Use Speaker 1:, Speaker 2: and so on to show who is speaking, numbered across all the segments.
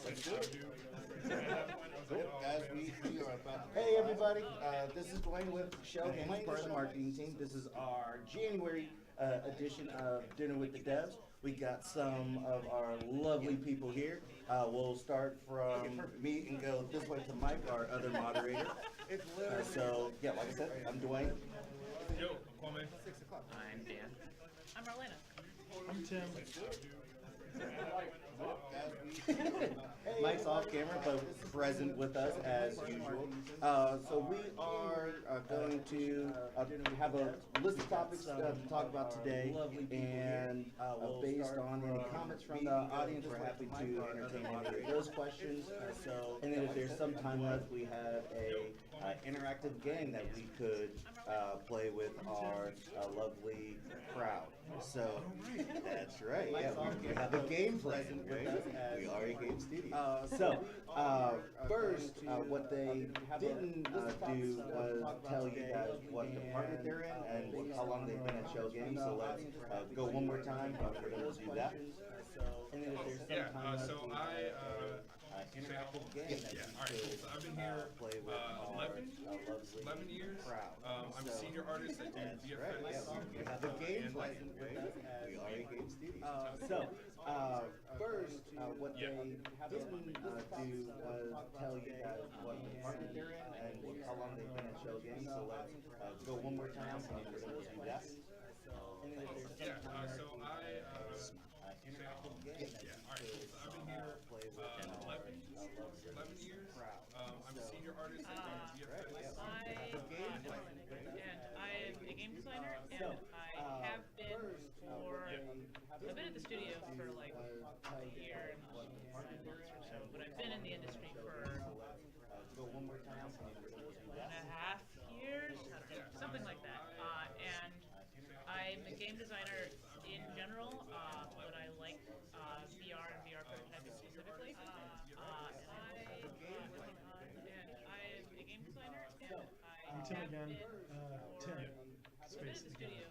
Speaker 1: Guys, we are about to. Hey, everybody. This is Dwayne with Schell Games, part of the marketing team. This is our January edition of Dinner with the Devs. We got some of our lovely people here. We'll start from me and go this way to Mike, our other moderator. So, yeah, like I said, I'm Dwayne.
Speaker 2: Yo, I'm Kwame.
Speaker 3: I'm Dan.
Speaker 4: I'm Marlena.
Speaker 5: I'm Tim.
Speaker 1: Mike's off camera, but present with us as usual. So we are going to have a list of topics to talk about today, and based on any comments from the audience, we're happy to entertain any of those questions. And then if there's some time left, we have a interactive game that we could play with our lovely crowd. So that's right. Yeah, we have a game present with us. We are a game studio. First, what they didn't do was tell you guys what department they're in and how long they've been at Schell Games. So let's go one more time for them to do that. And then if there's some time left,
Speaker 2: So
Speaker 1: interactive game that
Speaker 2: all right, cool. So I've been here
Speaker 1: play with
Speaker 2: 11 years. I'm a senior artist at VFX.
Speaker 1: We have a game present with us. We are a game studio. First, what they didn't do was tell you guys what department they're in and how long they've been at Schell Games. So let's go one more time for them to do that. And then if there's some time left, interactive game that
Speaker 2: All right, cool. So I've been here 11 years. I'm a senior artist at VFX.
Speaker 4: I'm a game designer, and I have been for, I've been at the studio for like a year and 5 months or so, but I've been in the industry for 1.5 years, I don't know, something like that. And I'm a game designer in general, but I like VR and VR prototyping specifically. And I'm a game designer, and
Speaker 5: I'm Tim again. Tim.
Speaker 4: I've been at the studio.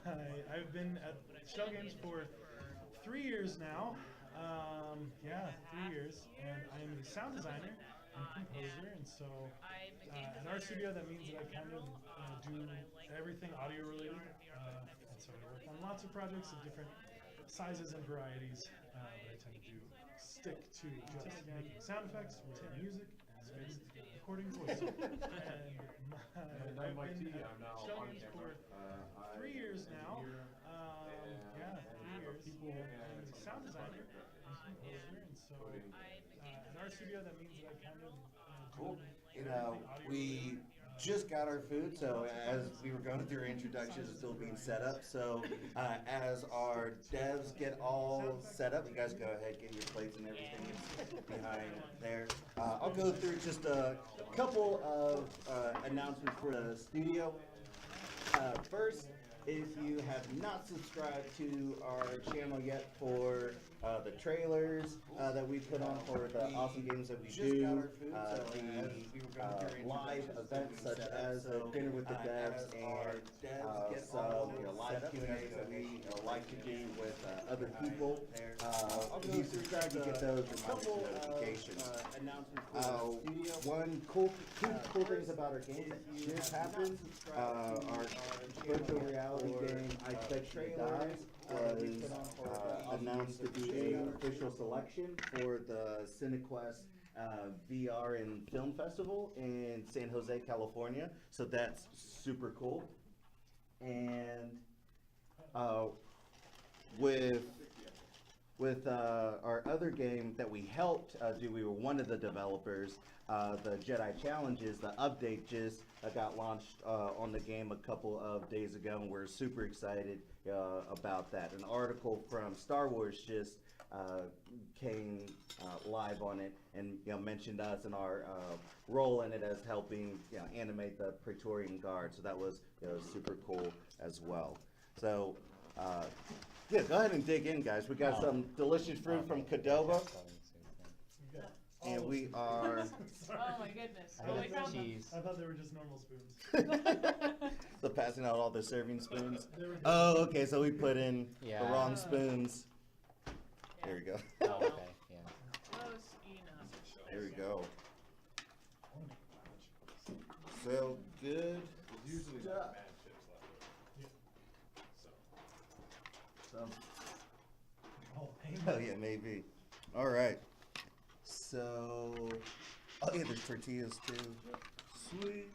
Speaker 5: And I've been at Schell Games for 3 years now. 3 years. And I'm a sound designer and composer. And so in our studio, that means that I kind of do everything audio related. And so I work on lots of projects of different sizes and varieties. But I tend to stick to just making sound effects, written music, and recording voice. And I've been at Schell Games for 3 years now. 3 years. People and sound designer and composer, and so in our studio that means that I kind of
Speaker 1: cool. You know, we just got our food, so as we were going through introductions, it's still being set up. So as our devs get all set up, you guys go ahead, get your plates and everything behind there. I'll go through just a couple of announcements for the studio. First, if you have not subscribed to our channel yet for the trailers that we put on for the awesome games that we do, the live events such as Dinner with the Devs and some live Q&As that we like to do with other people. If you subscribe, you get those notifications. Two cool things about our game that just happened. Our virtual reality game, I Bet You Dies, was announced to be an official selection for the CineQuest VR and Film Festival in San Jose, California. So that's super cool. And with our other game that we helped do, we were one of the developers. The Jedi Challenges, the update just got launched on the game a couple of days ago, and we're super excited about that. An article from Star Wars just came live on it, and mentioned us and our role in it as helping animate the Praetorian Guard. So that was super cool as well. So yeah, go ahead and dig in, guys. We got some delicious fruit from Cadova. And we are.
Speaker 4: Oh my goodness.
Speaker 3: I
Speaker 4: Well, we
Speaker 3: got
Speaker 4: found them.
Speaker 3: cheese.
Speaker 5: I thought they were just normal spoons.
Speaker 1: So passing out all the serving spoons. Oh, okay. So we put in the wrong spoons. There we go.
Speaker 3: Oh, okay.
Speaker 1: There we go. So good.
Speaker 2: Usually
Speaker 1: stuff.
Speaker 2: not mad chips left over.
Speaker 1: Oh yeah, maybe. All right. So, oh yeah, there's tortillas too. Sweet.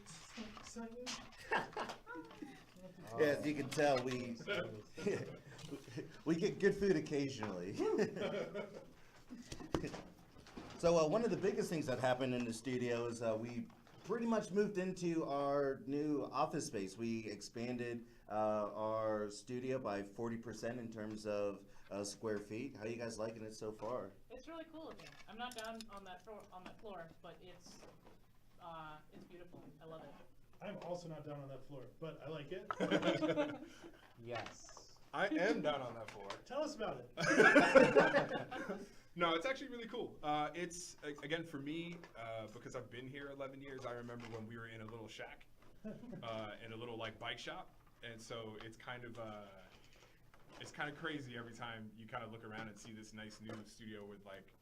Speaker 1: Yeah, as you can tell, we get good food occasionally. So one of the biggest things that happened in the studio is we pretty much moved into our new office space. We expanded our studio by 40% in terms of square feet. How are you guys liking it so far?
Speaker 4: It's really cool looking. I'm not down on that floor, but it's beautiful. I love it.
Speaker 5: I'm also not down on that floor, but I like it.
Speaker 3: Yes.
Speaker 2: I am down on that floor.
Speaker 5: Tell us about it.
Speaker 2: No, it's actually really cool. It's, again, for me, because I've been here 11 years, I remember when we were in a little shack, in a little like bike shop. And so it's kind of crazy every time you kind of look around and see this nice new studio with like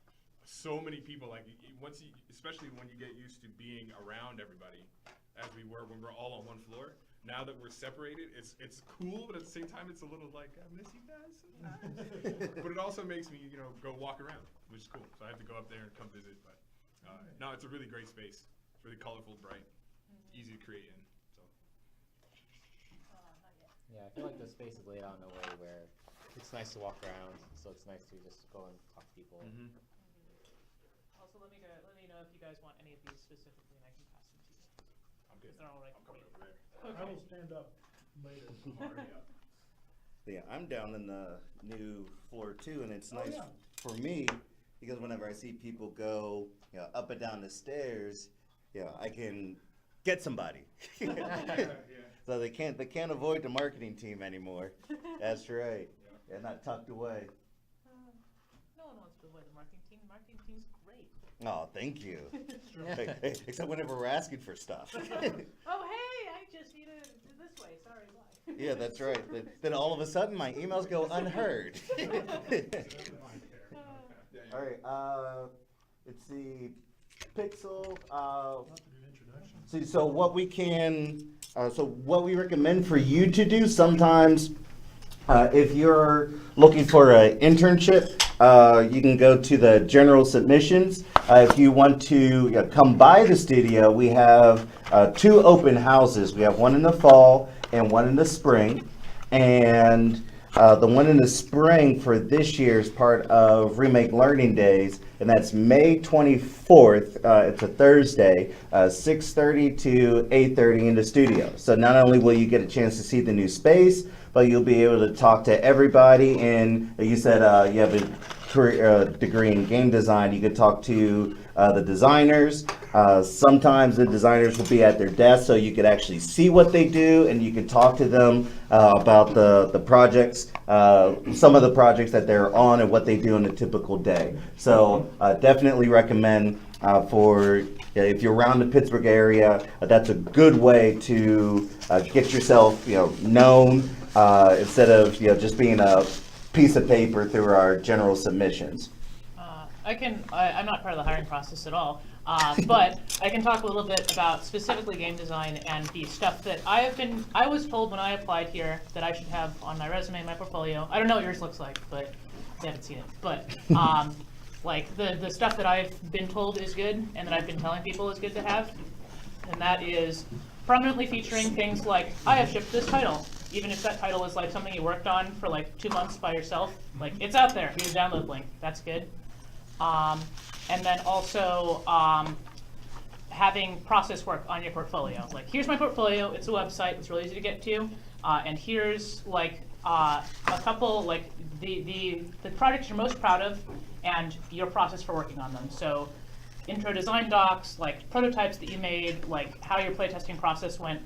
Speaker 2: so many people. Like once you, especially when you get used to being around everybody, as we were when we're all on one floor. Now that we're separated, it's cool, but at the same time, it's a little like, I miss you guys sometimes. But it also makes me, go walk around, which is cool. So I have to go up there and come visit. But no, it's a really great space. It's really colorful, bright, easy to create in. So.
Speaker 3: Yeah, I feel like the space is laid out in a way where it's nice to walk around, so it's nice to just go and talk to people.
Speaker 2: Mm-hmm.
Speaker 4: Also, let me know if you guys want any of these specifically, and I can pass them to you.
Speaker 2: I'm good.
Speaker 4: They're all right.
Speaker 2: I'm coming over there.
Speaker 5: I will stand up later.
Speaker 2: I'm already up.
Speaker 1: Yeah, I'm down in the new floor too, and it's nice
Speaker 5: yeah.
Speaker 1: for me because whenever I see people go, up and down the stairs, I can get somebody. So they can't avoid the marketing team anymore. That's right. Yeah, not tucked away.
Speaker 4: No one wants to avoid the marketing team. The marketing team's great.
Speaker 1: Oh, thank you. Hey, except whenever we're asking for stuff.
Speaker 4: Oh, hey, I just need to do this way. Sorry, bye.
Speaker 1: Yeah, that's right. Then all of a sudden, my emails go unheard. All right. Let's see. Pixel. So what we can. So what we recommend for you to do sometimes. If you're looking for an internship, you can go to the general submissions. If you want to come by the studio, we have 2 open houses. We have one in the fall and one in the spring. And the one in the spring for this year is part of Remake Learning Days, and that's May 24th. It's a Thursday, 6:30 to 8:30 in the studio. So not only will you get a chance to see the new space, but you'll be able to talk to everybody. And you said you have a career degree in game design. You could talk to the designers. Sometimes the designers will be at their desk, so you could actually see what they do, and you could talk to them about the projects, some of the projects that they're on, and what they do in a typical day. So definitely recommend for if you're around the Pittsburgh area, that's a good way to get yourself known instead of just being a piece of paper through our general submissions.
Speaker 4: I'm not part of the hiring process at all, but I can talk a little bit about specifically game design and the stuff that I was told when I applied here that I should have on my resume, my portfolio. I don't know what yours looks like, but I haven't seen it. But like the stuff that I've been told is good and that I've been telling people is good to have, and that is prominently featuring things like, I have shipped this title. Even if that title is like something you worked on for like 2 months by yourself, like it's out there, here's a download link, that's good. And then also having process work on your portfolio. Like, here's my portfolio, it's a website, it's really easy to get to, and here's like a couple, like the projects you're most proud of and your process for working on them. So intro design docs, like prototypes that you made, like how your playtesting process went.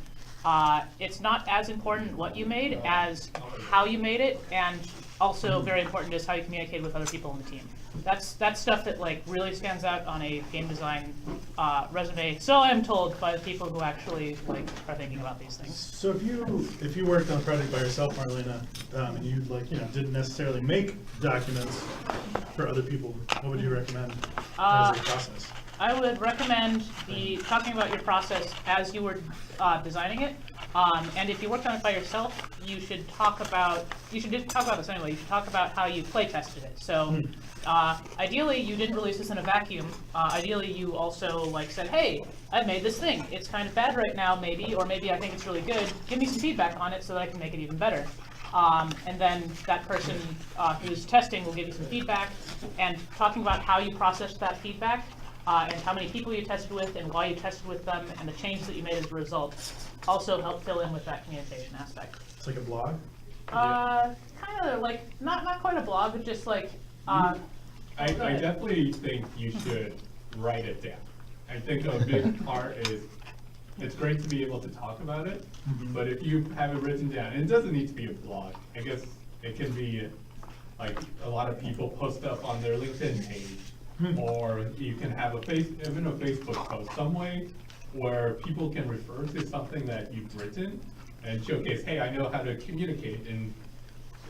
Speaker 4: It's not as important what you made as how you made it and also very important is how you communicate with other people on the team. That's stuff that like really stands out on a game design resume. So I'm told by the people who actually like are thinking about these things.
Speaker 5: So if you worked on a project by yourself, Marlena, and you didn't necessarily make documents for other people, what would you recommend as a process?
Speaker 4: I would recommend talking about your process as you were designing it. And if you worked on it by yourself, you should talk about this anyway. You should talk about how you play tested it. So ideally, you didn't release this in a vacuum. Ideally, you also like said, hey, I made this thing. It's kind of bad right now, maybe, or maybe I think it's really good. Give me some feedback on it so that I can make it even better. And then that person who's testing will give you some feedback, and talking about how you processed that feedback, and how many people you tested with, and why you tested with them, and the change that you made as a result, also help fill in with that communication aspect.
Speaker 5: It's like a blog?
Speaker 4: Kind of like, not quite a blog, but just like...
Speaker 6: I definitely think you should write it down. I think a big part is, it's great to be able to talk about it, but if you have it written down, and it doesn't need to be a blog, I guess it can be like a lot of people post stuff on their LinkedIn page, or you can have even a Facebook post, some way where people can refer to something that you've written and showcase, hey, I know how to communicate and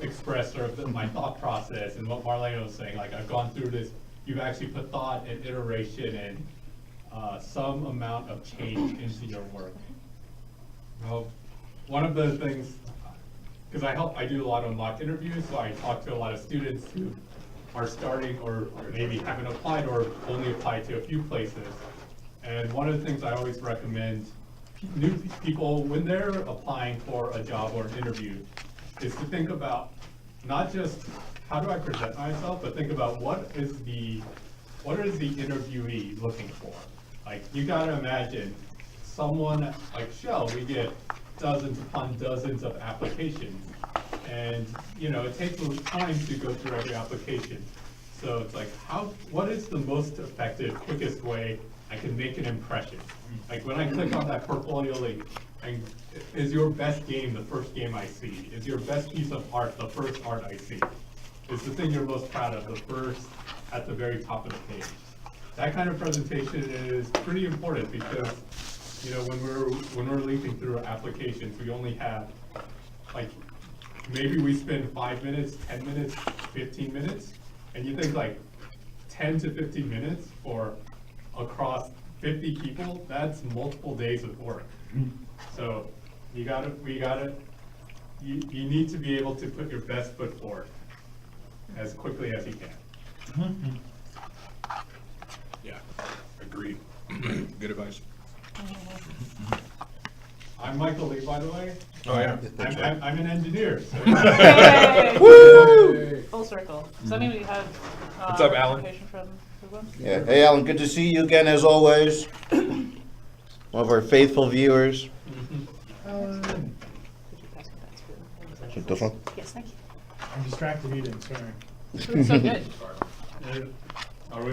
Speaker 6: express sort of my thought process, and what Marlena was saying, like I've gone through this, you've actually put thought and iteration and some amount of change into your work. Well, one of the things, because I do a lot of mock interviews, so I talk to a lot of students who are starting or maybe haven't applied or only applied to a few places. And one of the things I always recommend new people when they're applying for a job or an interview is to think about not just how do I present myself, but think about what is the interviewee looking for. Like, you gotta imagine someone like Schell, we get dozens upon dozens of applications, and it takes a little time to go through every application. So it's like, what is the most effective, quickest way I can make an impression? Like when I click on that portfolio link, is your best game the first game I see? Is your best piece of art the first art I see? Is the thing you're most proud of the first at the very top of the page? That kind of presentation is pretty important because, when we're leafing through applications, we only have, like, maybe we spend 5 minutes, 10 minutes, 15 minutes, and you think like 10 to 15 minutes for across 50 people, that's multiple days of work. So you need to be able to put your best foot forward as quickly as you can.
Speaker 2: Yeah, agreed. Good advice.
Speaker 6: I'm Michael Lee, by the way.
Speaker 2: Oh yeah.
Speaker 6: I'm an engineer. So.
Speaker 4: Woo! Full circle. Does that mean we have
Speaker 2: What's up, Alan?
Speaker 4: application from everyone?
Speaker 1: Yeah. Hey, Alan, good to see you again as always. One of our faithful viewers.
Speaker 4: Could you pass me that spoon?
Speaker 1: This one?
Speaker 4: Yes, thank you.
Speaker 5: I'm distracted eating, sorry.
Speaker 4: Food's so good.
Speaker 6: Are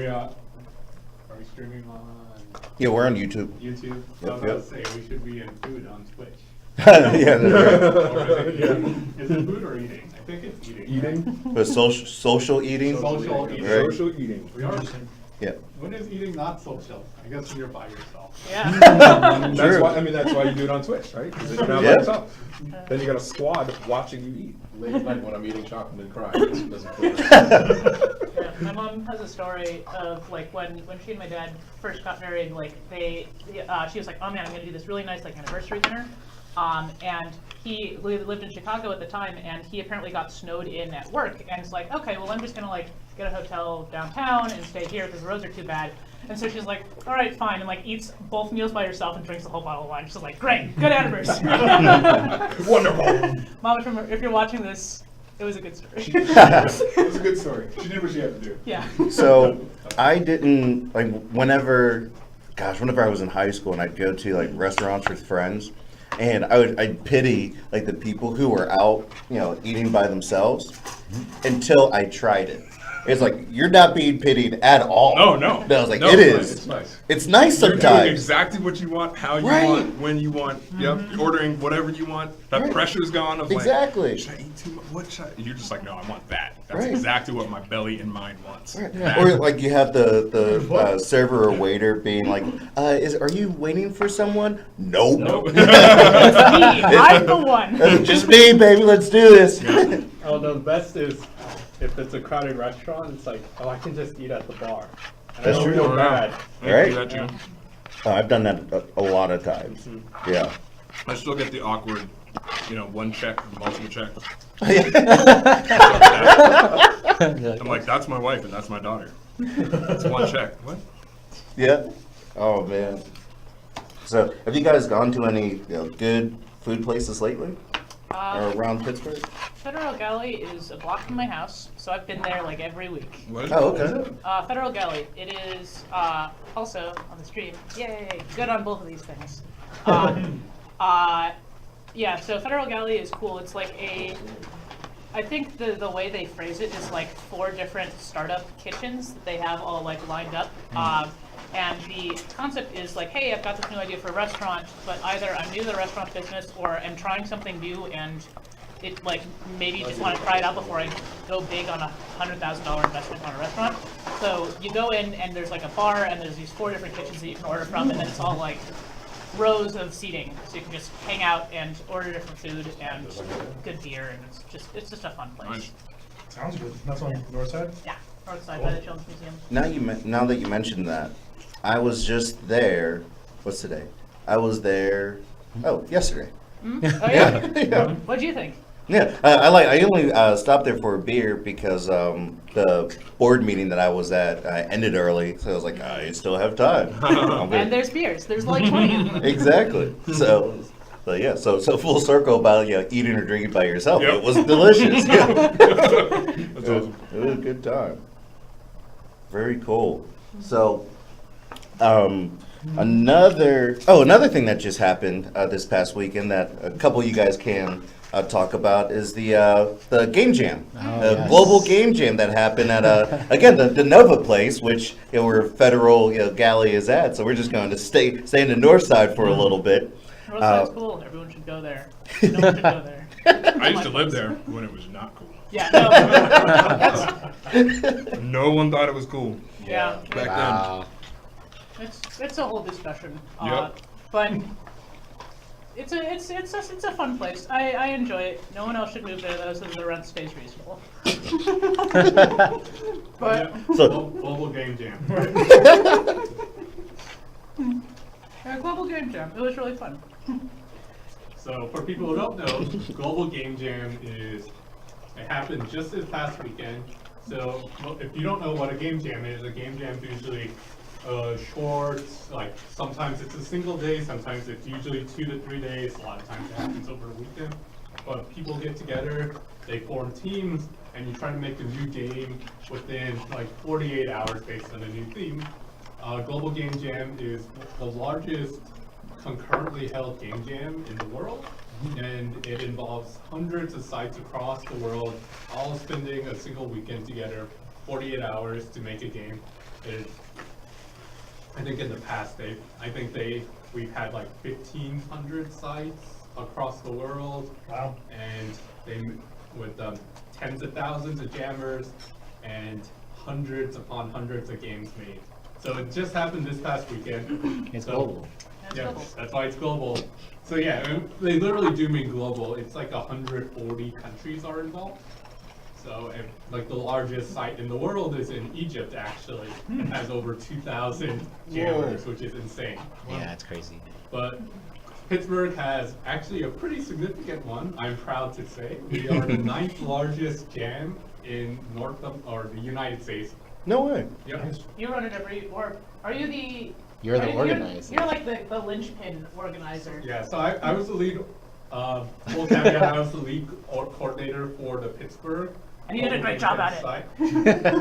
Speaker 6: we streaming on
Speaker 1: Yeah, we're on YouTube.
Speaker 6: YouTube?
Speaker 1: Yep,
Speaker 6: I was about to say, we should be in food on Twitch.
Speaker 1: Yeah, that's right.
Speaker 6: Or is it food or eating? I think it's eating.
Speaker 7: Eating?
Speaker 1: But social eating.
Speaker 6: Social eating.
Speaker 1: Right.
Speaker 7: Social eating.
Speaker 6: We are.
Speaker 1: Yeah.
Speaker 6: When is eating not social? I guess when you're by yourself.
Speaker 4: Yeah.
Speaker 7: That's why, that's why you do it on Twitch, right? Because then you're not by
Speaker 1: Yeah.
Speaker 7: yourself. Then you got a squad watching you eat.
Speaker 8: Late at night when I'm eating chocolate and crying, it doesn't feel
Speaker 4: Yeah, my mom has a story of like when she and my dad first got married, like she was like, oh man, I'm gonna do this really nice like anniversary dinner. And he lived in Chicago at the time, and he apparently got snowed in at work, and it's like, okay, well I'm just gonna like get a hotel downtown and stay here because the roads are too bad. And so she's like, all right, fine, and like eats both meals by herself and drinks the whole bottle of wine. She's like, great, good anniversary.
Speaker 7: Wonderful.
Speaker 4: Mom, if you're watching this, it was a good story.
Speaker 7: It was a good story. She did what she had to do.
Speaker 4: Yeah.
Speaker 1: So I didn't like whenever I was in high school and I'd go to like restaurants with friends, and I'd pity like the people who were out, eating by themselves until I tried it. It's like, you're not being pitied at all.
Speaker 2: No.
Speaker 1: I was like,
Speaker 2: No,
Speaker 1: it
Speaker 2: it's
Speaker 1: is.
Speaker 8: nice.
Speaker 1: It's nice
Speaker 2: You're doing
Speaker 1: sometimes.
Speaker 2: exactly what you want, how you
Speaker 1: Right.
Speaker 2: want, when you want. Yep, you're ordering whatever you want. That
Speaker 1: Right.
Speaker 2: pressure's gone of
Speaker 1: Exactly.
Speaker 2: like, should I eat too much? What should I? You're just like, no, I want that. That's
Speaker 1: Right.
Speaker 2: exactly what my belly and mind wants.
Speaker 1: Right.
Speaker 2: That.
Speaker 1: Or like you have the server or waiter being like, are you waiting for someone? Nope.
Speaker 2: Nope.
Speaker 4: It's me. I'm the one.
Speaker 1: Just me, baby. Let's do this.
Speaker 6: Oh no, the best is if it's a crowded restaurant, it's like, oh, I can just eat at the bar. And
Speaker 1: That's
Speaker 6: I don't
Speaker 1: true.
Speaker 6: feel bad.
Speaker 2: I
Speaker 1: Right?
Speaker 2: do that too.
Speaker 1: I've done that a lot of times. Yeah.
Speaker 2: I still get the awkward, one check, multiple check. I'm like, that's my wife and that's my daughter. It's one check. What?
Speaker 1: Yeah. Oh man. So, have you guys gone to any good food places lately, or around Pittsburgh?
Speaker 4: Federal Galley is a block from my house, so I've been there like every week.
Speaker 2: What?
Speaker 1: Oh, okay.
Speaker 4: Federal Galley, it is also on the stream. Yay! Good on both of these things. Yeah, so Federal Galley is cool. It's like I think the way they phrase it is like 4 different startup kitchens that they have all like lined up. And the concept is like, hey, I've got this new idea for a restaurant, but either I'm new to the restaurant business or I'm trying something new and it like maybe just want to try it out before I go big on a $100,000 investment on a restaurant. So you go in and there's like a bar and there's these 4 different kitchens that you can order from, and then it's all like rows of seating, so you can just hang out and order different food and good beer, and it's just a fun place.
Speaker 2: Nice.
Speaker 5: Sounds good. That's on the north side?
Speaker 4: Yeah, north side by the Children's Museum.
Speaker 1: Now that you mentioned that, I was just there. What's today? I was there. Oh, yesterday.
Speaker 4: Oh yeah.
Speaker 1: Yeah.
Speaker 4: What'd you think?
Speaker 1: Yeah, I only stopped there for a beer because the board meeting that I was at ended early, so I was like, I still have time.
Speaker 4: And there's beers. There's like 20 of them.
Speaker 1: Exactly. So yeah, so full circle about eating or drinking by yourself.
Speaker 2: Yep.
Speaker 1: It was delicious. Yeah.
Speaker 2: That's awesome.
Speaker 1: It was a good time. Very cool. So, another thing that just happened this past weekend that a couple of you guys can talk about is the game jam, global game jam that happened at again the Nova place, which where Federal Galley is at. So we're just going to stay in the north side for a little bit.
Speaker 4: North side's cool. Everyone should go there. No one should go there.
Speaker 2: I used to live there when it was not cool.
Speaker 4: Yeah. No.
Speaker 2: No one thought it was cool
Speaker 4: Yeah.
Speaker 2: back
Speaker 3: Wow.
Speaker 4: It's a whole discussion.
Speaker 2: Yep.
Speaker 4: But it's a fun place. I enjoy it. No one else should move there though, so the rent stays reasonable. But
Speaker 1: So
Speaker 6: Global Game Jam.
Speaker 4: yeah, global game jam. It was really fun.
Speaker 6: So for people who don't know, Global Game Jam it happened just this past weekend. So if you don't know what a game jam is usually short, like sometimes it's a single day, sometimes it's usually 2 to 3 days, a lot of times it happens over a weekend. But people get together, they form teams, and you try to make a new game within like 48 hours based on a new theme. Global Game Jam is the largest concurrently held game jam in the world, and it involves hundreds of sites across the world, all spending a single weekend together, 48 hours to make a game. I think in the past we've had like 1,500 sites across the world.
Speaker 5: Wow.
Speaker 6: And with tens of thousands of jammers and hundreds upon hundreds of games made. So it just happened this past weekend.
Speaker 3: It's
Speaker 6: So-
Speaker 3: global.
Speaker 4: That's
Speaker 6: Yeah,
Speaker 4: global.
Speaker 6: that's why it's global. So yeah, they literally do mean global. It's like 140 countries are involved. So like the largest site in the world is in Egypt actually. It has over 2,000 jammers, which is insane.
Speaker 3: Yeah, it's crazy.
Speaker 6: But Pittsburgh has actually a pretty significant one, I'm proud to say. We are the 9th largest jam in the United States.
Speaker 1: no way.
Speaker 6: Yep.
Speaker 4: You run it or are you the?
Speaker 3: You're the
Speaker 4: are you-
Speaker 3: organizer.
Speaker 4: You're like the linchpin organizer.
Speaker 6: Yeah, so I was the lead, full caveat, I was the lead coordinator for the Pittsburgh.
Speaker 4: And you did a great job at it.
Speaker 6: Site.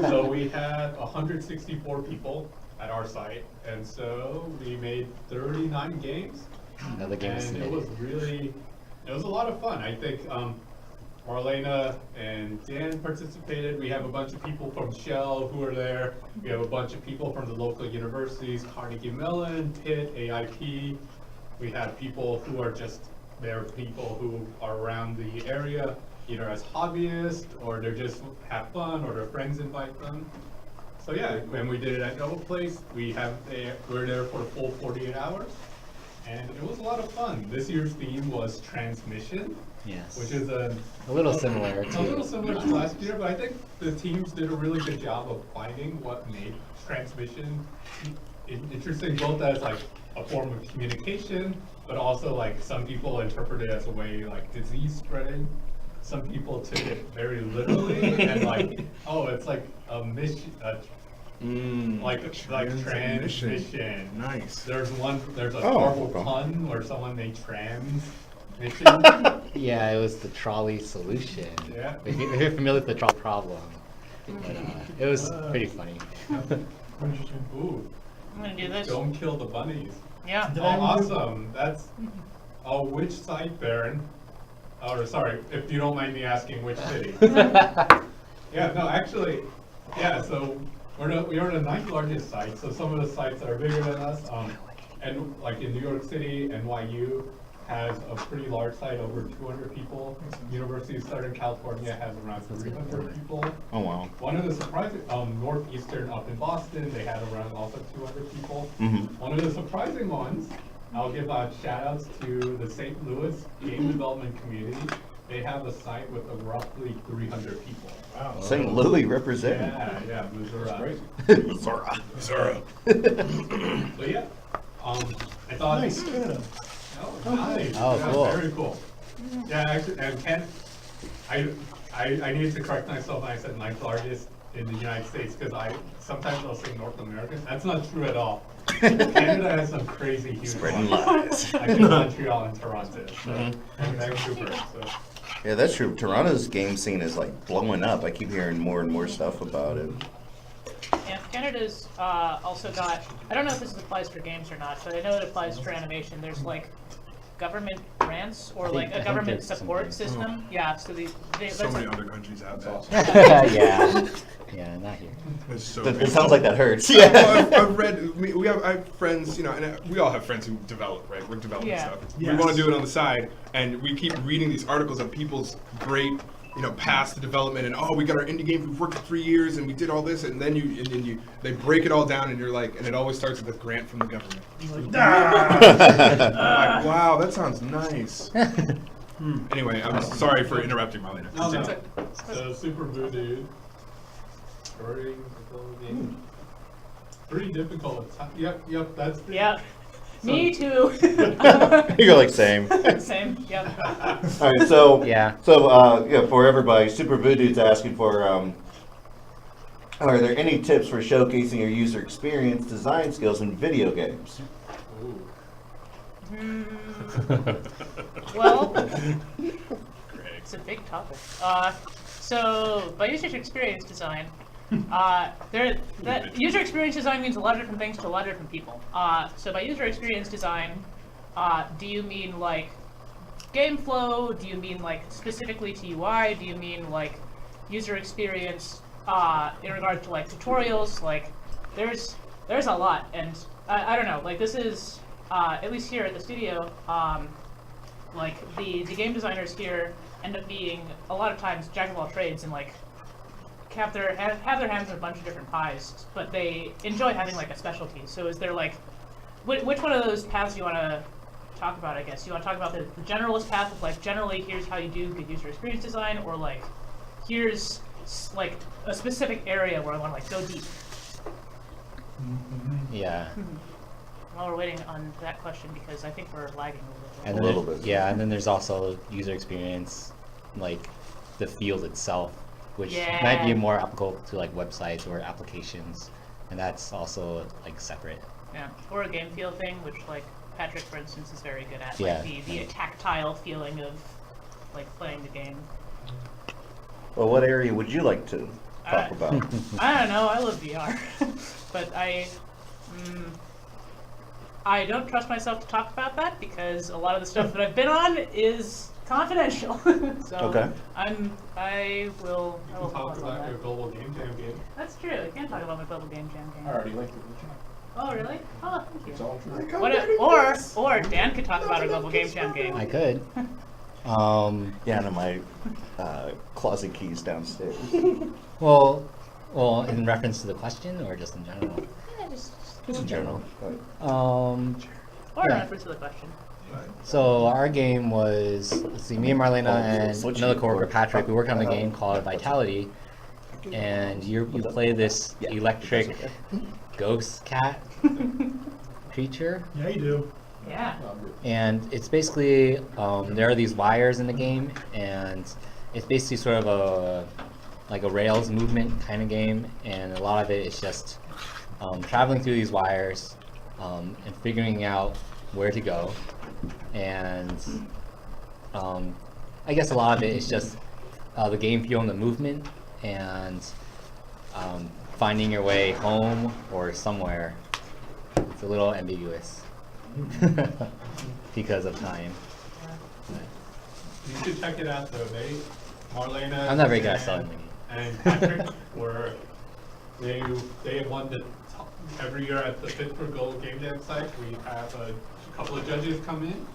Speaker 6: So we had 164 people at our site, and so we made 39 games.
Speaker 3: Another game is
Speaker 6: And
Speaker 3: submitted.
Speaker 6: it was a lot of fun. I think Marlena and Dan participated. We have a bunch of people from Schell who are there. We have a bunch of people from the local universities, Carnegie Mellon, Pitt, AIP. We have people who are just, they're people who are around the area, either as hobbyists, or they're just have fun, or their friends invite them. So yeah, when we did it at Noble Place, we're there for the full 48 hours, and it was a lot of fun. This year's theme was transmission.
Speaker 3: Yes.
Speaker 6: Which is
Speaker 3: a little similar
Speaker 6: a little similar to last year, but I think the teams did a really good job of finding what made transmission interesting, both as like a form of communication, but also like some people interpret it as a way like disease spreading. Some people took it very literally and like, oh, it's like a mission, like transmission.
Speaker 2: Nice.
Speaker 6: There's a horrible pun where someone made trans.
Speaker 3: Yeah, it was the trolley solution.
Speaker 6: Yeah.
Speaker 3: If you're familiar with the trolley problem, but it was pretty funny.
Speaker 6: Ooh.
Speaker 4: I'm gonna do this.
Speaker 6: Don't kill the bunnies.
Speaker 4: Yeah.
Speaker 6: Oh, awesome. That's. Oh, which site, Baron? Oh, sorry. If you don't mind me asking, which city? Yeah. No, actually. Yeah. So we are the 9th largest site. So some of the sites that are bigger than us, and like in New York City, NYU has a pretty large site, over 200 people. University of Southern California has around 300 people.
Speaker 9: Oh wow.
Speaker 6: One of the surprising, Northeastern up in Boston, they had around also 200 people. One of the surprising ones, I'll give shout outs to the St. Louis game development community. They have a site with roughly 300 people.
Speaker 9: Wow. St. Louis representing.
Speaker 6: Yeah, Missouri.
Speaker 2: Missouri.
Speaker 6: So yeah, I thought.
Speaker 5: Nice, Canada.
Speaker 6: Oh, nice.
Speaker 3: Oh,
Speaker 6: Yeah,
Speaker 3: cool.
Speaker 6: Very cool. Yeah, actually, and Ken, I needed to correct myself when I said 9th largest in the United States, because sometimes I'll say North American. That's not true at all. Canada has some crazy huge
Speaker 9: Spreading
Speaker 6: ones.
Speaker 9: lies.
Speaker 6: I think Montreal and Toronto. So, and Vancouver. So.
Speaker 9: Yeah, that's true. Toronto's game scene is like blowing up. I keep hearing more and more stuff about it.
Speaker 4: Yeah, Canada's also got, I don't know if this applies for games or not, but I know it applies for animation. There's like government grants or like a government support system. Yeah, so
Speaker 2: So many other countries have that.
Speaker 3: Yeah. Yeah, not here.
Speaker 2: It's so
Speaker 9: It
Speaker 2: cool.
Speaker 9: sounds like that hurts.
Speaker 2: Well,
Speaker 9: Yeah.
Speaker 2: I've read. I have friends, and we all have friends who develop, right? We're developing
Speaker 4: Yeah.
Speaker 2: stuff.
Speaker 5: Yes.
Speaker 2: We want to do it on the side, and we keep reading these articles of people's great, past development, and we got our indie game. We've worked for 3 years, and we did all this, and then they break it all down, and you're like, and it always starts with a grant from the government. I'm like, wow, that sounds nice. Anyway, I'm sorry for interrupting, Marlena.
Speaker 5: No, no.
Speaker 6: So Super Voodoo. Pretty difficult. Yep, that's pretty.
Speaker 4: Yeah. Me too.
Speaker 9: You're like same.
Speaker 4: Same. Yep.
Speaker 9: All right, so
Speaker 3: Yeah.
Speaker 9: for everybody, Super Voodoo's asking for are there any tips for showcasing your user experience design skills in video games?
Speaker 4: Well, it's a big topic. So by user experience design, user experience design means a lot of different things to a lot of different people. So by user experience design, do you mean like game flow? Do you mean like specifically to UI? Do you mean like user experience in regard to like tutorials? Like there's a lot, and I don't know. Like this is at least here at the studio, like the game designers here end up being a lot of times jack of all trades and like have their hands in a bunch of different pies, but they enjoy having like a specialty. So is there like which one of those paths you want to talk about? I guess you want to talk about the generalist path of like generally here's how you do good user experience design, or like here's like a specific area where I want to like go deep.
Speaker 3: Yeah.
Speaker 4: While we're waiting on that question, because I think we're lagging a little bit.
Speaker 3: And
Speaker 9: A
Speaker 3: then
Speaker 9: little bit.
Speaker 3: Yeah, and then there's also user experience, like the field itself, which might be
Speaker 4: Yeah.
Speaker 3: more applicable to like websites or applications, and that's also like separate.
Speaker 4: Yeah, or a game feel thing, which like Patrick, for instance, is very good at.
Speaker 3: Yeah.
Speaker 4: Like the tactile feeling of like playing the game.
Speaker 9: Well, what area would you like to talk
Speaker 4: Uh,
Speaker 9: about?
Speaker 4: I don't know. I love VR, but I don't trust myself to talk about that because a lot of the stuff that I've been on is confidential. So
Speaker 9: Okay.
Speaker 4: I will
Speaker 6: You can talk
Speaker 4: pause on
Speaker 6: about
Speaker 4: that.
Speaker 6: your global game jam game.
Speaker 4: That's true. I can talk about my global game jam
Speaker 8: I
Speaker 4: game.
Speaker 8: already linked it in the chat.
Speaker 4: Oh really? Oh, thank
Speaker 8: It's
Speaker 4: you.
Speaker 8: all true.
Speaker 4: Or Dan could talk about our global game jam game.
Speaker 3: I could.
Speaker 9: Yeah, no, my closet keys downstairs.
Speaker 3: Well, in reference to the question or just in general?
Speaker 4: Yeah, just
Speaker 9: Just in general.
Speaker 4: or in
Speaker 3: Yeah.
Speaker 4: reference to the question.
Speaker 3: So our game was, let's see, me and Marlena and
Speaker 9: switch
Speaker 3: another
Speaker 9: it.
Speaker 3: coworker, Patrick, we worked on a game called Vitality, and you play this
Speaker 9: Yeah,
Speaker 3: electric
Speaker 9: that's
Speaker 3: ghost cat creature,
Speaker 5: Yeah, you do.
Speaker 4: Yeah.
Speaker 3: and it's basically, there are these wires in the game, and it's basically sort of like a Rails movement kind of game, and a lot of it is just traveling through these wires and figuring out where to go. And I guess a lot of it is just the game feel and the movement, and finding your way home or somewhere. It's a little ambiguous because of time.
Speaker 6: You should check it out though. Marlena.
Speaker 3: I'm not very good at selling the
Speaker 6: And Patrick were, they won the top, every year at the Pittsburgh Gold Game Jam site. We have a couple of judges come in,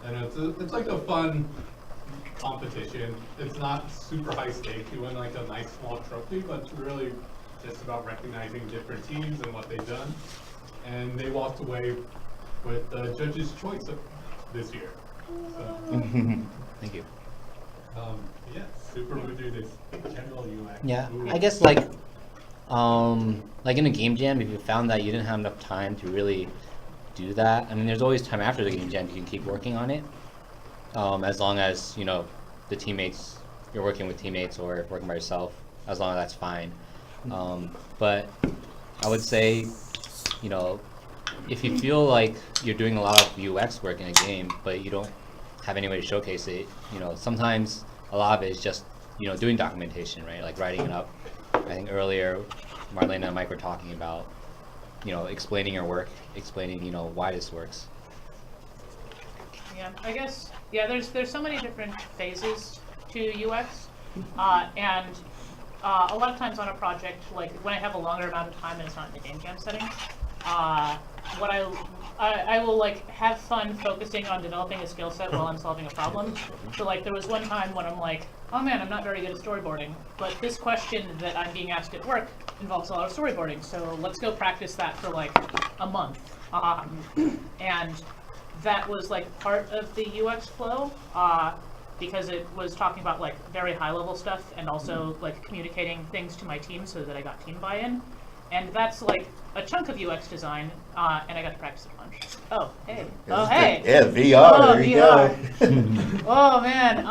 Speaker 6: and it's like a fun competition. It's not super high stakes. You win like a nice small trophy, but it's really just about recognizing different teams and what they've done. And they walked away with the judge's choice of this year. So,
Speaker 3: Thank you.
Speaker 6: yeah, Super Voodoo is general UX.
Speaker 3: Yeah,
Speaker 6: Ooh.
Speaker 3: I guess like in a game jam, if you found that you didn't have enough time to really do that, I mean, there's always time after the game jam. You can keep working on it, as long as the teammates, you're working with teammates or working by yourself. As long as that's fine. But I would say, if you feel like you're doing a lot of UX work in a game, but you don't have any way to showcase it, sometimes a lot of it is just, doing documentation, right? Like writing it up. I think earlier, Marlena and Mike were talking about, explaining your work, explaining, why this works.
Speaker 4: Yeah, I guess, yeah, there's so many different phases to UX, and a lot of times on a project, like when I have a longer amount of time and it's not in the game jam setting, what I will like have fun focusing on developing a skill set while I'm solving a problem. So like there was one time when I'm like, oh man, I'm not very good at storyboarding, but this question that I'm being asked at work involves a lot of storyboarding, so let's go practice that for like a month. And that was like part of the UX flow, because it was talking about like very high level stuff and also like communicating things to my team so that I got team buy-in. And that's like a chunk of UX design, and I got to practice it a bunch. Oh, hey. Oh, hey.
Speaker 9: Yeah, VR.
Speaker 4: Oh,
Speaker 9: there you
Speaker 4: VR.
Speaker 9: go.
Speaker 4: Oh, man.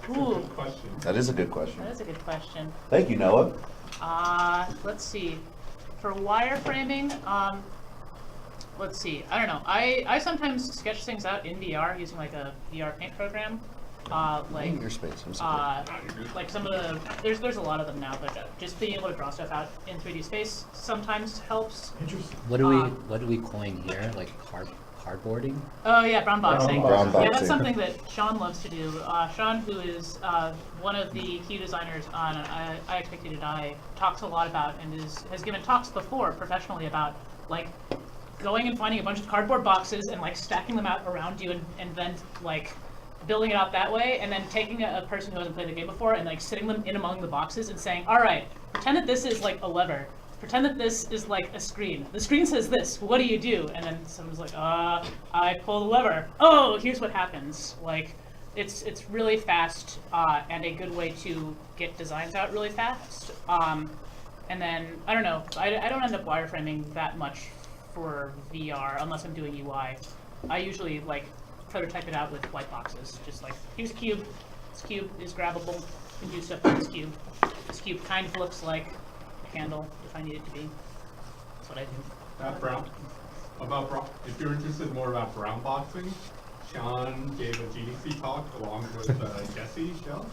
Speaker 4: Ooh.
Speaker 6: Good question.
Speaker 9: That is a good question.
Speaker 4: That is a good question.
Speaker 9: Thank you, Noah.
Speaker 4: Let's see. For wireframing, let's see. I don't know. I sometimes sketch things out in VR using like a VR paint program. Like
Speaker 9: Your space. I'm sorry.
Speaker 4: like some of the there's a lot of them now, but just being able to draw stuff out in 3D space sometimes helps.
Speaker 5: Interesting.
Speaker 3: What do we coin here? Like cardboarding?
Speaker 4: Oh yeah, brown boxing.
Speaker 9: Brown
Speaker 4: Yeah, that's
Speaker 9: boxing.
Speaker 4: something that Sean loves to do. Sean, who is one of the key designers on I Expect You to Die, talks a lot about and has given talks before professionally about like going and finding a bunch of cardboard boxes and like stacking them out around you and then like building it out that way, and then taking a person who hasn't played the game before and like sitting them in among the boxes and saying, all right, pretend that this is like a lever. Pretend that this is like a screen. The screen says this. What do you do? And then someone's like, I pull the lever. Oh, here's what happens. Like, it's really fast and a good way to get designs out really fast. And then I don't know. I don't end up wireframing that much for VR unless I'm doing UI. I usually like prototype it out with white boxes. Just like, here's a cube. This cube is grabbable. You can do stuff with this cube. This cube kind of looks like a handle if I need it to be. That's what I do.
Speaker 6: If you're interested more about brown boxing, Sean gave a GDC talk along with Jesse Schell,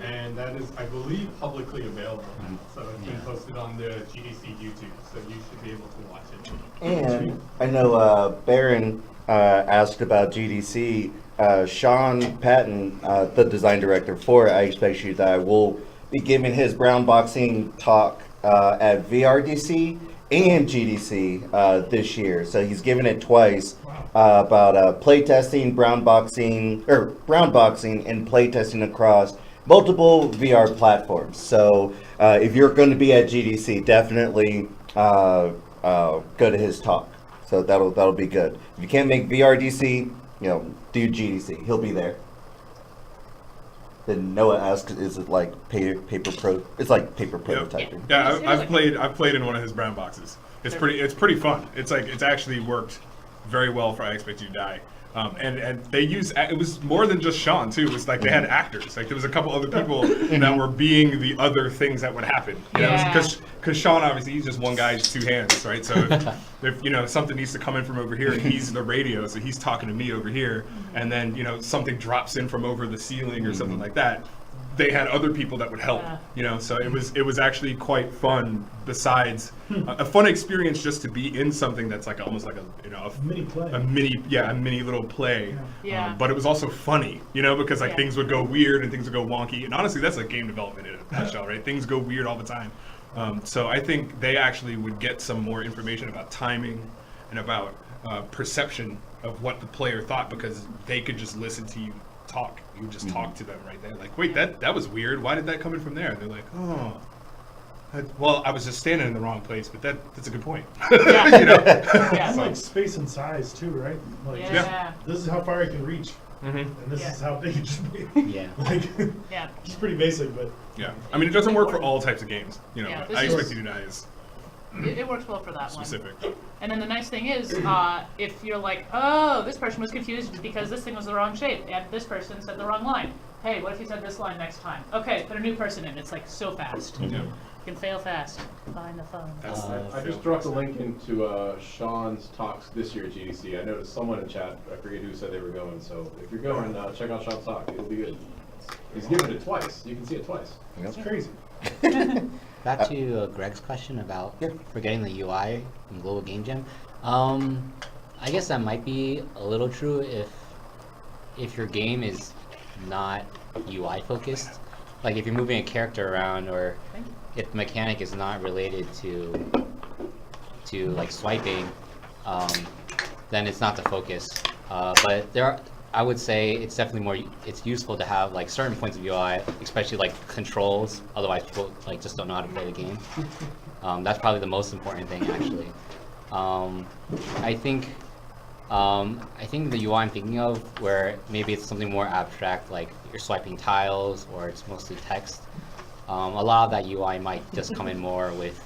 Speaker 6: and that is, I believe, publicly available now. So it's been posted on the GDC YouTube, so you should be able to watch it.
Speaker 9: And I know Baron asked about GDC. Sean Patton, the design director for I Expect You to Die, will be giving his brown boxing talk at VRDC and GDC this year. So he's given it twice about playtesting, brown boxing, and playtesting across multiple VR platforms. So if you're going to be at GDC, definitely go to his talk. So that'll be good. If you can't make VRDC, do GDC. He'll be there. Then Noah asked, "Is it like paper pro? It's like paper prototyping."
Speaker 2: Yeah, I've played in one of his brown boxes. It's pretty fun. It's actually worked very well for I Expect You to Die. And they it was more than just Sean too. It was like they had actors. Like there was a couple other people that were being the other things that would happen. Because Sean obviously he's just one guy's two hands, right? So if something needs to come in from over here, he's the radio, so he's talking to me over here, and then something drops in from over the ceiling or something like that. They had other people that would help, so it was actually quite fun. Besides a fun experience just to be in something that's like almost like a
Speaker 5: mini play,
Speaker 2: a mini little play.
Speaker 4: Yeah.
Speaker 2: But it was also funny, because things would go weird and things would go wonky. And honestly, that's like game development in a nutshell, right? Things go weird all the time. So I think they actually would get some more information about timing and about perception of what the player thought, because they could just listen to you talk. You just talk to them right there. Like, wait, that was weird. Why did that come in from there? And they're like, oh, well, I was just standing in the wrong place, but that's a good point.
Speaker 5: It's like space and size too, right? Like, this is how far it can reach, and this is how big it should be. It's pretty basic, but
Speaker 2: I mean, it doesn't work for all types of games. I Expect You to Die is
Speaker 4: it works well for that
Speaker 2: specific.
Speaker 4: one. And then the nice thing is, if you're like, oh, this person was confused because this thing was the wrong shape, and this person said the wrong line. Hey, what if you said this line next time? Okay, put a new person in. It's like so fast. You can fail fast. Find the fun.
Speaker 8: I just dropped a link into Sean's talks this year at GDC. I noticed someone in chat, I forget who said they were going, so if you're going, check out Sean's talk. It'll be good. He's given it twice. You can see it twice.
Speaker 5: That's crazy.
Speaker 3: Back to Greg's question about forgetting the UI in Global Game Jam. I guess that might be a little true if your game is not UI focused. Like if you're moving a character around, or if the mechanic is not related to like swiping, then it's not the focus. But I would say it's definitely it's useful to have like certain points of UI, especially like controls. Otherwise people like just don't know how to play the game. That's probably the most important thing actually. I think the UI I'm thinking of, where maybe it's something more abstract, like you're swiping tiles or it's mostly text. A lot of that UI might just come in more with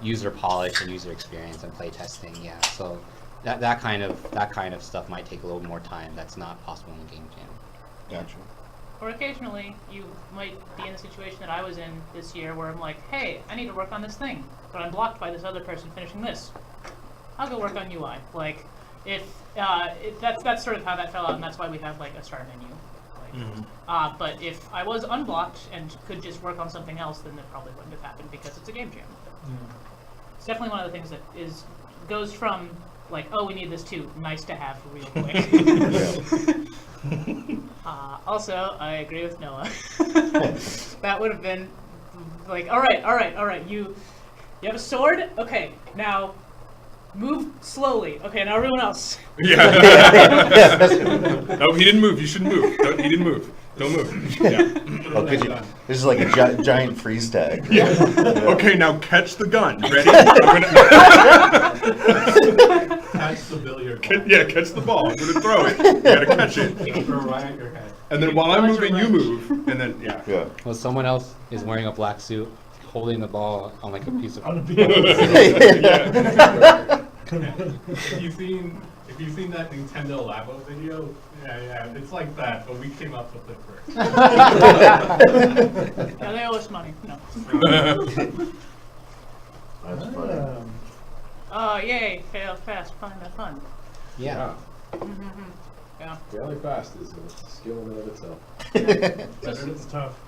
Speaker 3: user polish and user experience and play testing. Yeah, so that kind of stuff might take a little more time. That's not possible in Game Jam.
Speaker 9: Gotcha.
Speaker 4: Or occasionally, you might be in a situation that I was in this year where I'm like, hey, I need to work on this thing, but I'm blocked by this other person finishing this. I'll go work on UI. Like, if that's sort of how that fell out, and that's why we have like a start menu. Like, but if I was unblocked and could just work on something else, then that probably wouldn't have happened because it's a game jam. It's definitely one of the things that goes from like, oh, we need this too, nice to have real quick. Also, I agree with Noah. That would have been like, all right, you have a sword? Okay, now move slowly. Okay, now everyone else.
Speaker 2: Yeah. No, he didn't move. You shouldn't move. He didn't move. Don't move. Yeah.
Speaker 9: Oh, could you, this is like a giant freeze tag.
Speaker 2: Yeah. Okay, now catch the gun. Ready?
Speaker 6: Catch the billiard ball.
Speaker 2: Catch the ball. I'm gonna throw it. You gotta catch it.
Speaker 6: Throw right at your head.
Speaker 2: And then while I'm moving, you move. And then yeah.
Speaker 3: Well, someone else is wearing a black suit, holding the ball on like a piece of.
Speaker 6: If you've seen that Nintendo Labo video, it's like that, but we came up with it first.
Speaker 4: Yeah, they owe us money. No.
Speaker 9: That's funny.
Speaker 4: Oh, yay! Fail fast, find that fun.
Speaker 3: Yeah.
Speaker 4: Yeah.
Speaker 8: Failing fast is a skill in and of itself.
Speaker 5: It's tough.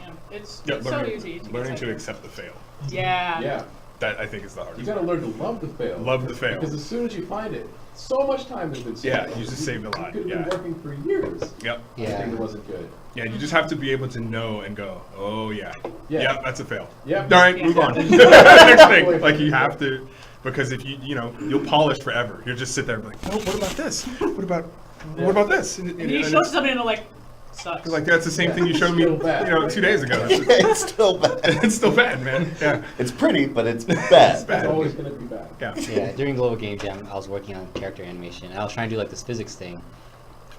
Speaker 4: Yeah. It's
Speaker 2: Yeah,
Speaker 4: so easy. To
Speaker 2: learning
Speaker 4: get
Speaker 2: to
Speaker 4: sidetracked.
Speaker 2: accept the fail.
Speaker 4: Yeah.
Speaker 8: Yeah.
Speaker 2: That I think is the
Speaker 8: You
Speaker 2: hardest.
Speaker 8: gotta learn to love the fail.
Speaker 2: Love the fail.
Speaker 8: Because as soon as you find it, so much time has been spent.
Speaker 2: Yeah, you just saved a lot,
Speaker 8: You could have
Speaker 2: yeah.
Speaker 8: been working for years.
Speaker 2: Yep.
Speaker 3: Yeah.
Speaker 8: I think it wasn't good.
Speaker 2: Yeah, you just have to be able to know and go, oh yeah.
Speaker 8: Yeah.
Speaker 2: Yep, that's a fail.
Speaker 8: Yep.
Speaker 2: All right,
Speaker 4: Yeah.
Speaker 2: move on. Next thing. Like you have to, because if you'll polish forever. You'll just sit there and be like, oh, what about this? What about this? And
Speaker 4: And you show
Speaker 2: it's-
Speaker 4: something and they're like, sucks.
Speaker 2: like that's the same thing you showed me,
Speaker 8: Still bad.
Speaker 2: 2 days ago.
Speaker 9: It's still bad.
Speaker 2: It's still bad, man. Yeah.
Speaker 9: It's pretty, but it's bad.
Speaker 2: It's bad.
Speaker 8: It's always gonna be bad.
Speaker 2: Yeah.
Speaker 3: Yeah, during Global Game Jam, I was working on character animation. And I was trying to do like this physics thing,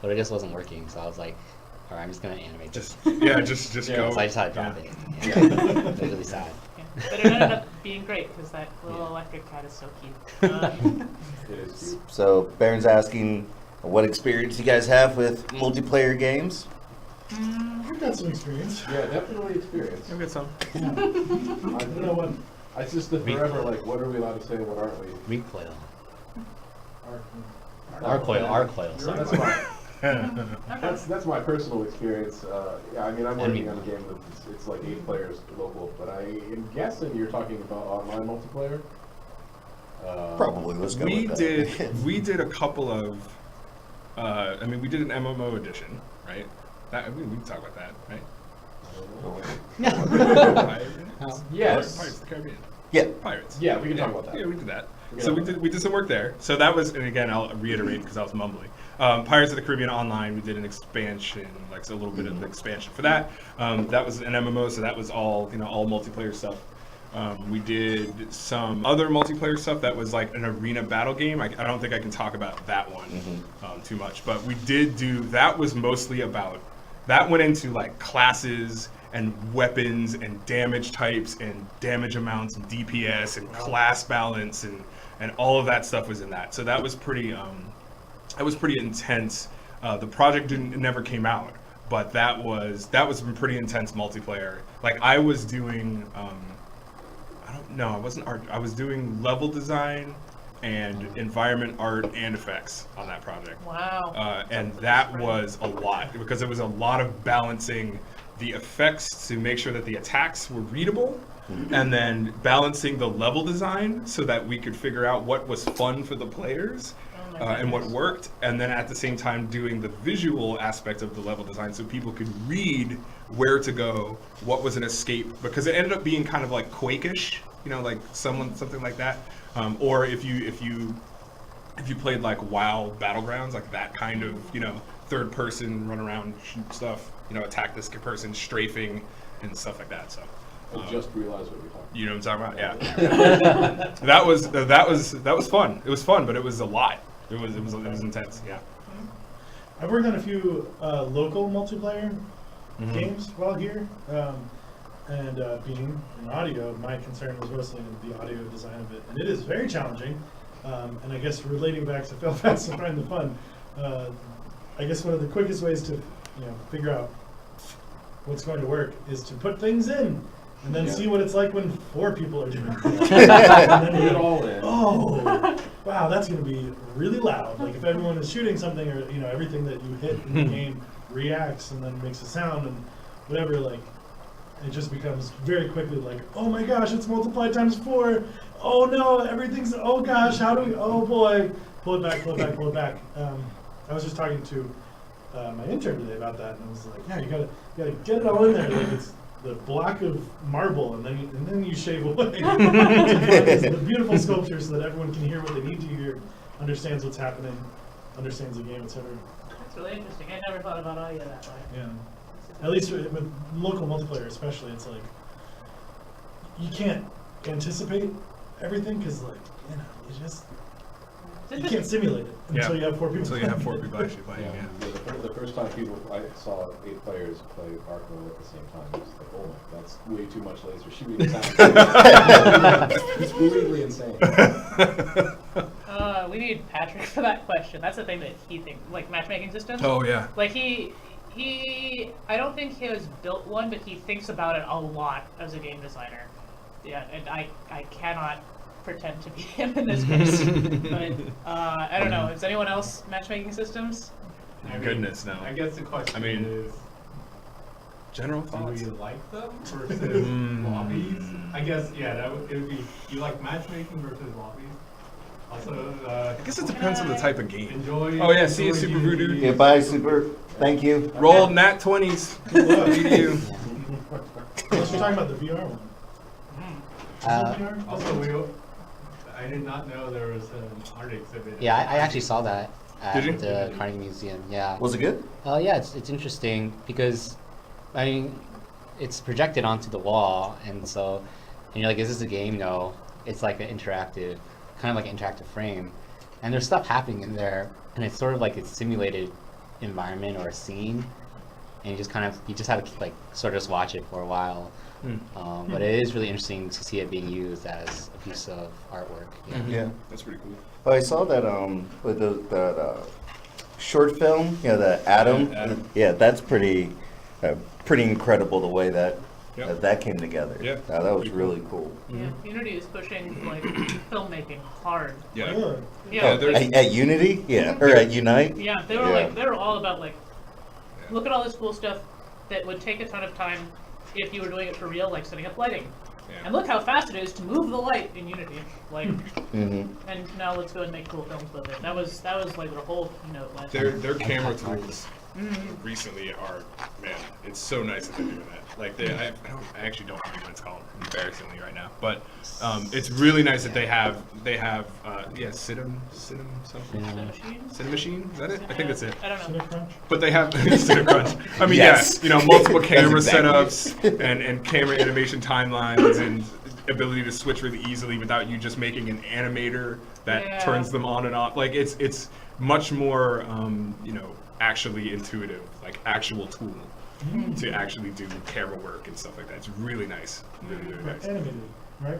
Speaker 3: but it just wasn't working. So I was like, all right, I'm just gonna animate this.
Speaker 2: Just
Speaker 8: Yeah.
Speaker 2: go.
Speaker 3: So I just had to drop
Speaker 2: Yeah.
Speaker 3: it. Yeah. It was really sad.
Speaker 4: Yeah. But it ended up being great because that little electric cat is so cute.
Speaker 8: It is cute.
Speaker 9: So Baron's asking what experience you guys have with multiplayer games.
Speaker 5: I've got some experience.
Speaker 8: Yeah, definitely experience.
Speaker 2: I'll get some.
Speaker 8: I
Speaker 5: I don't know what.
Speaker 8: It's just the forever, like, what are we allowed to say and what aren't we?
Speaker 3: Recoil.
Speaker 5: Arc-
Speaker 3: Arcoil.
Speaker 8: So
Speaker 3: Sorry.
Speaker 8: that's my personal experience. Yeah, I mean, I'm
Speaker 3: And
Speaker 8: working
Speaker 3: me.
Speaker 8: on a game it's like 8 players local, but I am guessing you're talking about online multiplayer.
Speaker 9: Probably. Let's go
Speaker 2: We
Speaker 9: with that.
Speaker 2: we did a couple of, we did an MMO edition, right? We can talk about that, right?
Speaker 8: Yes.
Speaker 2: Pirates of the Caribbean.
Speaker 9: Yeah.
Speaker 2: Pirates.
Speaker 8: Yeah, we can talk about that.
Speaker 2: Yeah, we did that.
Speaker 8: We
Speaker 2: So
Speaker 8: can-
Speaker 2: we did some work there. So that was, and again, I'll reiterate because I was mumbling. Pirates of the Caribbean Online, we did an expansion, like a little bit of the expansion for that. That was an MMO, so that was all all multiplayer stuff. We did some other multiplayer stuff that was like an arena battle game. I don't think I can talk about that one too much, but we did do, that was mostly about, that went into like classes and weapons and damage types and damage amounts and DPS and class balance and all of that stuff was in that. So that was pretty intense. The project never came out, but that was some pretty intense multiplayer. Like I was doing, I wasn't art. I was doing level design and environment art and effects on that project.
Speaker 4: Wow.
Speaker 2: And that was a lot because it was a lot of balancing the effects to make sure that the attacks were readable, and then balancing the level design so that we could figure out what was fun for the players and what worked, and then at the same time doing the visual aspect of the level design so people could read where to go, what was an escape, because it ended up being kind of like Quake-ish, like something like that. Or if you played like WoW Battlegrounds, like that kind of third person run around shoot stuff, attack this person, strafing and stuff like that. So
Speaker 8: I just realized what you're talking about.
Speaker 2: you know what I'm talking about? Yeah. that was fun. It was fun, but it was a lot. It was intense. Yeah.
Speaker 5: I've worked on a few local multiplayer games while here, and being in audio, my concern was mostly the audio design of it, and it is very challenging. And I guess relating back to fail fast and find the fun, I guess one of the quickest ways to figure out what's going to work is to put things in and then see what it's like when 4 people are doing it. And then
Speaker 8: Put it all in.
Speaker 5: oh, wow, that's going to be really loud. Like if everyone is shooting something, or everything that you hit in the game reacts and then makes a sound and whatever, like it just becomes very quickly like, oh my gosh, it's multiplied times 4. Oh no, everything's, oh gosh, how do we, oh boy, pull it back, pull it back, pull it back. I was just talking to my intern today about that, and I was like, yeah, you gotta get it all in there. Like it's the block of marble, and then you shave away the beautiful sculpture so that everyone can hear what they need to hear, understands what's happening, understands the game, etc.
Speaker 4: That's really interesting. I never thought about audio that way.
Speaker 5: Yeah. At least with local multiplayer, especially, it's like you can't anticipate everything because, like, you can't simulate it until you have 4 people.
Speaker 2: Until you have 4 people actually playing.
Speaker 8: Yeah.
Speaker 2: Yeah.
Speaker 8: The first time I saw 8 players play Arco at the same time, it was like, oh my, that's way too much laser shooting sound. It's completely insane.
Speaker 4: We need Patrick for that question. That's the thing that he thinks, like matchmaking systems.
Speaker 2: Oh yeah.
Speaker 4: Like he, I don't think he has built one, but he thinks about it a lot as a game designer. Yeah, and I cannot pretend to be him in this case. But I don't know. Is anyone else matchmaking systems?
Speaker 6: I mean,
Speaker 2: Goodness, no.
Speaker 6: I guess the question
Speaker 2: I mean,
Speaker 6: is,
Speaker 2: General
Speaker 6: do
Speaker 2: thoughts?
Speaker 6: we like them versus lobbies? I guess, yeah, it would be, you like matchmaking versus lobbies? Also,
Speaker 2: I guess it depends on the type of game.
Speaker 6: enjoy.
Speaker 2: Oh yeah, see you,
Speaker 6: enjoy
Speaker 2: Super
Speaker 6: Unity.
Speaker 2: Voodoo.
Speaker 9: Yeah, bye, Super. Thank you.
Speaker 2: Roll nat 20s.
Speaker 5: Good luck.
Speaker 2: You.
Speaker 5: Unless you're talking about the VR one.
Speaker 3: Uh,
Speaker 6: Also, I did not know there was an art exhibit.
Speaker 3: yeah, I actually saw that
Speaker 2: Did you?
Speaker 3: at the Carnegie Museum. Yeah.
Speaker 9: Was it good?
Speaker 3: Yeah, it's interesting because, I mean, it's projected onto the wall, and so, and you're like, is this a game? No, it's like an interactive, kind of like an interactive frame, and there's stuff happening in there, and it's sort of like a simulated environment or a scene, and you just have to like sort of just watch it for a while. But it is really interesting to see it being used as a piece of artwork. Yeah.
Speaker 9: Yeah.
Speaker 2: That's pretty cool.
Speaker 9: Oh, I saw that with that short film. You know, the Atom.
Speaker 2: Atom.
Speaker 9: Yeah, that's pretty incredible the way that
Speaker 2: Yep.
Speaker 9: that came together.
Speaker 2: Yeah.
Speaker 9: That was
Speaker 2: Pretty cool.
Speaker 9: really cool.
Speaker 4: Yeah, Unity is pushing like filmmaking hard.
Speaker 2: Yeah.
Speaker 5: Really?
Speaker 4: Yeah,
Speaker 2: there's-
Speaker 9: At Unity, yeah, or at Unite.
Speaker 4: yeah, they were
Speaker 9: Yeah.
Speaker 4: like they were all about like, look at all this cool stuff that would take a ton of time if you were doing it for real, like setting up lighting.
Speaker 2: Yeah.
Speaker 4: And look how fast it is to move the light in Unity. Like,
Speaker 9: Mm-hmm.
Speaker 4: and now let's go and make cool films with it. That was the whole keynote last
Speaker 2: Their camera tools recently are, man, it's so nice that they're doing that. Like I actually don't remember what it's called, embarrassingly right now. But it's really nice that they have Cinnamon something. Cinemachine? Is that it? I think that's it.
Speaker 4: I don't know.
Speaker 5: Cinecrunch?
Speaker 2: But they have Cinecrunch. I mean,
Speaker 9: Yes.
Speaker 2: yeah, multiple camera
Speaker 9: exactly.
Speaker 2: setups and camera animation timelines and ability to switch really easily without you just making an animator that
Speaker 4: Yeah.
Speaker 2: turns them on and off. Like it's much more actually intuitive, like actual tool to actually do camera work and stuff like that. It's really nice. Really, really nice.
Speaker 5: Animated, right?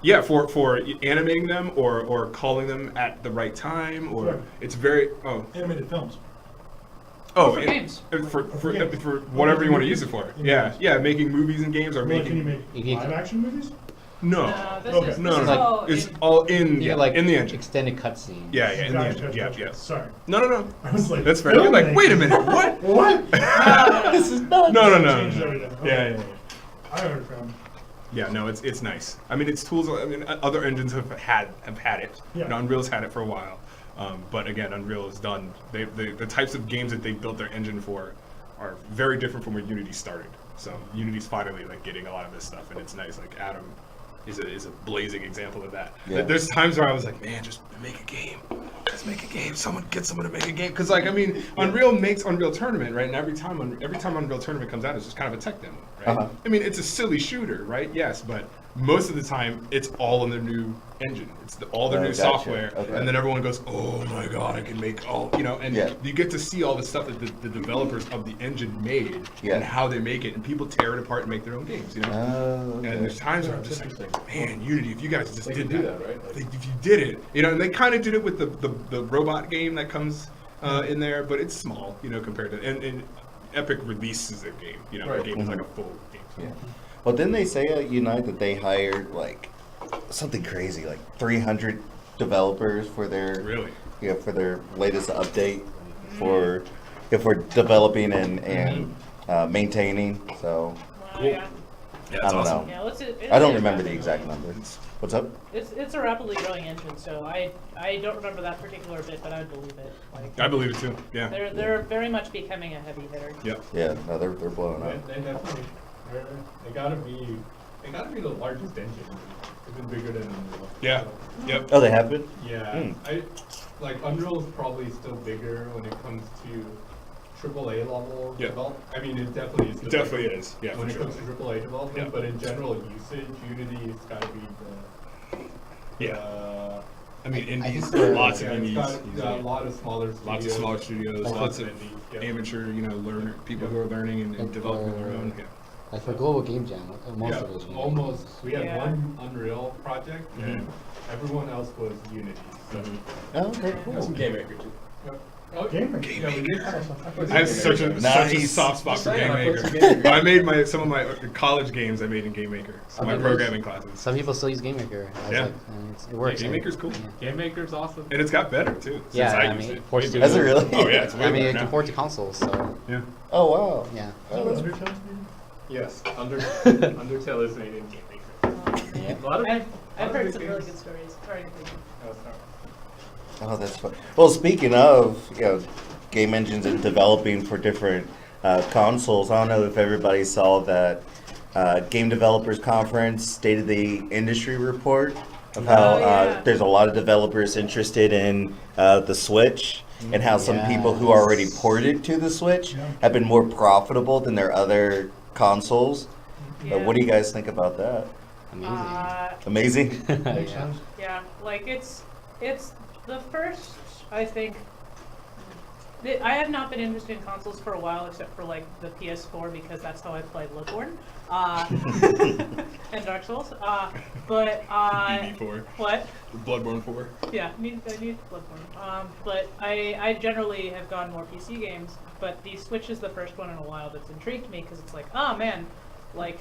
Speaker 2: Yeah, for animating them or calling them at the right time or
Speaker 5: Sure.
Speaker 2: it's very
Speaker 5: Animated films.
Speaker 2: Oh,
Speaker 4: For
Speaker 2: it-
Speaker 4: games.
Speaker 2: for
Speaker 5: games.
Speaker 2: for whatever you want to use it
Speaker 5: Movies.
Speaker 2: for.
Speaker 5: In
Speaker 2: Yeah,
Speaker 5: games.
Speaker 2: yeah, making movies and games or
Speaker 5: Well, can you
Speaker 2: making
Speaker 5: make live action movies?
Speaker 2: no,
Speaker 4: This
Speaker 5: Okay.
Speaker 4: is,
Speaker 2: no,
Speaker 4: this
Speaker 2: no,
Speaker 4: is
Speaker 2: no.
Speaker 4: all
Speaker 2: It's
Speaker 4: in-
Speaker 2: all in
Speaker 3: You get like
Speaker 2: in the engine.
Speaker 3: extended cutscenes.
Speaker 2: Yeah, yeah, in the
Speaker 5: Gotcha,
Speaker 2: engine.
Speaker 5: gotcha,
Speaker 2: Yeah,
Speaker 5: gotcha.
Speaker 2: yeah.
Speaker 5: Sorry.
Speaker 2: No.
Speaker 5: I was like,
Speaker 2: That's fair. You're like, wait a minute, what?
Speaker 5: What?
Speaker 9: This is nuts.
Speaker 2: No.
Speaker 5: Changed everything.
Speaker 2: Yeah,
Speaker 5: Okay.
Speaker 2: yeah, yeah.
Speaker 5: I heard from.
Speaker 2: Yeah, no, it's nice. I mean, it's tools. I mean, other engines have had it.
Speaker 5: Yeah.
Speaker 2: Unreal's had it for a while, but again, Unreal has done. The types of games that they built their engine for are very different from where Unity started. So Unity's finally like getting a lot of this stuff, and it's nice. Like Atom is a blazing example of that.
Speaker 9: Yeah.
Speaker 2: There's times where I was like, man, just make a game. Just make a game. Get someone to make a game. Because like, I mean, Unreal makes Unreal Tournament, right? And every time Unreal Tournament comes out, it's just kind of a tech demo, right?
Speaker 9: Uh-huh.
Speaker 2: I mean, it's a silly shooter, right? Yes, but most of the time, it's all in their new engine. It's all their
Speaker 9: Oh,
Speaker 2: new
Speaker 9: gotcha.
Speaker 2: software,
Speaker 9: Okay.
Speaker 2: and then everyone goes, "Oh my god, I can make all," and
Speaker 9: Yeah.
Speaker 2: you get to see all the stuff that the developers of the engine made
Speaker 9: Yeah.
Speaker 2: and how they make it, and people tear it apart and make their own games,
Speaker 9: Oh,
Speaker 2: And
Speaker 9: okay.
Speaker 2: there's times where I'm just like, man, Unity, if you guys just
Speaker 8: They
Speaker 2: did
Speaker 8: can do that, right?
Speaker 2: if you did it, and they kind of did it with the robot game that comes in there, but it's small, compared to and Epic releases their game,
Speaker 8: Right.
Speaker 2: the game is like a full game.
Speaker 9: Yeah. Well, didn't they say at Unite that they hired like something crazy, like 300 developers for their
Speaker 2: Really?
Speaker 9: for their latest update for if we're developing and maintaining. So
Speaker 4: Well, yeah.
Speaker 2: Yeah,
Speaker 9: I don't know.
Speaker 4: Yeah,
Speaker 9: I don't remember the exact numbers. What's up?
Speaker 4: It's a rapidly growing engine, so I don't remember that particular bit, but I believe it. Like,
Speaker 2: I believe it too. Yeah.
Speaker 4: they're very much becoming a heavy hitter.
Speaker 2: Yep.
Speaker 9: Yeah, no, they're blowing up.
Speaker 6: They definitely, they gotta be the largest engine, even bigger than Unreal.
Speaker 2: Yeah.
Speaker 6: So,
Speaker 2: Yep.
Speaker 9: Oh, they have been.
Speaker 6: Yeah,
Speaker 9: Hmm.
Speaker 6: Unreal is probably still bigger when it comes to AAA level
Speaker 2: Yeah.
Speaker 6: development. I mean, it definitely is.
Speaker 2: It definitely is. Yeah,
Speaker 6: When
Speaker 2: for
Speaker 6: it
Speaker 2: sure.
Speaker 6: comes to AAA development,
Speaker 2: Yeah.
Speaker 6: but in general usage, Unity's gotta be
Speaker 2: Yeah. I mean,
Speaker 3: I
Speaker 2: indies.
Speaker 3: think we're-
Speaker 2: Lots of
Speaker 6: yeah, it's
Speaker 2: indies.
Speaker 6: got a lot of smaller studios.
Speaker 2: Lots of smaller studios. Lots of
Speaker 6: indies, yeah.
Speaker 2: amateur, learner people who are learning and
Speaker 3: Like,
Speaker 2: developing their own. Yeah.
Speaker 3: Like for Global Game Jam, most
Speaker 6: Yeah,
Speaker 3: of those.
Speaker 6: almost. We had
Speaker 4: Yeah.
Speaker 6: one Unreal project, and
Speaker 2: Mhm.
Speaker 6: everyone else was Unity. So
Speaker 9: Oh, okay,
Speaker 8: Got
Speaker 9: cool.
Speaker 8: some Game Maker too.
Speaker 6: Yep. Oh,
Speaker 5: Game Maker.
Speaker 6: Yeah, we did have
Speaker 2: I have such a
Speaker 9: Nice.
Speaker 2: soft spot for Game
Speaker 8: I put some
Speaker 2: Maker.
Speaker 8: Game Maker.
Speaker 2: I made some of my college games I made in Game Maker. So my programming classes.
Speaker 3: Some people still use Game Maker.
Speaker 2: Yeah.
Speaker 3: It works.
Speaker 2: Game Maker's cool.
Speaker 6: Game Maker's awesome.
Speaker 2: And it's got better too. Since
Speaker 3: Yeah,
Speaker 2: I
Speaker 3: I
Speaker 2: used
Speaker 3: mean,
Speaker 2: it.
Speaker 3: it ports to.
Speaker 9: Has it really?
Speaker 2: Oh yeah, it's way
Speaker 3: I mean,
Speaker 2: better
Speaker 3: it
Speaker 2: now.
Speaker 3: can port to consoles, so
Speaker 2: Yeah.
Speaker 9: Oh wow.
Speaker 3: yeah.
Speaker 5: Oh, Undertale's maybe?
Speaker 6: Yes, Undertale is made in Game Maker.
Speaker 3: Yeah.
Speaker 6: A lot of
Speaker 4: I've
Speaker 6: lot of
Speaker 4: heard
Speaker 6: big
Speaker 4: some really
Speaker 6: games-
Speaker 4: good stories. Sorry.
Speaker 6: Oh, sorry.
Speaker 9: Oh, that's fun. Well, speaking of, game engines and developing for different consoles, I don't know if everybody saw that Game Developers Conference State of the Industry report of how
Speaker 4: Oh, yeah.
Speaker 9: there's a lot of developers interested in the Switch and how some people who already
Speaker 3: Yes.
Speaker 9: ported to the Switch
Speaker 5: Yeah.
Speaker 9: have been more profitable than their other consoles. What do you guys think about that?
Speaker 3: Amazing.
Speaker 9: Amazing?
Speaker 5: Makes
Speaker 3: Yeah.
Speaker 5: sense.
Speaker 4: Yeah, like it's the first, I think. I have not been interested in consoles for a while, except for like the PS4 because that's how I played Bloodborne and Dark Souls. But
Speaker 2: BB4.
Speaker 4: what?
Speaker 2: Bloodborne 4.
Speaker 4: Yeah, I need Bloodborne. But I generally have gone more PC games. But the Switch is the first one in a while that's intrigued me because it's like, oh man, like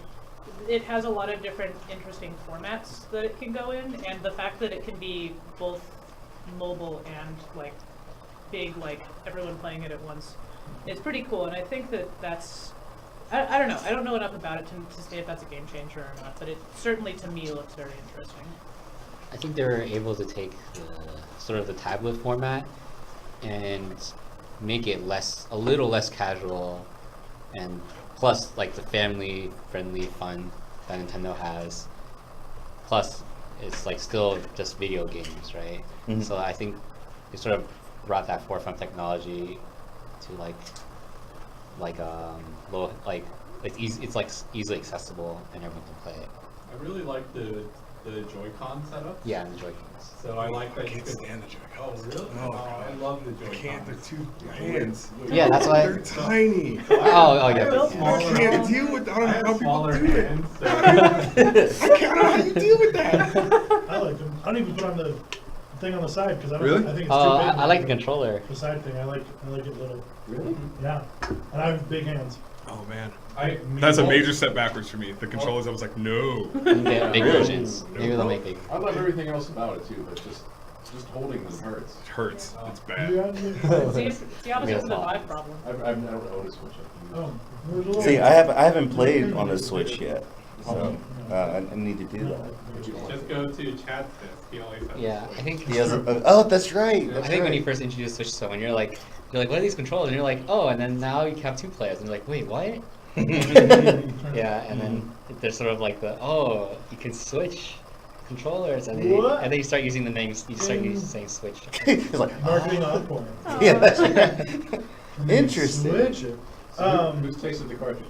Speaker 4: it has a lot of different interesting formats that it can go in, and the fact that it can be both mobile and like big, like everyone playing it at once, it's pretty cool. And I think that's I don't know. I don't know enough about it to say if that's a game changer or not, but it certainly to me looks very interesting.
Speaker 3: I think they were able to take the sort of the tablet format and make it a little less casual, and plus like the family-friendly fun that Nintendo has. Plus, it's like still just video games, right?
Speaker 9: Mhm.
Speaker 3: So I think they sort of brought that forefront technology to low, like it's like easily accessible and everyone can play it.
Speaker 6: I really like the Joy-Con setup.
Speaker 3: Yeah, and the Joy-Cons.
Speaker 6: So I like that
Speaker 2: I
Speaker 6: you
Speaker 2: can't
Speaker 6: could.
Speaker 2: stand the
Speaker 6: Oh
Speaker 2: Joy-Cons.
Speaker 6: really?
Speaker 2: Oh,
Speaker 6: I love the Joy-Cons.
Speaker 2: I can't. They're too hands.
Speaker 3: Yeah, that's why.
Speaker 2: They're tiny.
Speaker 3: Oh, yeah.
Speaker 4: will
Speaker 3: yeah.
Speaker 2: I can't deal with. I don't
Speaker 6: I
Speaker 2: know
Speaker 6: have
Speaker 2: how people
Speaker 6: smaller
Speaker 2: do it.
Speaker 6: hands, so
Speaker 2: I don't know how you deal with that.
Speaker 5: I like them. I don't even put on the thing on the side because I don't.
Speaker 2: Really?
Speaker 5: I think it's
Speaker 3: Oh,
Speaker 5: too big.
Speaker 3: I like the controller.
Speaker 5: The side thing. I like it little.
Speaker 8: Really?
Speaker 5: Yeah, and I have big hands.
Speaker 2: Oh man,
Speaker 6: I
Speaker 2: that's a major step backwards for me. The controllers, I was like, no.
Speaker 3: They have big
Speaker 9: Really?
Speaker 3: versions. Maybe they'll make big.
Speaker 8: I love everything else about it too, but just holding them hurts.
Speaker 2: It hurts. It's bad.
Speaker 4: See, it's the opposite of the
Speaker 3: Small.
Speaker 4: Vive problem.
Speaker 8: I don't own a Switch.
Speaker 5: Oh, there's a little.
Speaker 9: See, I haven't played on the Switch yet, so I need to do that.
Speaker 6: just go to Chad's desk. He always has.
Speaker 3: Yeah, I think.
Speaker 9: He has oh, that's right.
Speaker 3: I
Speaker 9: That's
Speaker 3: think when you
Speaker 9: right.
Speaker 3: first introduce Switch to someone, you're like, what are these controls? And you're like, oh, and then now you have two players, and you're like, wait, what? Yeah, and then there's sort of like you can switch controllers, and then,
Speaker 5: What?
Speaker 3: and then you start using the names. You start saying Switch.
Speaker 9: He's like,
Speaker 5: Marketing on point.
Speaker 9: yeah, that's right. Interesting.
Speaker 5: Switch it.
Speaker 8: Who's tasted the cartridges?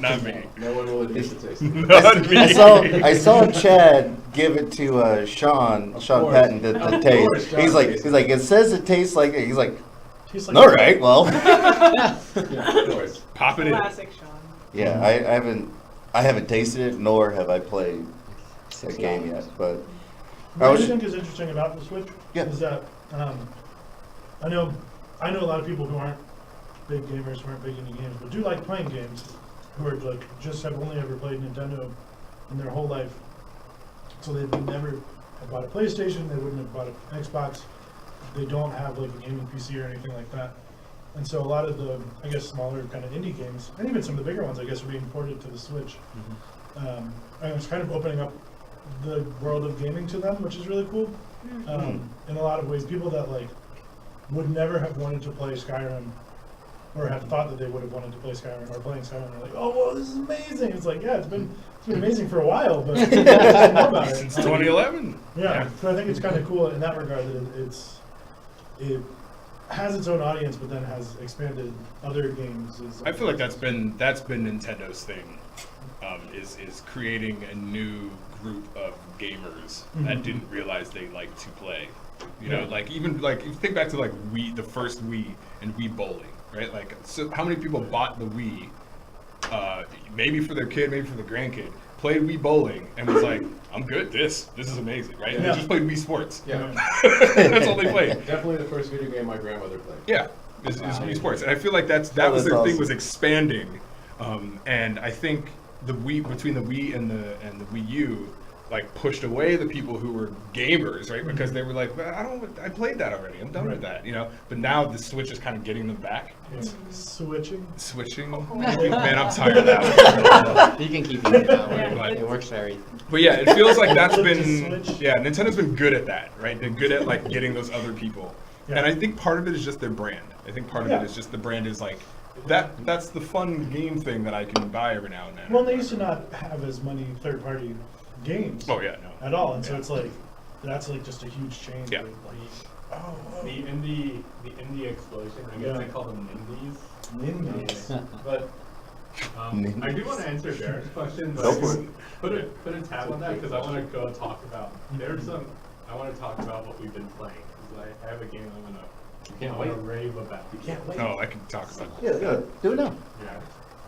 Speaker 2: Not me.
Speaker 8: No one will admit to tasting.
Speaker 2: Not me.
Speaker 9: I saw Chad give it to Sean
Speaker 8: course.
Speaker 9: Patton the
Speaker 8: Of
Speaker 9: taste.
Speaker 8: course, Sean
Speaker 9: He's
Speaker 8: tasted
Speaker 9: like it says it tastes like it. He's like,
Speaker 5: Tastes like
Speaker 9: all right, well,
Speaker 8: Yeah, of course.
Speaker 2: Pop it in.
Speaker 4: Classic Sean.
Speaker 9: yeah, I haven't tasted it, nor have I played a game yet, but
Speaker 5: What
Speaker 9: I
Speaker 5: I
Speaker 9: was
Speaker 5: think is interesting about the Switch
Speaker 9: Yeah.
Speaker 5: is that I know a lot of people who aren't big gamers, who aren't big into games, but do like playing games, who are like just have only ever played Nintendo in their whole life. So they would never have bought a PlayStation, they wouldn't have bought an Xbox, they don't have like a gaming PC or anything like that. And so a lot of the, I guess, smaller kind of indie games, and even some of the bigger ones, I guess, are being ported to the Switch. And it's kind of opening up the world of gaming to them, which is really cool. In a lot of ways, people that like would never have wanted to play Skyrim, or have thought that they would have wanted to play Skyrim, or playing Skyrim, are like, oh, whoa, this is amazing. It's like, yeah, it's been amazing for a while, but more about it.
Speaker 2: Since 2011.
Speaker 5: Yeah, so I think it's kind of cool in that regard that it has its own audience, but then has expanded other games.
Speaker 2: I feel like that's been Nintendo's thing, is creating a new group of gamers that
Speaker 5: Mhm.
Speaker 2: didn't realize they liked to play. You
Speaker 5: Yeah.
Speaker 2: know, like even like if you think back to like Wii, the first Wii and Wii bowling, right? Like, so how many people bought the Wii, maybe for their kid, maybe for the grandkid, played Wii bowling and was like, I'm good. This is amazing, right? And
Speaker 5: Yeah.
Speaker 2: they just played Wii Sports.
Speaker 8: Yeah.
Speaker 2: That's all they played.
Speaker 8: Definitely the first video game my grandmother played.
Speaker 2: Yeah, is Wii Sports, and I feel like that was
Speaker 9: that's
Speaker 2: the thing
Speaker 9: awesome.
Speaker 2: was expanding, and I think the Wii between the Wii and the Wii U, like pushed away the people who were gamers, right? Because they were like, well, I played that already. I'm done with that, you know. But now the Switch is kind of getting them back.
Speaker 5: Switching.
Speaker 2: Switching, man, I'm tired of that.
Speaker 3: You can keep using that
Speaker 4: Yeah.
Speaker 3: one. It works very.
Speaker 2: But yeah, it feels like that's
Speaker 5: Flip to
Speaker 2: been
Speaker 5: Switch.
Speaker 2: yeah, Nintendo's been good at that, right? They're good at like getting those other people,
Speaker 5: Yeah.
Speaker 2: and I think part of it is just their brand. I think part of
Speaker 5: Yeah.
Speaker 2: it is just the brand is like that's the fun game thing that I can buy every now and then.
Speaker 5: Well, they used to not have as many third-party games
Speaker 2: Oh yeah, no.
Speaker 5: at all, and so
Speaker 2: Yeah.
Speaker 5: it's like that's like just a huge change.
Speaker 2: Yeah.
Speaker 5: With, like,
Speaker 6: The indie explosion, I guess
Speaker 5: Yeah.
Speaker 6: they call them indies.
Speaker 5: Ninjas.
Speaker 6: But I do want to answer Darren's question, but
Speaker 9: Go for it.
Speaker 6: put a tab on that because I want to go talk about. I want to talk about what we've been playing because I have a game I'm gonna rave about. You can't wait.
Speaker 2: Oh, I can talk about it.
Speaker 9: Yeah, do it now.
Speaker 6: Yeah.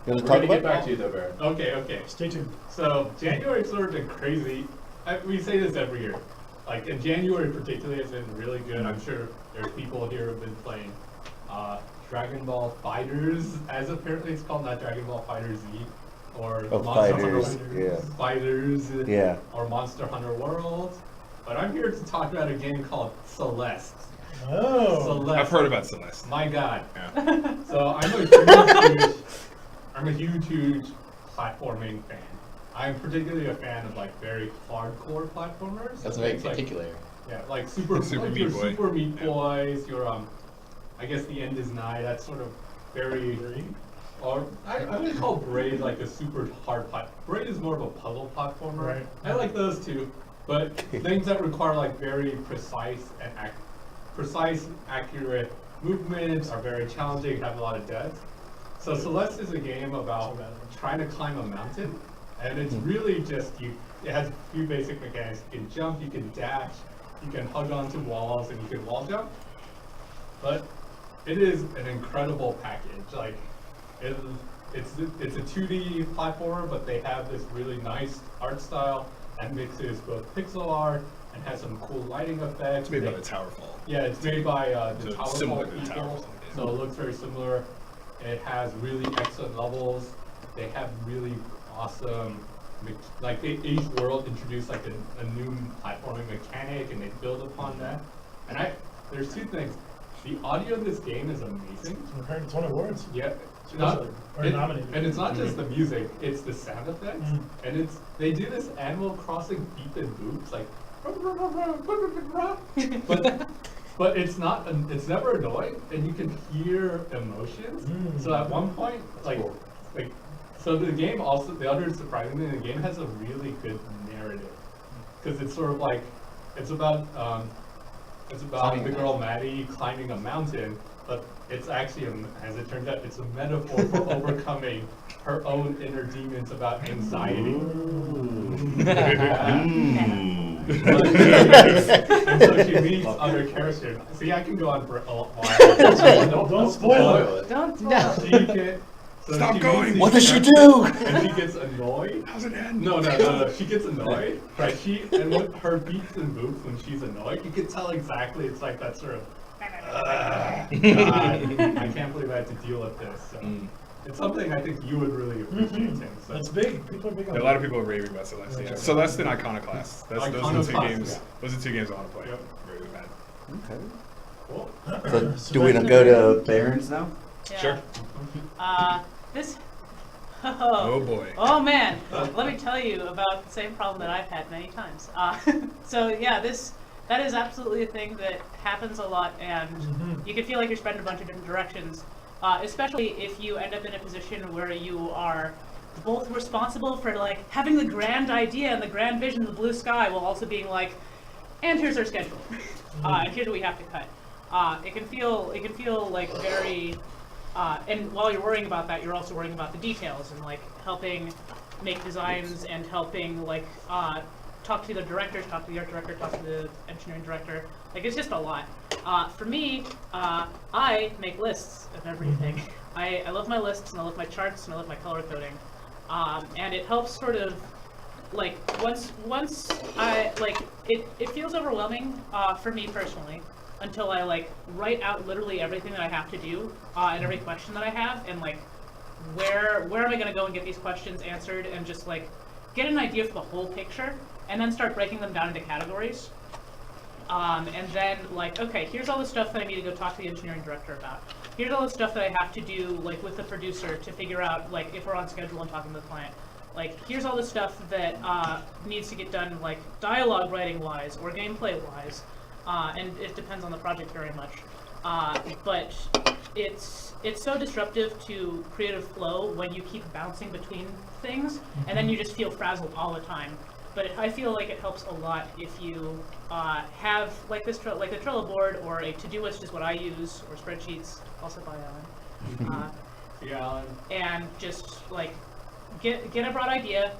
Speaker 9: You want
Speaker 8: We're
Speaker 9: to talk
Speaker 8: gonna
Speaker 9: about
Speaker 8: get back to you though, Baron.
Speaker 6: Okay.
Speaker 5: Stay tuned.
Speaker 6: So January's sort of been crazy. We say this every year. Like in January particularly, it's been really good. I'm sure there's people here who've been playing Dragon Ball Fighters, as apparently it's called, not Dragon Ball Fighter Z, or
Speaker 9: Oh,
Speaker 6: Monster
Speaker 9: Fighters,
Speaker 6: Hunter
Speaker 9: yeah.
Speaker 6: Fighters,
Speaker 9: Yeah.
Speaker 6: or Monster Hunter World. But I'm here to talk about a game called Celeste.
Speaker 5: Oh.
Speaker 6: Celeste.
Speaker 2: I've heard about Celeste.
Speaker 6: My God.
Speaker 2: Yeah.
Speaker 6: So I'm a huge platforming fan. I'm particularly a fan of like very hardcore platformers.
Speaker 3: That's very
Speaker 6: Things like-
Speaker 3: particular.
Speaker 6: Yeah, like Super
Speaker 2: Super
Speaker 6: like
Speaker 2: Meat
Speaker 6: your
Speaker 2: Boy.
Speaker 6: Super Meat
Speaker 2: Yeah.
Speaker 6: Boys, your I guess the end is nigh. That's sort of very. Or I would call Braid like a super hard Braid is more of a puzzle platformer.
Speaker 5: Right.
Speaker 6: I like those too, but things that require like very precise and accurate movements are very challenging. Have a lot of deaths. So Celeste is a game about trying to climb a mountain, and it's really just you. It has a few basic mechanics. You can jump, you can dash, you can hug onto walls, and you can wall jump. But it is an incredible package. Like it's a 2D platformer, but they have this really nice art style that mixes both pixel art and has some cool lighting effects.
Speaker 2: It's made by the Towerfall.
Speaker 6: Yeah, it's made by the
Speaker 2: So similar
Speaker 6: Towerfall
Speaker 2: to the
Speaker 6: people,
Speaker 2: Towerfall.
Speaker 6: so it looks very similar. It has really excellent levels. They have really awesome, like each world introduced like a new platforming mechanic, and they build upon that. And there's two things. The audio of this game is amazing.
Speaker 5: It's won awards.
Speaker 6: Yeah,
Speaker 5: Especially, or nominated.
Speaker 6: and it's not just the music; it's the sound effects, and they do this Animal Crossing beep and boops like, but it's never annoying, and you can hear emotions. So at one point, so the game also, the other surprising thing, the game has a really good narrative, because it's sort of like, it's about
Speaker 3: Climbing
Speaker 6: the
Speaker 3: a
Speaker 6: girl Maddie climbing a mountain, but it's actually, as it turns out, it's a metaphor for overcoming her own inner demons about anxiety. And so she meets other characters. See, I can go on for a while.
Speaker 5: Don't spoil it.
Speaker 4: Don't
Speaker 2: Stop going.
Speaker 9: What does she do?
Speaker 6: And she gets annoyed.
Speaker 2: How's it end?
Speaker 6: No. She gets annoyed, right? And with her beeps and boops when she's annoyed, you can tell exactly. It's like that sort of. God, I can't believe I had to deal with this. So. It's something I think you would really appreciate, Tim. So.
Speaker 5: That's big. People are big on
Speaker 2: A lot of people are raving about Celeste. Yeah. Celeste and Iconoclast. Those are the two
Speaker 6: Iconoclast,
Speaker 2: games.
Speaker 6: yeah.
Speaker 2: Those are the two games I want to play.
Speaker 6: Yep.
Speaker 2: Very bad.
Speaker 6: Cool.
Speaker 9: So, do we go to Barron's now?
Speaker 4: Yeah.
Speaker 2: Sure.
Speaker 4: This.
Speaker 2: Oh boy.
Speaker 4: Oh man, let me tell you about the same problem that I've had many times. So yeah, that is absolutely a thing that happens a lot, and you can feel like you're spreading a bunch of different directions, especially if you end up in a position where you are both responsible for like having the grand idea and the grand vision of the blue sky, while also being like, and here's our schedule, and here's what we have to cut. It can feel like very. And while you're worrying about that, you're also worrying about the details and like helping make designs and helping like talk to the directors, talk to the art director, talk to the engineering director. Like it's just a lot. For me, I make lists of everything. I love my lists and I love my charts and I love my color coding. And it helps sort of like once I like it feels overwhelming for me personally until I like write out literally everything that I have to do and every question that I have, and like where am I gonna go and get these questions answered, and just like get an idea for the whole picture, and then start breaking them down into categories. And then like, okay, here's all the stuff that I need to go talk to the engineering director about. Here's all the stuff that I have to do like with the producer to figure out like if we're on schedule and talking to the client. Like, here's all the stuff that needs to get done like dialogue writing wise or gameplay wise, and it depends on the project very much. But it's so disruptive to creative flow when you keep bouncing between things, and then you just feel frazzled all the time. But I feel like it helps a lot if you have like this like the Trello board or a to-do list is what I use, or spreadsheets, also by Alan.
Speaker 6: Yeah, Alan.
Speaker 4: And just like get a broad idea,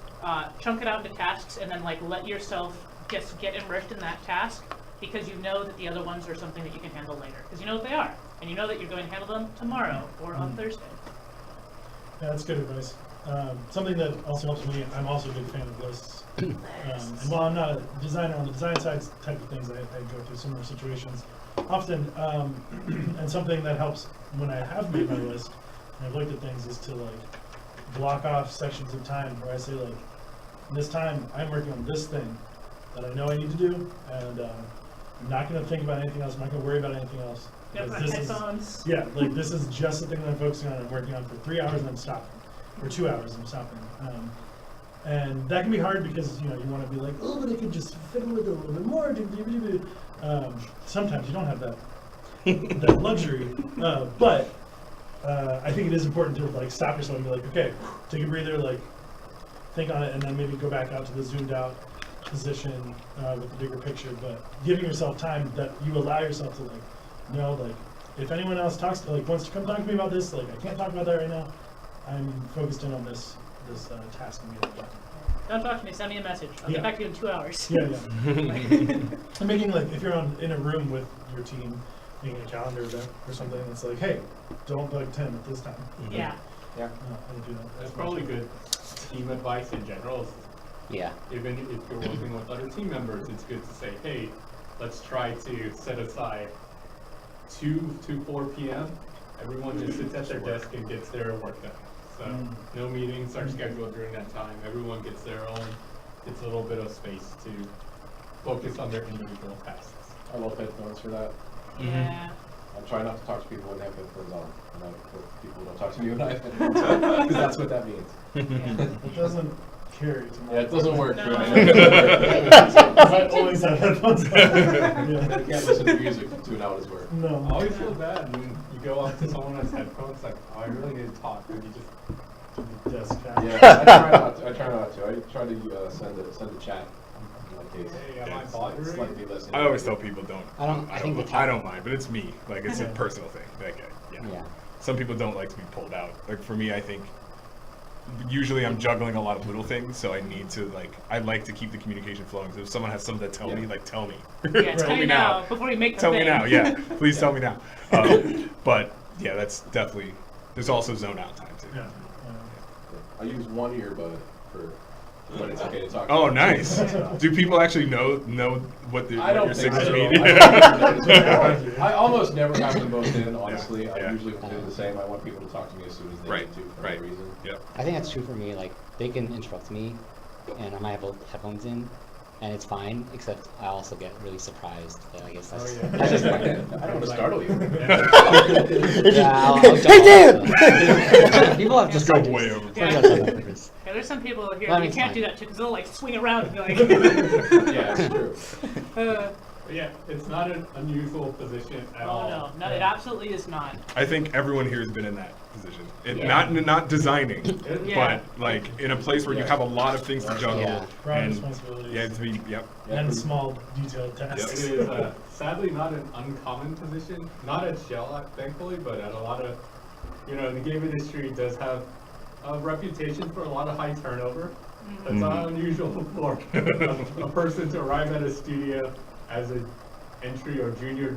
Speaker 4: chunk it out into tasks, and then like let yourself just get immersed in that task, because you know that the other ones are something that you can handle later, because you know what they are, and you know that you're going to handle them tomorrow or on Thursday.
Speaker 5: Yeah, that's good advice. Something that also helps me, I'm also a big fan of lists. And while I'm not a designer on the design side type of things, I go through similar situations often. And something that helps when I have made my list and I've looked at things is to like block off sections of time where I say like, this time I'm working on this thing that I know I need to do, and I'm not going to think about anything else. I'm not going to worry about anything else.
Speaker 4: Headphones.
Speaker 5: Yeah, like this is just the thing that I'm focusing on. I'm working on for 3 hours and I'm stopping. For 2 hours and I'm stopping. And that can be hard because you want to be like, oh, but I could just fiddle with it a little bit more. Sometimes you don't have that luxury, but I think it is important to like stop yourself and be like, okay, take a breather, like think on it, and then maybe go back out to the zoomed out position with the bigger picture. But giving yourself time that you allow yourself to like if anyone else wants to come talk to me about this, like I can't talk about that right now. I'm focused in on this task I'm getting done.
Speaker 4: Don't talk to me, send me a message. I'll get back to you in 2 hours.
Speaker 5: Yeah. I'm making like, if you're in a room with your team, making a calendar event or something, it's like, hey, don't bug Tim at this time.
Speaker 4: Yeah.
Speaker 5: No, I don't do that.
Speaker 6: That's probably good team advice in general.
Speaker 3: Yeah.
Speaker 6: Even if you're working with other team members, it's good to say, hey, let's try to set aside 2 to 4 p.m. Everyone just sits at their desk and gets their work done. So no meetings are scheduled during that time. Everyone gets their own, gets a little bit of space to focus on their individual tasks.
Speaker 8: I love headphones for that.
Speaker 4: Yeah.
Speaker 8: I'm trying not to talk to people when they have headphones on. And I hope people don't talk to me when I have headphones on, because that's what that means.
Speaker 5: It doesn't carry to my
Speaker 8: Yeah, it doesn't work.
Speaker 4: No.
Speaker 5: I always have headphones on.
Speaker 8: You
Speaker 5: Yeah.
Speaker 8: can't listen to music for 2 hours work.
Speaker 5: No.
Speaker 6: I always feel bad when you go up to someone with headphones, like, oh, I really need to talk, and you just,
Speaker 5: Desk back.
Speaker 8: Yeah, I try not to. I try to send a chat. In my case.
Speaker 6: hey, am I
Speaker 2: Yes.
Speaker 6: bothering?
Speaker 8: Slightly less.
Speaker 2: I always tell people don't.
Speaker 3: I think the
Speaker 2: I don't mind, but it's me. Like it's a personal thing. Like, yeah.
Speaker 3: Yeah.
Speaker 2: Some people don't like to be pulled out. Like for me, I think usually I'm juggling a lot of little things, so I need to I like to keep the communication flowing. So if someone has something to tell me, like tell me.
Speaker 4: Yeah, tell me now before you make the
Speaker 2: Tell
Speaker 4: thing.
Speaker 2: me now, yeah. Please tell me now. But yeah, that's definitely. There's also zone out time too.
Speaker 5: Yeah.
Speaker 8: I use one earbud for when it's okay to talk.
Speaker 2: Oh, nice. Do people actually know what
Speaker 8: I don't
Speaker 2: your
Speaker 8: think
Speaker 2: signals
Speaker 8: so.
Speaker 2: mean?
Speaker 8: I almost never have them both in, honestly.
Speaker 2: Yeah.
Speaker 8: I usually do the same. I want people to talk to me as soon as they
Speaker 2: Right,
Speaker 8: need to, for
Speaker 2: right.
Speaker 8: no reason.
Speaker 2: Yep.
Speaker 3: I think that's true for me. Like, they can interrupt me, and I might have headphones in, and it's fine, except I also get really surprised. But I guess that's, that's just like,
Speaker 8: I don't want to startle you.
Speaker 3: yeah, I'll
Speaker 9: Hey,
Speaker 3: Dan! People have
Speaker 2: Just
Speaker 3: just
Speaker 2: go way over.
Speaker 4: Yeah. Yeah, there's some people here
Speaker 3: Well, I
Speaker 4: that you
Speaker 3: mean,
Speaker 4: can't
Speaker 3: it's
Speaker 4: do
Speaker 3: fine.
Speaker 4: that to because they'll like swing around and be like.
Speaker 8: Yeah, it's true.
Speaker 6: But yeah, it's not an unusual position at all.
Speaker 4: Oh no, it absolutely is not.
Speaker 2: I think everyone here has been in that position.
Speaker 4: Yeah.
Speaker 2: Not designing,
Speaker 4: Yeah.
Speaker 2: but like in a place where you have a lot of things to juggle.
Speaker 3: Yeah.
Speaker 5: Broad
Speaker 2: And
Speaker 5: responsibilities.
Speaker 2: yeah, to be yep.
Speaker 5: And small detailed tasks.
Speaker 6: It is sadly not an uncommon position, not at Schell, thankfully, but at a lot of, the game industry does have a reputation for a lot of high turnover. That's not unusual for a person to arrive at a studio as an entry or junior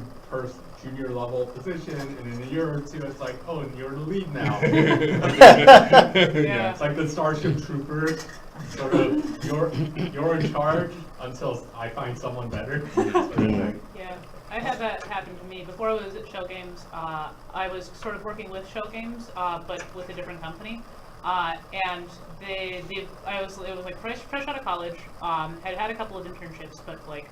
Speaker 6: level position, and in a year or two it's like, oh, and you're the lead now.
Speaker 4: Yeah.
Speaker 6: It's like the Starship Troopers. sort of you're in charge until I find someone better. Sort of thing.
Speaker 4: Yeah, I had that happen to me. Before I was at Schell Games, I was sort of working with Schell Games, but with a different company. And it was like fresh out of college, had a couple of internships, but like,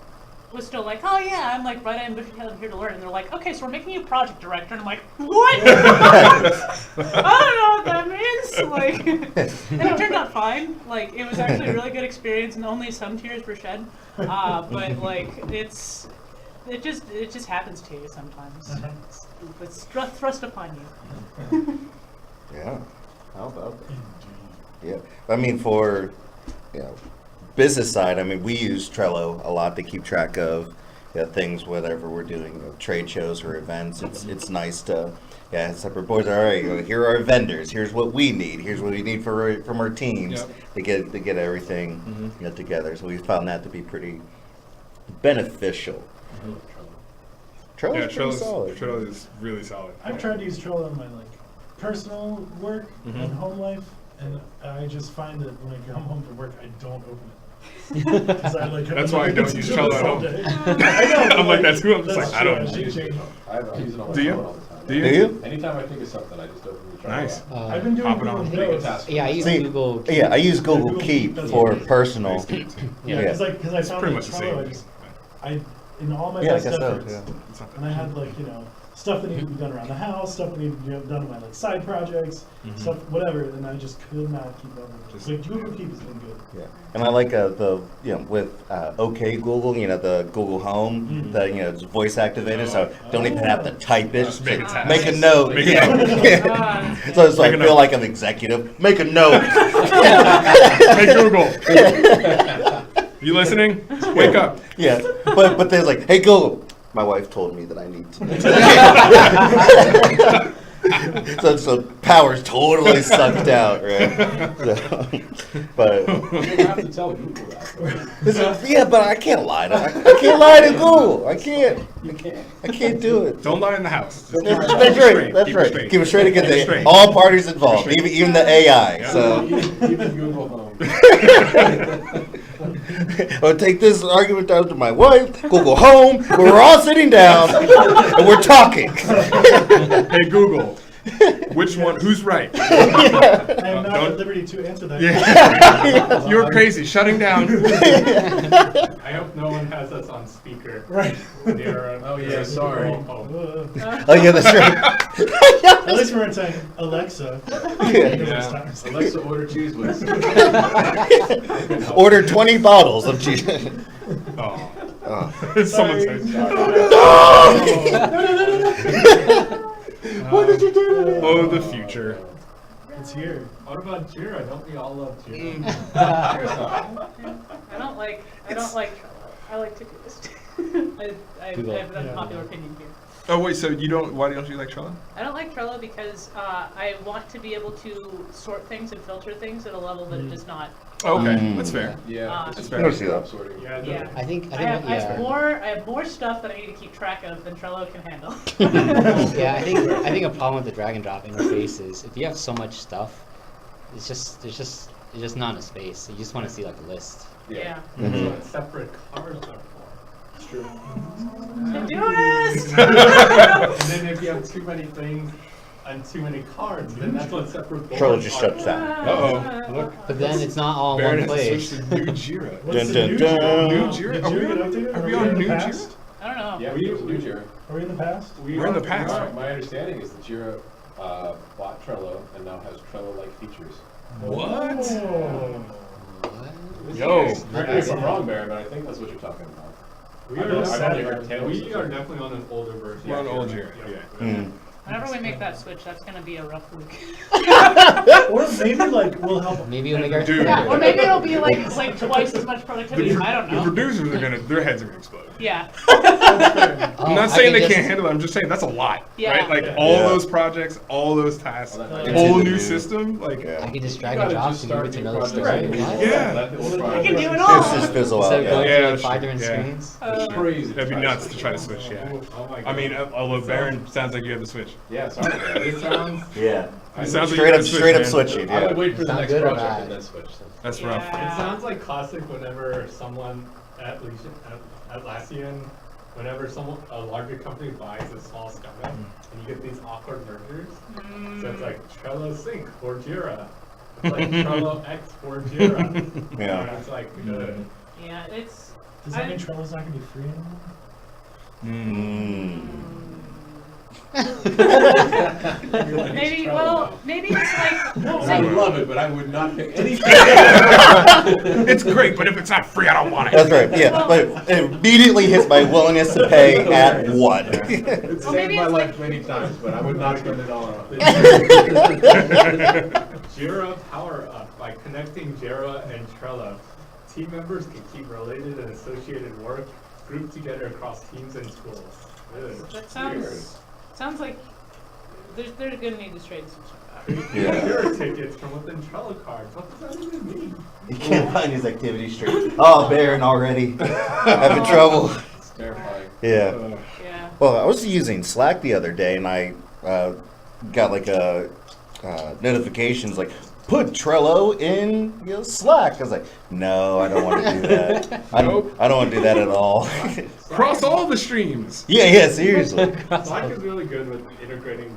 Speaker 4: was still like, oh yeah, I'm like bright-eyed and bushy-tailed, I'm here to learn. And they're like, okay, so we're making you project director. And I'm like, what? I don't know what that means. Like, and it turned out fine. Like, it was actually a really good experience, and only some tears were shed. But like, it just happens to you sometimes. It's thrust upon you.
Speaker 9: Yeah. How about that? Yeah. I mean, for, business side, I mean, we use Trello a lot to keep track of things, whatever we're doing, trade shows or events. It's nice to, separate boards. All right, here are our vendors. Here's what we need. Here's what we need from our teams to get everything together. So we found that to be pretty beneficial. Trello's pretty solid.
Speaker 2: Trello is really solid.
Speaker 5: I've tried to use Trello in my personal work and home life, and I just find that when I come home from work, I don't open it.
Speaker 2: That's why I don't use Trello at home.
Speaker 5: I know.
Speaker 2: I'm like, that's who I'm just like, I don't.
Speaker 8: I use it on my
Speaker 2: Do you?
Speaker 8: phone all the time.
Speaker 2: Do you?
Speaker 9: Do you?
Speaker 8: Anytime I think of something, I just open the Trello
Speaker 2: Nice.
Speaker 8: app.
Speaker 5: I've been doing
Speaker 2: Hopping
Speaker 5: Google
Speaker 2: on.
Speaker 8: Make a
Speaker 5: Notes.
Speaker 8: task.
Speaker 3: Yeah, I use
Speaker 9: See,
Speaker 3: Google Keep.
Speaker 9: Yeah, I use Google
Speaker 5: Google
Speaker 9: Keep
Speaker 5: Keep
Speaker 9: for
Speaker 5: does
Speaker 9: personal.
Speaker 5: Yeah, because I found
Speaker 2: pretty
Speaker 5: with
Speaker 2: much the
Speaker 5: Trello,
Speaker 2: same.
Speaker 5: I in all my
Speaker 9: Yeah, I
Speaker 5: best
Speaker 9: guess so,
Speaker 5: efforts,
Speaker 9: yeah.
Speaker 5: and I had stuff that needed to be done around the house, stuff that needed to be done in my side projects, stuff whatever, and I just could not keep up with it. But Google Keep has been good.
Speaker 9: Yeah, and I like with OK Google, the Google Home, that it's voice activated, so don't even have to type it.
Speaker 2: Just make a task.
Speaker 9: Make a note.
Speaker 2: Make a
Speaker 9: Yeah. So I
Speaker 2: Make a
Speaker 9: feel
Speaker 2: note.
Speaker 9: like I'm executive. Make a note.
Speaker 2: Hey Google. You listening? Wake up.
Speaker 9: Yeah, but they're like, hey Google, my wife told me that I need to. So power's totally sucked out, right? So, but
Speaker 8: You don't have to tell Google that.
Speaker 9: yeah, but I can't lie to I can't lie to Google. I can't.
Speaker 8: You can't.
Speaker 9: I can't do it.
Speaker 2: Don't lie in the house.
Speaker 9: That's
Speaker 2: Keep it
Speaker 9: right.
Speaker 2: straight.
Speaker 9: That's
Speaker 2: Keep it
Speaker 9: right.
Speaker 2: straight.
Speaker 9: Keep it straight against
Speaker 2: Keep it straight.
Speaker 9: all parties involved,
Speaker 2: Keep it
Speaker 9: even the AI.
Speaker 2: Yeah.
Speaker 9: So
Speaker 8: Even Google Home.
Speaker 9: I'll take this argument down to my wife, Google Home, where we're all sitting down and we're talking.
Speaker 2: Hey Google. Which one? Who's right?
Speaker 5: I am not
Speaker 2: Don't-
Speaker 5: at liberty to answer that.
Speaker 2: Yeah. You're crazy. Shutting down.
Speaker 6: I hope no one has us on speaker.
Speaker 5: Right.
Speaker 6: They're,
Speaker 8: Oh, yeah, sorry.
Speaker 5: Uh,
Speaker 9: Oh yeah, that's right.
Speaker 5: At least we weren't saying Alexa.
Speaker 8: Yeah. Alexa, order cheese whiz.
Speaker 9: Order 20 bottles of cheese.
Speaker 2: Oh.
Speaker 9: Oh.
Speaker 2: Someone
Speaker 5: Sorry.
Speaker 2: says.
Speaker 9: What did you do to me?
Speaker 2: Oh, the future.
Speaker 5: It's here.
Speaker 6: What about Jira? Don't we all love Jira?
Speaker 4: I like to do this. I
Speaker 3: Google.
Speaker 4: have an
Speaker 5: Yeah.
Speaker 4: unpopular opinion here.
Speaker 2: Oh wait, so you don't? Why don't you like Trello?
Speaker 4: I don't like Trello because I want to be able to sort things and filter things at a level that it does not.
Speaker 2: Okay,
Speaker 9: Mm.
Speaker 2: that's fair.
Speaker 8: Yeah.
Speaker 2: That's
Speaker 8: it's
Speaker 2: fair.
Speaker 9: I don't see that.
Speaker 8: sorting.
Speaker 6: Yeah, the-
Speaker 4: Yeah.
Speaker 3: I think
Speaker 4: I have
Speaker 3: yeah.
Speaker 4: more stuff that I need to keep track of than Trello can handle.
Speaker 3: Yeah, I think a problem with the drag and drop interface is if you have so much stuff, it's just not a space. You just want to see like a list.
Speaker 4: Yeah.
Speaker 6: That's what separate cards are for.
Speaker 8: It's true.
Speaker 4: Todoist!
Speaker 6: And then if you have too many things and too many cards, then that's what separate boards
Speaker 9: Trello just
Speaker 6: are
Speaker 9: shuts
Speaker 6: for.
Speaker 9: down.
Speaker 2: Uh-oh. Look.
Speaker 3: But then it's not all in
Speaker 2: Baron
Speaker 3: one
Speaker 2: has to
Speaker 3: place.
Speaker 2: switch to new Jira.
Speaker 5: What's
Speaker 9: Dun,
Speaker 5: the
Speaker 9: dun,
Speaker 5: new
Speaker 9: dun.
Speaker 5: Jira?
Speaker 2: New
Speaker 5: Did
Speaker 2: Jira?
Speaker 5: Jira
Speaker 2: Are we
Speaker 5: get
Speaker 2: on-
Speaker 5: updated?
Speaker 2: are we
Speaker 5: we
Speaker 2: on
Speaker 5: in the
Speaker 2: new
Speaker 5: past?
Speaker 2: Jira?
Speaker 4: I don't know.
Speaker 8: Yeah, we use New Jira.
Speaker 5: Are we in the past?
Speaker 2: We're in the past.
Speaker 8: My understanding is that Jira bought Trello and now has Trello-like features.
Speaker 2: What?
Speaker 5: Oh.
Speaker 2: Yo.
Speaker 8: Correct me if I'm wrong, Baron, but I think that's what you're talking about.
Speaker 6: We
Speaker 8: I've
Speaker 6: are,
Speaker 8: only heard tales.
Speaker 6: we are definitely on an older version.
Speaker 2: We're on
Speaker 6: of
Speaker 2: old
Speaker 6: Jira.
Speaker 2: Jira. Yeah.
Speaker 9: Mm.
Speaker 4: Whenever we make that switch, that's going to be a rough week.
Speaker 5: Or maybe we'll help.
Speaker 3: Maybe you'll make our
Speaker 2: Dude.
Speaker 4: Yeah, or maybe it'll be like twice as much productivity. I don't
Speaker 2: The
Speaker 4: know.
Speaker 2: producers are gonna, their heads are gonna explode.
Speaker 4: Yeah.
Speaker 2: I'm not saying they
Speaker 3: just,
Speaker 2: can't handle it. I'm just saying that's a lot,
Speaker 4: Yeah.
Speaker 2: right? Like
Speaker 5: Yeah.
Speaker 2: all
Speaker 9: Yeah.
Speaker 2: those projects, all those tasks,
Speaker 8: Well,
Speaker 2: whole
Speaker 8: that
Speaker 9: might be-
Speaker 2: new system. Like,
Speaker 3: I
Speaker 9: Yeah.
Speaker 3: can just drag
Speaker 8: You
Speaker 3: and
Speaker 8: gotta
Speaker 3: drop
Speaker 8: just
Speaker 3: and move
Speaker 8: start
Speaker 3: it to
Speaker 8: new
Speaker 3: another
Speaker 8: projects.
Speaker 3: screen.
Speaker 8: Right.
Speaker 2: Yeah.
Speaker 8: Let the old
Speaker 4: You
Speaker 8: projects-
Speaker 4: can do it all.
Speaker 9: It's just fizzle
Speaker 3: Instead
Speaker 9: out.
Speaker 3: of going
Speaker 9: Yeah.
Speaker 3: through
Speaker 2: Yeah,
Speaker 3: like 5
Speaker 2: that's
Speaker 3: different
Speaker 2: true. Yeah.
Speaker 3: screens.
Speaker 8: It's crazy.
Speaker 2: that'd be nuts to try to switch. Yeah.
Speaker 6: Oh my god.
Speaker 2: I mean, although Baron sounds like you have the switch.
Speaker 8: Yeah, sorry.
Speaker 6: It sounds
Speaker 9: Yeah.
Speaker 2: It sounds like
Speaker 9: Straight
Speaker 2: you're
Speaker 9: up,
Speaker 2: gonna switch,
Speaker 9: straight up
Speaker 2: man.
Speaker 9: switching.
Speaker 8: I would
Speaker 9: Yeah.
Speaker 8: wait for the
Speaker 3: Sound
Speaker 8: next
Speaker 3: good or
Speaker 8: project
Speaker 3: bad?
Speaker 8: and then switch.
Speaker 2: That's rough.
Speaker 4: Yeah.
Speaker 6: It sounds like classic whenever someone at Atlassian, whenever a larger company buys a small startup, and you get these awkward mergers. So it's like Trello Sync for Jira. It's like Trello X for Jira.
Speaker 9: Yeah.
Speaker 6: And it's like, good.
Speaker 4: Yeah, it's.
Speaker 5: Does that mean Trello's not gonna be free anymore?
Speaker 4: Maybe, well, maybe it's like.
Speaker 8: I would love it, but I would not pick anything.
Speaker 2: It's great, but if it's not free, I don't want it.
Speaker 9: That's right. Yeah, but it immediately hits my willingness to pay at one.
Speaker 8: It's
Speaker 4: Well,
Speaker 8: saved
Speaker 4: maybe
Speaker 8: my
Speaker 4: it's
Speaker 8: life
Speaker 4: like-
Speaker 8: many times, but I would not spend it all on it.
Speaker 6: Jira Power Up. By connecting Jira and Trello, team members can keep related and associated work grouped together across teams and tools. Good.
Speaker 4: That sounds like they're gonna need to straighten some stuff out.
Speaker 9: Yeah.
Speaker 6: Jira tickets from within Trello cards. What does that even mean?
Speaker 9: You can't find his activity straight. Oh, Baron already having trouble.
Speaker 8: It's terrifying.
Speaker 9: Yeah.
Speaker 4: Yeah.
Speaker 9: Well, I was using Slack the other day, and I got like a notifications like, put Trello in Slack. I was like, no, I don't want to do that. I don't want to do that at all.
Speaker 2: Cross all the streams.
Speaker 9: Yeah, seriously.
Speaker 6: Slack is really good with integrating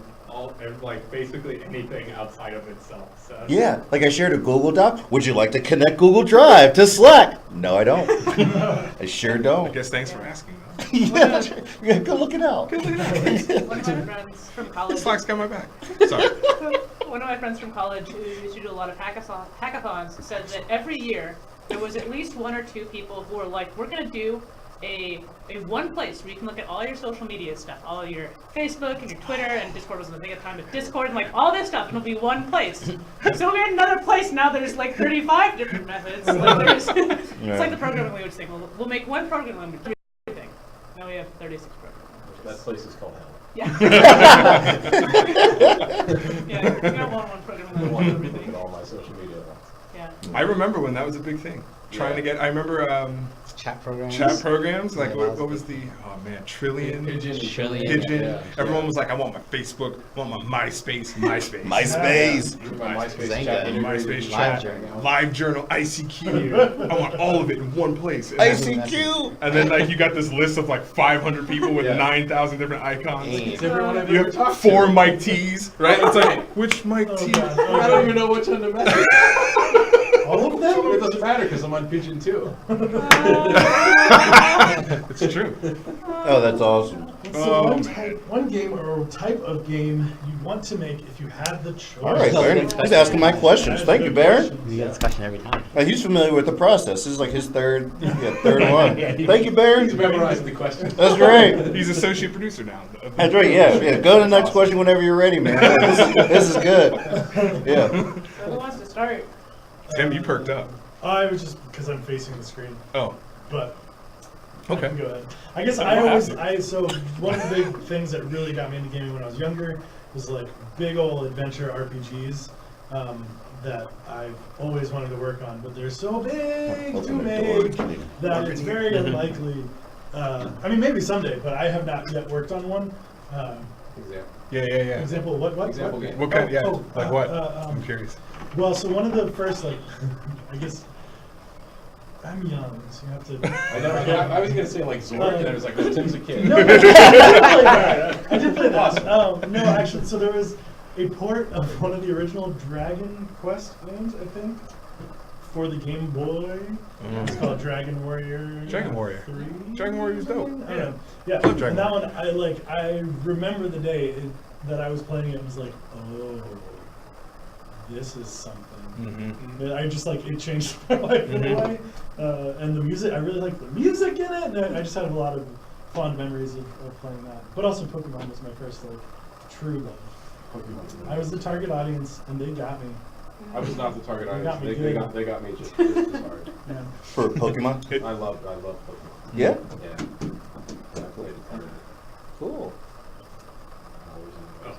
Speaker 6: basically anything outside of itself. So.
Speaker 9: Yeah, like I shared a Google Doc. Would you like to connect Google Drive to Slack? No, I don't. I sure
Speaker 2: I
Speaker 9: don't.
Speaker 2: guess thanks for asking.
Speaker 9: Yeah, go look it out.
Speaker 4: One of my friends from college.
Speaker 2: Slack's got my back. Sorry.
Speaker 4: One of my friends from college who used to do a lot of hackathons said that every year there was at least one or two people who were like, we're gonna do a one place where you can look at all your social media stuff, all your Facebook and your Twitter, and Discord wasn't a thing at the time, but Discord and like all this stuff, and it'll be one place. So we had another place now. There's like 35 different methods. Like there's, it's like the programming language thing. We'll make one programming language do everything. Now we have 36 programming languages.
Speaker 8: That place is called hell.
Speaker 4: Yeah. Yeah, you don't want one programming
Speaker 8: I
Speaker 4: language
Speaker 8: want
Speaker 4: do
Speaker 8: to
Speaker 4: everything.
Speaker 8: look at all my social media accounts.
Speaker 4: Yeah.
Speaker 2: I remember when that was a big thing. Trying to get, I remember
Speaker 3: Chat programs.
Speaker 2: chat programs, like
Speaker 3: Yeah,
Speaker 2: what,
Speaker 3: that
Speaker 2: what
Speaker 3: was
Speaker 2: was the, oh man, Trillion?
Speaker 3: Trillion.
Speaker 2: Pigeon.
Speaker 8: Yeah.
Speaker 2: Everyone was like, I want my Facebook, I want my MySpace.
Speaker 9: MySpace.
Speaker 8: My MySpace
Speaker 3: Zanga.
Speaker 8: chat.
Speaker 2: MySpace
Speaker 3: Live
Speaker 2: chat,
Speaker 3: Journal.
Speaker 2: Live Journal, ICQ. I want all of it in one place. And then-
Speaker 9: ICQ.
Speaker 2: And then like you got this list of like 500 people with
Speaker 8: Yeah.
Speaker 2: 9,000 different icons.
Speaker 8: It's everyone I've
Speaker 2: You
Speaker 8: ever
Speaker 2: have
Speaker 8: talked
Speaker 2: 4
Speaker 8: to.
Speaker 2: Mike T's, right? It's like, which Mike T?
Speaker 5: God.
Speaker 8: I don't even know which one to message.
Speaker 5: All of them?
Speaker 8: It doesn't matter because I'm on Pigeon too.
Speaker 2: It's true.
Speaker 9: Oh, that's awesome.
Speaker 5: What's the one game or type of game you'd want to make if you had the choice?
Speaker 9: All right, Baron. He's asking my questions. Thank you, Baron.
Speaker 3: You get this question every time.
Speaker 9: He's familiar with the process. This is like his third one. Thank you, Baron.
Speaker 8: He's memorized the question.
Speaker 9: That's great.
Speaker 2: He's associate producer now.
Speaker 9: That's right. Yeah. Go to the next question whenever you're ready, man. This is good. Yeah.
Speaker 4: So who wants to start?
Speaker 2: Tim, you perked up.
Speaker 5: I was just because I'm facing the screen,
Speaker 2: Oh,
Speaker 5: but
Speaker 2: okay.
Speaker 5: go ahead. I guess
Speaker 2: I
Speaker 5: I
Speaker 2: don't
Speaker 5: always,
Speaker 2: have
Speaker 5: so one of the big things that really got me into gaming when I was younger was like big old adventure RPGs that I've always wanted to work on, but they're so big to make that it's very unlikely. I mean, maybe someday, but I have not yet worked on one.
Speaker 8: Example.
Speaker 2: Yeah.
Speaker 5: Example, what?
Speaker 8: Example game.
Speaker 2: What kind? Yeah.
Speaker 5: Oh,
Speaker 2: Like what?
Speaker 5: I'm
Speaker 2: I'm curious.
Speaker 5: Well, so one of the first, like, I guess, I'm young, so you have to.
Speaker 8: I was gonna say like Zork, and I was like, no, Tim's a kid.
Speaker 5: No, I did play that. I did play that. No, actually, so there was a port of one of the original Dragon Quest games, I think, for the Game Boy. It's called Dragon Warrior.
Speaker 2: Dragon Warrior.
Speaker 5: 3?
Speaker 2: Dragon Warrior's dope.
Speaker 5: I don't know. Yeah,
Speaker 2: Love Dragon
Speaker 5: and that one, I remember the day that I was playing it and was like, oh, this is something.
Speaker 2: Mm-hmm.
Speaker 5: I just like, it changed my life in a way. And the music, I really liked the music in it, and I just had a lot of fond memories of playing that. But also Pokemon was my first like true love. I was the target audience, and they got me.
Speaker 8: I was not the target
Speaker 5: They got
Speaker 8: audience.
Speaker 5: me
Speaker 8: They
Speaker 5: good.
Speaker 8: got me just as hard.
Speaker 5: Yeah.
Speaker 9: For Pokemon?
Speaker 8: I love Pokemon.
Speaker 9: Yeah?
Speaker 8: Yeah. I played a ton of it.
Speaker 9: Cool.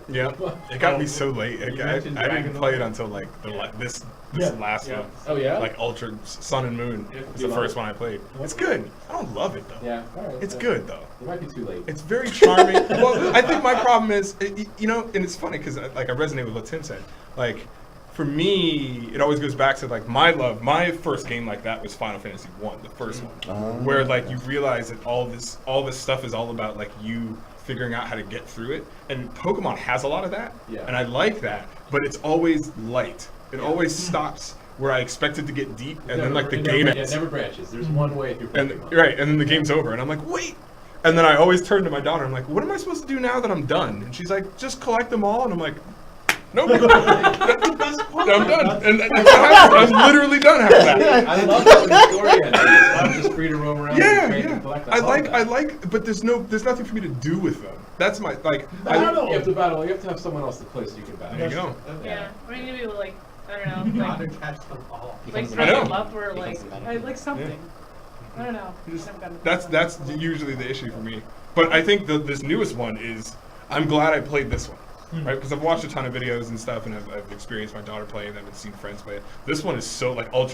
Speaker 2: Yeah. It got me so late.
Speaker 6: You
Speaker 2: I
Speaker 6: mentioned
Speaker 2: didn't
Speaker 6: Dragon
Speaker 2: play it
Speaker 6: Warrior.
Speaker 2: until like this This
Speaker 5: Yeah.
Speaker 2: last
Speaker 6: Yeah.
Speaker 2: one.
Speaker 8: Oh, yeah?
Speaker 2: Like Ultra Sun and Moon.
Speaker 8: Yeah.
Speaker 2: It's the first one I played. It's good. I don't love it though.
Speaker 8: Yeah, all right.
Speaker 2: It's
Speaker 8: Yeah.
Speaker 2: good though.
Speaker 8: It might be too late.
Speaker 2: It's very charming. Well, I think my problem is, you know, and it's funny because like I resonate with what Tim said. Like, for me, it always goes back to like my first game like that was Final Fantasy 1, the first one, where like you realize that all this stuff is all about like you figuring out how to get through it. And Pokemon has a lot of that,
Speaker 8: Yeah.
Speaker 2: and I like that, but it's always light. It always stops where I expect it to get deep, and then like the game ends.
Speaker 8: It never branches. There's one way through
Speaker 2: And
Speaker 8: Pokemon.
Speaker 2: right, and then the game's over, and I'm like, wait. And then I always turn to my daughter. I'm like, what am I supposed to do now that I'm done? And she's like, just collect them all. And I'm like, nope. I'm done. And that's what happened. I'm literally done after that.
Speaker 8: I love how the story ends. I'm just free to roam around
Speaker 2: Yeah,
Speaker 8: and train
Speaker 2: yeah.
Speaker 8: and collect.
Speaker 2: I like, but there's nothing for me to do with them. That's my like.
Speaker 8: You have to battle. You have to have someone else to play so you can battle.
Speaker 2: There you go.
Speaker 4: Yeah. Or you need to be like, I don't know,
Speaker 6: How to
Speaker 4: like,
Speaker 6: catch them all.
Speaker 3: Becomes
Speaker 4: like
Speaker 2: I know.
Speaker 4: them up or like,
Speaker 3: Becomes
Speaker 4: like something. I don't know.
Speaker 2: You just-
Speaker 4: I've gotten to
Speaker 2: That's usually the issue for me. But I think this newest one is. I'm glad I played this one. Right, because I've watched a ton of videos and stuff, and I've experienced my daughter play them and seen friends play it. This one is so like Sun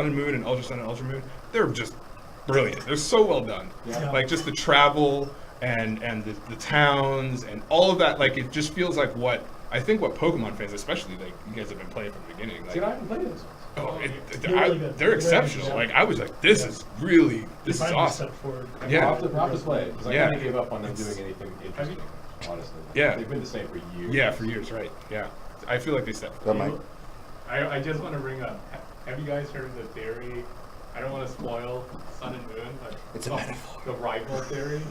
Speaker 2: and Moon, and Ultra Sun and Ultra Moon. They're just brilliant. They're so well done.
Speaker 8: Yeah.
Speaker 2: Like just the travel and the towns and all of that. Like it just feels like what Pokemon fans, especially like you guys have been playing from the beginning. Like,
Speaker 8: See, I haven't played this one.
Speaker 2: oh,
Speaker 5: They're really good.
Speaker 2: they're
Speaker 5: They're
Speaker 2: exceptional.
Speaker 5: very
Speaker 2: Like I was like, this is really this is
Speaker 5: Finally
Speaker 2: awesome.
Speaker 5: stepped forward.
Speaker 2: Yeah.
Speaker 8: I'll have to play it because I
Speaker 2: Yeah.
Speaker 8: kind of gave up on them
Speaker 2: It's-
Speaker 8: doing anything interesting. Honestly.
Speaker 2: Yeah.
Speaker 8: They've been the same for years.
Speaker 2: Yeah, for years, right? Yeah, I feel like they stepped.
Speaker 9: Go, Mike.
Speaker 6: I just want to bring up, have you guys heard of the theory? I don't want to spoil Sun and Moon, but
Speaker 1: It's a metaphor.
Speaker 6: the rival theory.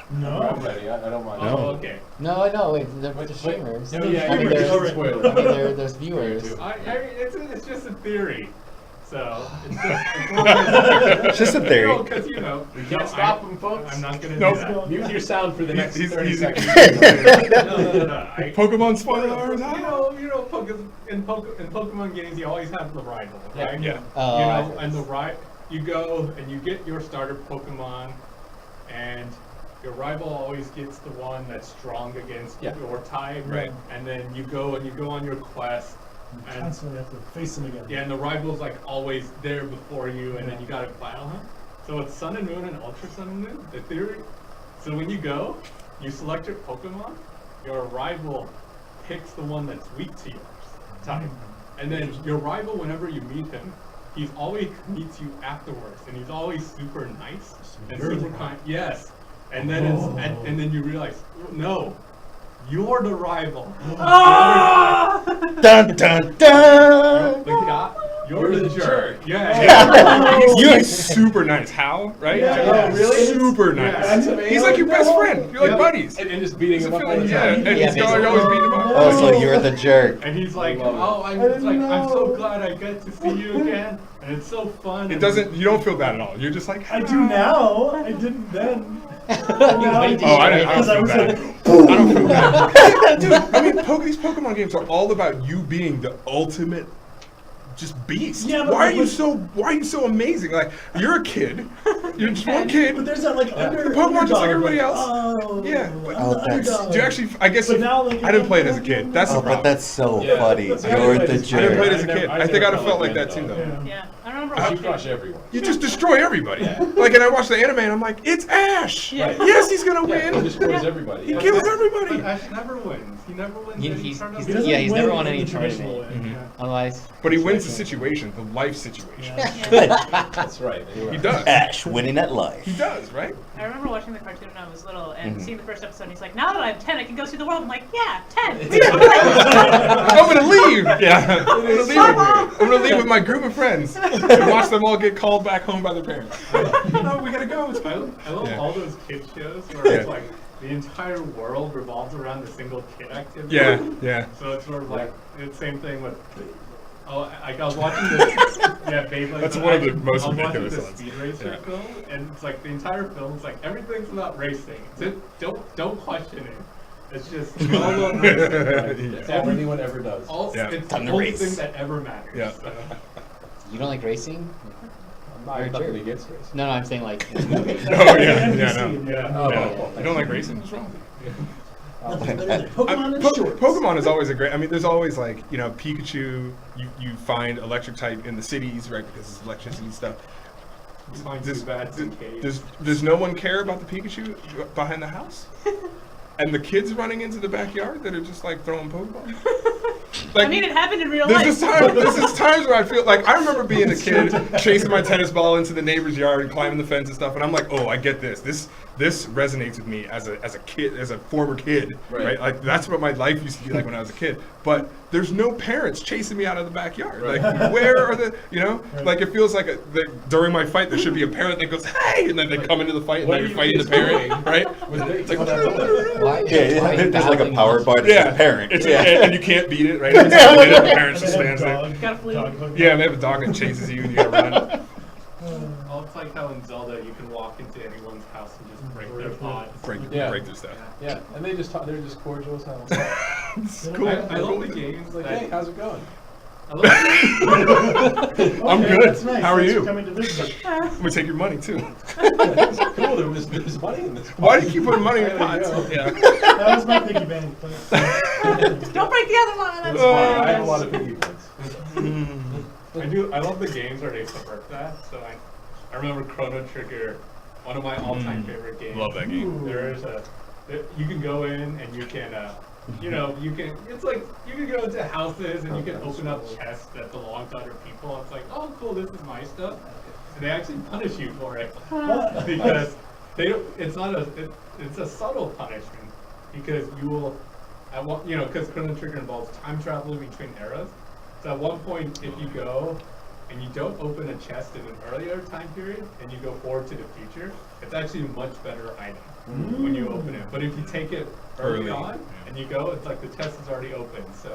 Speaker 8: I'm
Speaker 5: No.
Speaker 8: ready. I don't mind.
Speaker 6: Oh, okay.
Speaker 3: No, no, wait, they're
Speaker 8: Wait,
Speaker 3: streamers.
Speaker 8: no, yeah,
Speaker 3: I mean,
Speaker 8: you're
Speaker 3: there's,
Speaker 8: right. Spoilers.
Speaker 3: I mean, there's viewers.
Speaker 6: It's just a theory. So it's just
Speaker 9: It's just a theory.
Speaker 6: Because you know
Speaker 8: We can't stop them, folks.
Speaker 6: I'm not gonna
Speaker 2: Nope.
Speaker 6: do that.
Speaker 8: Mute your sound for the next
Speaker 2: He's-
Speaker 8: 30
Speaker 2: he's-
Speaker 8: seconds.
Speaker 6: No.
Speaker 2: Pokemon spoilers.
Speaker 6: You know, in Pokemon games, you always have the rival, right?
Speaker 2: Yeah.
Speaker 3: Oh,
Speaker 6: You
Speaker 3: I
Speaker 6: know, and you go and you get your starter Pokemon, and your rival always gets the one that's strong against
Speaker 8: Yeah.
Speaker 6: your type,
Speaker 2: Right.
Speaker 6: And then you go on your quest,
Speaker 5: You
Speaker 6: and
Speaker 5: constantly have to face them again.
Speaker 6: yeah, and the rival's like always there before you, and then you gotta battle him. So it's Sun and Moon and Ultra Sun and Moon, the theory. So when you go, you select your Pokemon, your rival picks the one that's weak to yours type. And then your rival, whenever you meet him, he always meets you afterwards, and he's always super nice and
Speaker 5: Really?
Speaker 6: super kind. Yes. And then and then you realize, no, you're the rival.
Speaker 9: Dun dun dun.
Speaker 6: The guy, you're the jerk. Yeah.
Speaker 2: You're super nice. How? Right?
Speaker 5: Yeah.
Speaker 8: Oh, really?
Speaker 2: Super nice.
Speaker 6: Yeah.
Speaker 8: That's amazing.
Speaker 2: He's like your best friend. You're like
Speaker 6: Yeah.
Speaker 2: buddies.
Speaker 8: And just beating
Speaker 2: Does
Speaker 8: him
Speaker 2: it
Speaker 8: up
Speaker 2: feel
Speaker 8: all the
Speaker 2: like, yeah,
Speaker 8: time.
Speaker 2: and
Speaker 3: Yeah,
Speaker 2: he's
Speaker 3: basically.
Speaker 2: always beating him up.
Speaker 9: Oh, so you're the jerk.
Speaker 6: And he's like,
Speaker 8: love it.
Speaker 6: oh, I'm
Speaker 5: didn't
Speaker 6: like, I'm so
Speaker 5: know.
Speaker 6: glad I get to see you again, and it's so fun.
Speaker 2: It doesn't. You don't feel bad at all. You're just like.
Speaker 5: I do now. I didn't then.
Speaker 3: Wait,
Speaker 2: Oh, I don't
Speaker 5: Because I
Speaker 2: feel
Speaker 5: was
Speaker 2: bad.
Speaker 5: like,
Speaker 2: I don't feel bad. Dude, I mean, these Pokemon games are all about you being the ultimate, just beast.
Speaker 5: Yeah, but
Speaker 2: why are you so amazing? Like you're a kid. You're just one kid.
Speaker 5: but there's that like under.
Speaker 2: Pokemon just like
Speaker 5: underdog,
Speaker 2: everybody else.
Speaker 5: Oh,
Speaker 2: Yeah, but-
Speaker 5: I'm
Speaker 9: Oh,
Speaker 5: the
Speaker 9: that's-
Speaker 5: underdog.
Speaker 2: Do you actually? I guess
Speaker 5: But
Speaker 2: if,
Speaker 5: now, like,
Speaker 2: I didn't play it as a kid. That's the
Speaker 9: Oh,
Speaker 2: problem.
Speaker 9: but that's so
Speaker 8: Yeah.
Speaker 9: funny.
Speaker 8: That's-
Speaker 9: You're the
Speaker 2: I didn't play
Speaker 9: jerk.
Speaker 2: it as a kid. I think I'd have felt like that too, though.
Speaker 5: Yeah.
Speaker 4: Yeah, I remember
Speaker 8: You
Speaker 4: watching.
Speaker 8: crush everyone.
Speaker 2: You just destroy everybody. Like, and I watch the anime, and I'm like, it's Ash.
Speaker 4: Yeah.
Speaker 2: Yes, he's gonna
Speaker 8: Yeah, he
Speaker 2: win.
Speaker 8: destroys everybody.
Speaker 2: He
Speaker 8: Yeah.
Speaker 2: kills everybody.
Speaker 6: But Ash never wins. He never wins.
Speaker 3: He-
Speaker 6: any
Speaker 3: he's-
Speaker 6: tournament.
Speaker 5: He doesn't
Speaker 3: Yeah, he's
Speaker 5: win
Speaker 3: never won
Speaker 5: in
Speaker 3: any
Speaker 5: the traditional
Speaker 3: tournament.
Speaker 5: way.
Speaker 2: Mhm.
Speaker 3: Otherwise.
Speaker 2: But he wins the situation, the life situation.
Speaker 5: Yeah.
Speaker 9: Good.
Speaker 8: That's right. You're
Speaker 2: He
Speaker 8: right.
Speaker 2: does.
Speaker 9: Ash winning at life.
Speaker 2: He does, right?
Speaker 4: I remember watching the cartoon when I was little and
Speaker 9: Mhm.
Speaker 4: seeing the first episode. And he's like, "Now that I'm 10, I can go see the world." I'm like, "Yeah, 10."
Speaker 2: I'm gonna leave. Yeah. I'm gonna leave with my group of friends and watch them all get called back home by their parents. No, we gotta go. It's fine.
Speaker 6: I love
Speaker 2: Yeah.
Speaker 6: all those kid shows where it's
Speaker 2: Yeah.
Speaker 6: like the entire world revolves around a single kid activity.
Speaker 2: Yeah, yeah.
Speaker 6: So it's sort of like the same thing with. Oh, I was watching this. Yeah, Beyblade.
Speaker 2: That's
Speaker 6: but
Speaker 2: one of the
Speaker 6: I
Speaker 2: most
Speaker 6: was watching
Speaker 2: ridiculous
Speaker 6: the
Speaker 2: ones.
Speaker 6: Speed Racer
Speaker 2: Yeah.
Speaker 6: film, and it's like the entire film. It's like everything's about racing. Don't question it. It's just all about racing.
Speaker 8: That's all anyone ever does.
Speaker 2: Yeah.
Speaker 6: It's
Speaker 9: Time
Speaker 6: the
Speaker 9: to
Speaker 6: only
Speaker 9: race.
Speaker 6: thing that ever matters.
Speaker 2: Yeah.
Speaker 6: So.
Speaker 3: You don't like racing?
Speaker 8: I have nothing against race.
Speaker 3: No, I'm saying like in the movie.
Speaker 2: Oh yeah, yeah, no.
Speaker 6: Yeah.
Speaker 8: Oh,
Speaker 2: Yeah.
Speaker 8: well,
Speaker 2: You don't like racing? What's wrong?
Speaker 5: Nothing better than Pokemon and shorts.
Speaker 2: Pokemon is always a great. I mean, there's always like Pikachu. You find electric type in the cities, right? Because it's electricity stuff. Does no one care about the Pikachu behind the house? And the kids running into the backyard that are just like throwing Pokeballs. Like,
Speaker 4: I mean, it happened in real life.
Speaker 2: There's times where I feel like I remember being a kid chasing my tennis ball into the neighbor's yard and climbing the fence and stuff, and I'm like, oh, I get this. This resonates with me as a kid, as a former kid, right? Like that's what my life used to be like when I was a kid. But there's no parents chasing me out of the backyard. Like where are the, like it feels like during my fight there should be a parent that goes, hey, and then they come into the fight and then you're fighting the parent, right? It's like,
Speaker 9: there's like a power bar to the parent.
Speaker 2: And you can't beat it, right? It's like, the parent just stands there.
Speaker 4: Gotta flee.
Speaker 2: Yeah, and they have a dog that chases you and you gotta run.
Speaker 6: Well, it's like how in Zelda you can walk into anyone's house and just break their pots.
Speaker 2: Break their stuff.
Speaker 8: Yeah, and they just they're just cordial as hell.
Speaker 2: It's cool.
Speaker 6: I love the games. Like, hey, how's it going?
Speaker 2: I'm good.
Speaker 5: Nice.
Speaker 2: How are
Speaker 5: Thanks
Speaker 2: you?
Speaker 5: for coming to visit.
Speaker 2: I'm gonna take your money too.
Speaker 8: Cool, there's money in this.
Speaker 2: Why do you keep putting money in pots? Yeah.
Speaker 5: That was my piggy bank.
Speaker 4: Don't break the other one. That's
Speaker 8: I
Speaker 4: fine.
Speaker 8: have a lot of piggy banks.
Speaker 6: I love the games where they subvert that. So I remember Chrono Trigger, one of my all-time favorite games.
Speaker 2: Love that game.
Speaker 6: You can go in and you can, it's like you can go into houses and you can open up chests that belong to other people. It's like, oh, cool, this is my stuff. And they actually punish you for it because it's a subtle punishment because you will, because Chrono Trigger involves time traveling between eras. So at one point, if you go and you don't open a chest in an earlier time period and you go forward to the future, it's actually a much better item when you open it. But if you take it early on and you go, it's like the chest is already open. So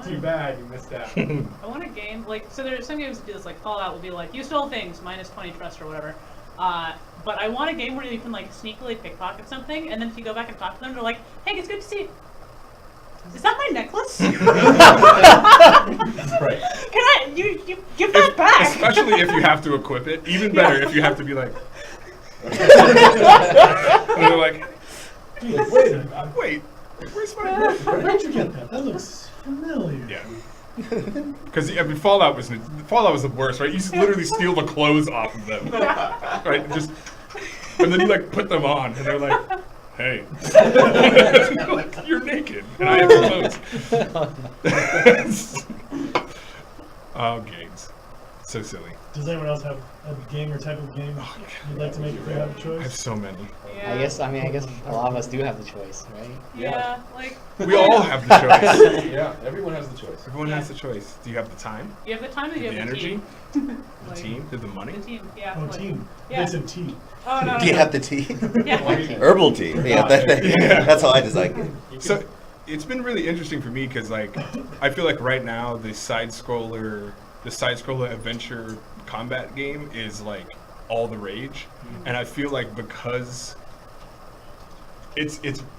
Speaker 6: too bad you missed out.
Speaker 4: I want a game so there's some games that do this, like Fallout will be like, you stole things, minus 20 trust or whatever. But I want a game where you can like sneakily pickpocket something, and then if you go back and talk to them, they're like, hey, it's good to see you. Is that my necklace?
Speaker 8: Right.
Speaker 4: You give that back?
Speaker 2: Especially if you have to equip it. Even better if you have to be like. And they're like, wait, where's my?
Speaker 5: Where'd you get that? That looks familiar.
Speaker 2: Yeah. Because Fallout was the worst, right? You just literally steal the clothes off of them, right? And then you like put them on, and they're like, hey, you're naked, and I have clothes. Oh, games, so silly.
Speaker 5: Does anyone else have a game or type of game you'd like to make if you have a
Speaker 2: I
Speaker 5: choice?
Speaker 2: have so many.
Speaker 4: Yeah.
Speaker 10: I guess a lot of us do have the choice, right?
Speaker 4: Yeah, like.
Speaker 2: We all have the choice.
Speaker 8: Yeah, everyone has the choice.
Speaker 2: Everyone has the choice. Do you have the time?
Speaker 4: You have the time, or you
Speaker 2: The
Speaker 4: have
Speaker 2: energy?
Speaker 4: the team.
Speaker 2: The team? The money?
Speaker 4: The team, yeah.
Speaker 5: Oh,
Speaker 4: like-
Speaker 5: team.
Speaker 4: Yeah.
Speaker 5: It's a tea.
Speaker 4: Oh no.
Speaker 9: Do you have the tea?
Speaker 4: Yeah.
Speaker 9: Herbal tea. Yeah, that's how I design it.
Speaker 2: So it's been really interesting for me because like I feel like right now the side scroller adventure combat game is like all the rage, and I feel like because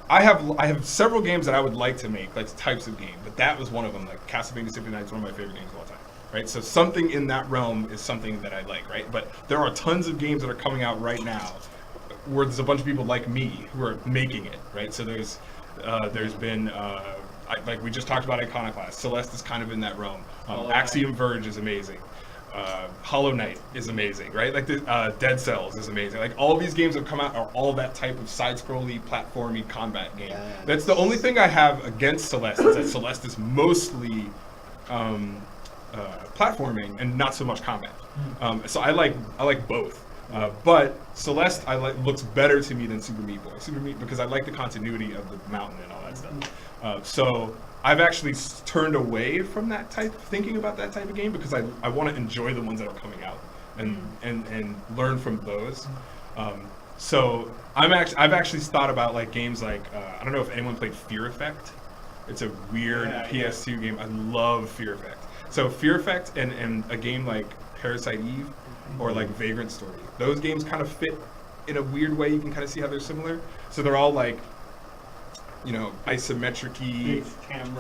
Speaker 2: I have several games that I would like to make, like types of game, but that was one of them. Like Castlevania Symphony Night is one of my favorite games of all time, right? So something in that realm is something that I like, right? But there are tons of games that are coming out right now where there's a bunch of people like me who are making it, right? So there's been like we just talked about Iconoclast. Celeste is kind of in that realm. Axiom Verge is amazing. Hollow Knight is amazing, right? Like the Dead Cells is amazing. Like all these games that come out are all that type of side-scrolly, platformy combat game. That's the only thing I have against Celeste is that Celeste is mostly platforming and not so much combat. So I like both. But Celeste looks better to me than Super Meat Boy. Super Meat because I like the continuity of the mountain and all that stuff. So I've actually turned away from thinking about that type of game because I want to enjoy the ones that are coming out and learn from those. So I've actually thought about like games like I don't know if anyone played Fear Effect. It's a weird PS2 game. I love Fear Effect. So Fear Effect and a game like Parasite Eve or like Vagrant Story. Those games kind of fit in a weird way. You can kind of see how they're similar. So they're all like, isometric-y,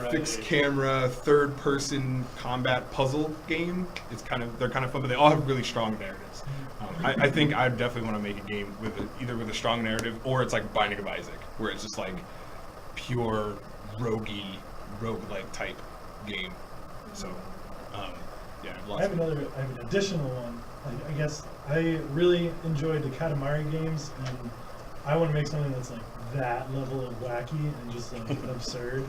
Speaker 2: fixed camera, third person combat puzzle game. They're kind of fun, but they all have really strong narratives. I think I definitely want to make a game either with a strong narrative or it's like Binding of Isaac, where it's just like pure roguelike type game. So, yeah, I've
Speaker 5: I
Speaker 2: lost.
Speaker 5: have an additional one. I guess I really enjoyed the Katamari games, and I want to make something that's like that level of wacky and just like absurd,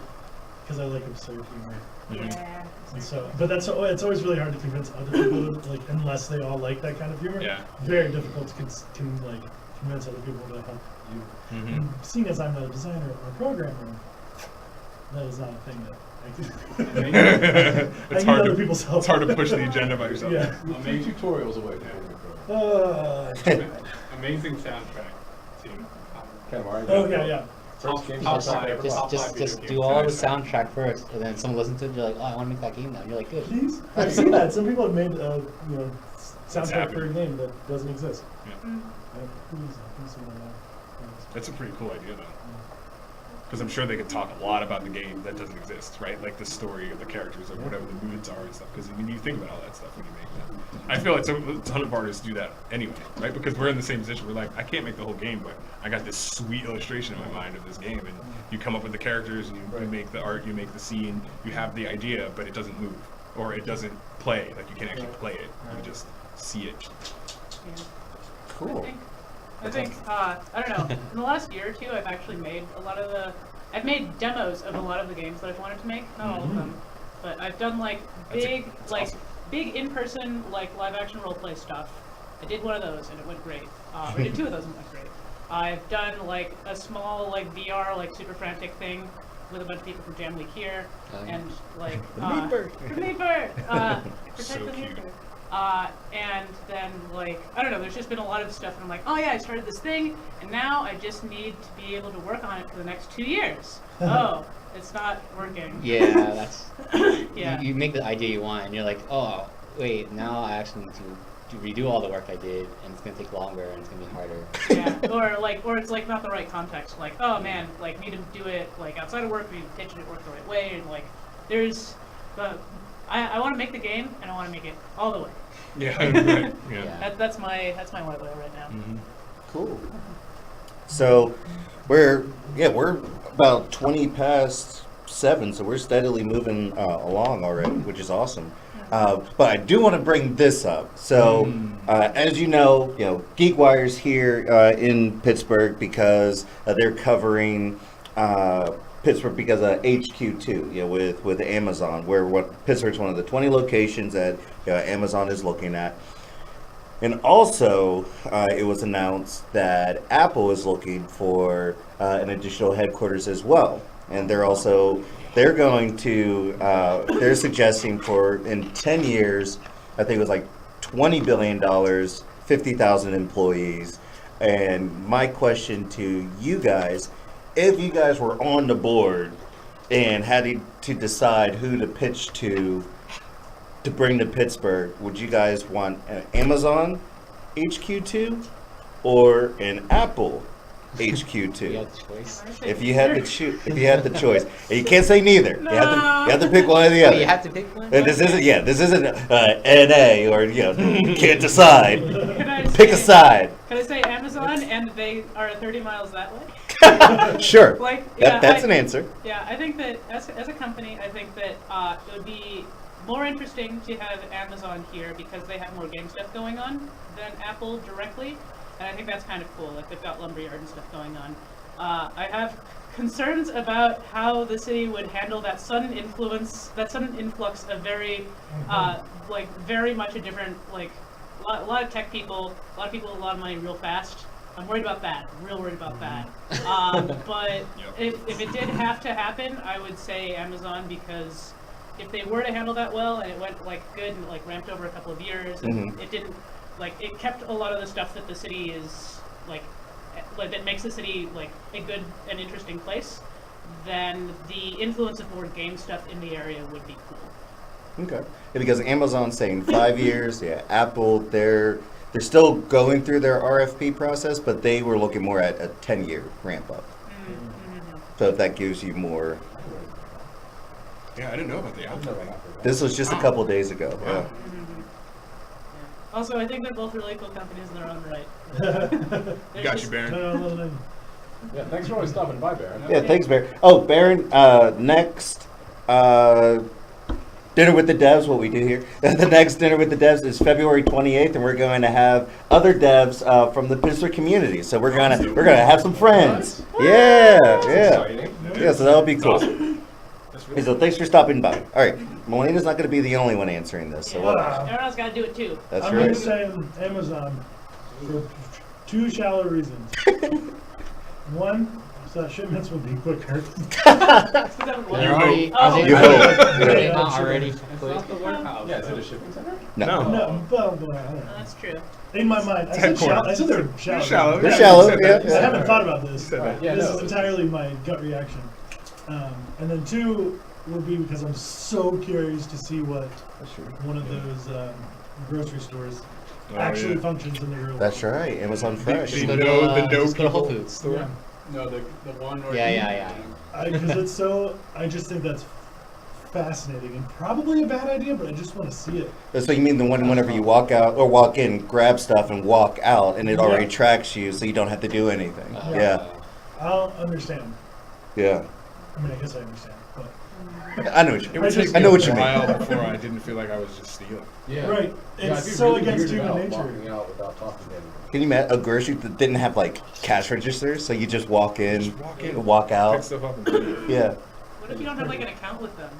Speaker 5: because I like absurd humor.
Speaker 4: Yeah.
Speaker 5: And so, but it's always really hard to convince other people, like, unless they all like that kind of humor.
Speaker 2: Yeah.
Speaker 5: Very difficult to convince other people to help you. And seeing as I'm not a designer or a programmer, that is not a thing that I can. I
Speaker 2: It's
Speaker 5: need
Speaker 2: hard
Speaker 5: other
Speaker 2: to
Speaker 5: people's help.
Speaker 2: It's hard to push the agenda by yourself.
Speaker 5: Yeah.
Speaker 8: I'll make tutorials away from you.
Speaker 6: Amazing soundtrack team.
Speaker 8: Katamari.
Speaker 5: Oh yeah.
Speaker 8: First game
Speaker 6: Top
Speaker 8: soundtrack
Speaker 6: five.
Speaker 8: ever.
Speaker 6: Top
Speaker 10: Just
Speaker 6: five video
Speaker 10: do
Speaker 6: games.
Speaker 10: all the soundtrack first, and then someone listens to it, you're like, oh, I want to make that game now. And you're like, good.
Speaker 5: Please. I've seen that. Some people have made soundtrack
Speaker 2: happened.
Speaker 5: for a game that doesn't exist.
Speaker 2: Yeah.
Speaker 5: Please see that.
Speaker 2: That's a pretty cool idea, though. Because I'm sure they could talk a lot about the game that doesn't exist, right? Like the story of the characters or whatever the moods are and stuff. Because I mean, you think about all that stuff when you make that. I feel like a ton of artists do that anyway, right? Because we're in the same position. We're like, I can't make the whole game, but I got this sweet illustration in my mind of this game, and you come up with the characters, and you make the art, you make the scene, you have the idea, but it doesn't move or it doesn't play. Like you can't actually play it. You just see it.
Speaker 9: Cool.
Speaker 4: I think I don't know. In the last year or two, I've actually made I've made demos of a lot of the games that I've wanted to make. Not all of them, but I've done like big,
Speaker 2: awesome.
Speaker 4: big in-person like live-action role-play stuff. I did one of those and it went great. I did two of those and it went great. I've done like a small like VR like super frantic thing with a bunch of people from Jam Week here, and like the meat bird, protect
Speaker 2: So
Speaker 4: the meat
Speaker 2: cute.
Speaker 4: bird. And then like, I don't know, there's just been a lot of stuff and I'm like, oh yeah, I started this thing and now I just need to be able to work on it for the next 2 years. Oh, it's not working.
Speaker 10: Yeah, that's.
Speaker 4: Yeah.
Speaker 10: You make the idea you want, and you're like, oh, wait, now I actually need to redo all the work I did, and it's gonna take longer, and it's gonna be harder.
Speaker 4: Yeah, or it's like not the right context. Like, oh man, like need to do it like outside of work, we pitching it work the right way, and like there's, but I want to make the game and I want to make it all the way.
Speaker 2: Yeah, right. Yeah.
Speaker 10: Yeah.
Speaker 4: That's my white way right now.
Speaker 9: Cool. So we're about 20 past 7, so we're steadily moving along already, which is awesome. But I do want to bring this up. So as you know, GeekWire's here in Pittsburgh because they're covering Pittsburgh because of HQ2, with Amazon, where Pittsburgh's one of the 20 locations that Amazon is looking at. And also, it was announced that Apple is looking for an additional headquarters as well. And they're going to, they're suggesting in 10 years, I think it was like $20 billion, 50,000 employees. And my question to you guys, if you guys were on the board and had to decide who to pitch to bring to Pittsburgh, would you guys want an Amazon HQ2 or an Apple HQ2?
Speaker 10: You have the choice.
Speaker 9: If you had the choice, and you can't say neither. You have to pick one or the
Speaker 10: Oh,
Speaker 9: other.
Speaker 10: you have to pick one.
Speaker 9: And this isn't NA or you can't decide.
Speaker 4: Can I
Speaker 9: Pick a
Speaker 4: say-
Speaker 9: side.
Speaker 4: Can I say Amazon and they are 30 miles that way?
Speaker 9: Sure.
Speaker 4: Like, yeah,
Speaker 9: That's an answer.
Speaker 4: Yeah, I think that as a company, I think that it would be more interesting to have Amazon here because they have more game stuff going on than Apple directly, and I think that's kind of cool. Like they've got lumberyard and stuff going on. I have concerns about how the city would handle that sudden influx of very, like very much a different like a lot of tech people, a lot of people with a lot of money real fast. I'm worried about that. I'm real worried about that. But if it did have to happen, I would say Amazon because if they were to handle that well and it went like good and like ramped over a couple of years and it didn't like it kept a lot of the stuff that the city is like that makes the city like a good and interesting place, then the influence of more game stuff in the area would be cool.
Speaker 9: Okay. Yeah, because Amazon's saying 5 years. Yeah. Apple, they're still going through their RFP process, but they were looking more at a 10-year ramp up. So if that gives you more.
Speaker 2: Yeah, I didn't know about the Apple thing.
Speaker 9: This was just a couple days ago.
Speaker 2: Wow.
Speaker 9: Yeah.
Speaker 4: Also, I think they're both really cool companies in their own right.
Speaker 2: Got you, Baron.
Speaker 8: Yeah, thanks for always stopping by, Baron.
Speaker 9: Yeah, thanks, Baron. Oh, Baron, next dinner with the devs, what we do here. The next dinner with the devs is February 28th, and we're going to have other devs from the Pittsburgh community. So we're gonna have some friends. Yeah, yeah, yeah. So that'll be cool. Hey, so thanks for stopping by. All right, Melina's not going to be the only one answering this. So
Speaker 4: Everyone else got to do it too.
Speaker 9: that's
Speaker 5: I'm
Speaker 9: right.
Speaker 5: gonna say Amazon for two shallow reasons. One, so that shipments will be quicker.
Speaker 10: They're already,
Speaker 4: Oh.
Speaker 10: are they,
Speaker 9: You hope.
Speaker 10: are they
Speaker 5: Yeah.
Speaker 10: not already
Speaker 6: It's
Speaker 10: quick?
Speaker 6: not the warehouse.
Speaker 8: Yeah, is it a shipping center?
Speaker 9: No.
Speaker 2: No.
Speaker 5: No, but I don't know.
Speaker 4: That's true.
Speaker 5: In my mind, I said
Speaker 2: Headquarters.
Speaker 5: shallow. I said they're shallow.
Speaker 2: shallow.
Speaker 9: They're
Speaker 2: Yeah,
Speaker 9: shallow.
Speaker 2: you said that.
Speaker 9: Yeah.
Speaker 5: I haven't thought about this.
Speaker 2: said that.
Speaker 8: Yeah,
Speaker 5: This
Speaker 8: no.
Speaker 5: is entirely my gut reaction. And then two would be because I'm so curious to see what one of those grocery stores
Speaker 2: Oh,
Speaker 5: actually
Speaker 2: yeah.
Speaker 5: functions in the real world.
Speaker 9: That's right. Amazon Fresh.
Speaker 2: The
Speaker 10: Just go to,
Speaker 2: no
Speaker 10: just go to Whole
Speaker 2: people
Speaker 10: Foods.
Speaker 2: store.
Speaker 5: Yeah.
Speaker 6: No, the one where.
Speaker 10: Yeah.
Speaker 5: Because it's so, I just think that's fascinating and probably a bad idea, but I just want to see it.
Speaker 9: So you mean the one whenever you walk out or walk in, grab stuff and walk out, and it already
Speaker 5: Yeah.
Speaker 9: tracks you, so you don't have to do anything. Yeah,
Speaker 5: I'll understand.
Speaker 9: yeah.
Speaker 5: I mean, I guess I understand, but
Speaker 9: I know what you
Speaker 2: It
Speaker 9: mean.
Speaker 2: would take
Speaker 9: I know
Speaker 2: me
Speaker 9: what
Speaker 2: a
Speaker 9: you mean.
Speaker 2: while before I didn't feel like I was just stealing.
Speaker 8: Yeah.
Speaker 5: right,
Speaker 8: Yeah,
Speaker 5: it's
Speaker 8: it'd be
Speaker 5: so
Speaker 8: really
Speaker 5: against
Speaker 8: weird
Speaker 5: human
Speaker 8: about
Speaker 5: nature.
Speaker 8: walking out without talking to anyone.
Speaker 9: Can you imagine a grocery that didn't have like cash registers, so you just walk in,
Speaker 2: Just walk in,
Speaker 9: walk
Speaker 2: Pick
Speaker 9: out?
Speaker 2: stuff up and leave.
Speaker 9: Yeah,
Speaker 4: What if you don't have like an account with them?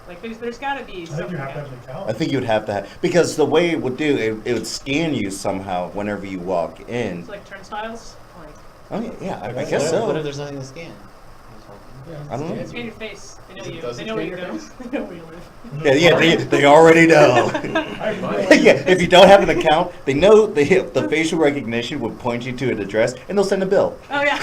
Speaker 4: Like there's got to be
Speaker 5: I
Speaker 4: some
Speaker 5: think you have to have
Speaker 4: account.
Speaker 5: an account.
Speaker 9: I think you would have to have, because the way it would do it would scan you somehow whenever you walk in.
Speaker 4: It's like turnstiles. Like
Speaker 9: Oh yeah, I guess
Speaker 10: What if
Speaker 9: so.
Speaker 10: there's nothing to scan?
Speaker 9: I don't know.
Speaker 4: it's in your face. They know you.
Speaker 8: Does
Speaker 4: They
Speaker 8: it
Speaker 4: know where
Speaker 8: scan
Speaker 4: you
Speaker 8: your
Speaker 4: go.
Speaker 8: face?
Speaker 4: They know where you live.
Speaker 9: Yeah, they already know.
Speaker 5: I have no
Speaker 8: Yeah,
Speaker 5: idea.
Speaker 9: Yeah, if you don't have an account, they know the facial recognition would point you to an address, and they'll send a bill.
Speaker 4: Oh yeah.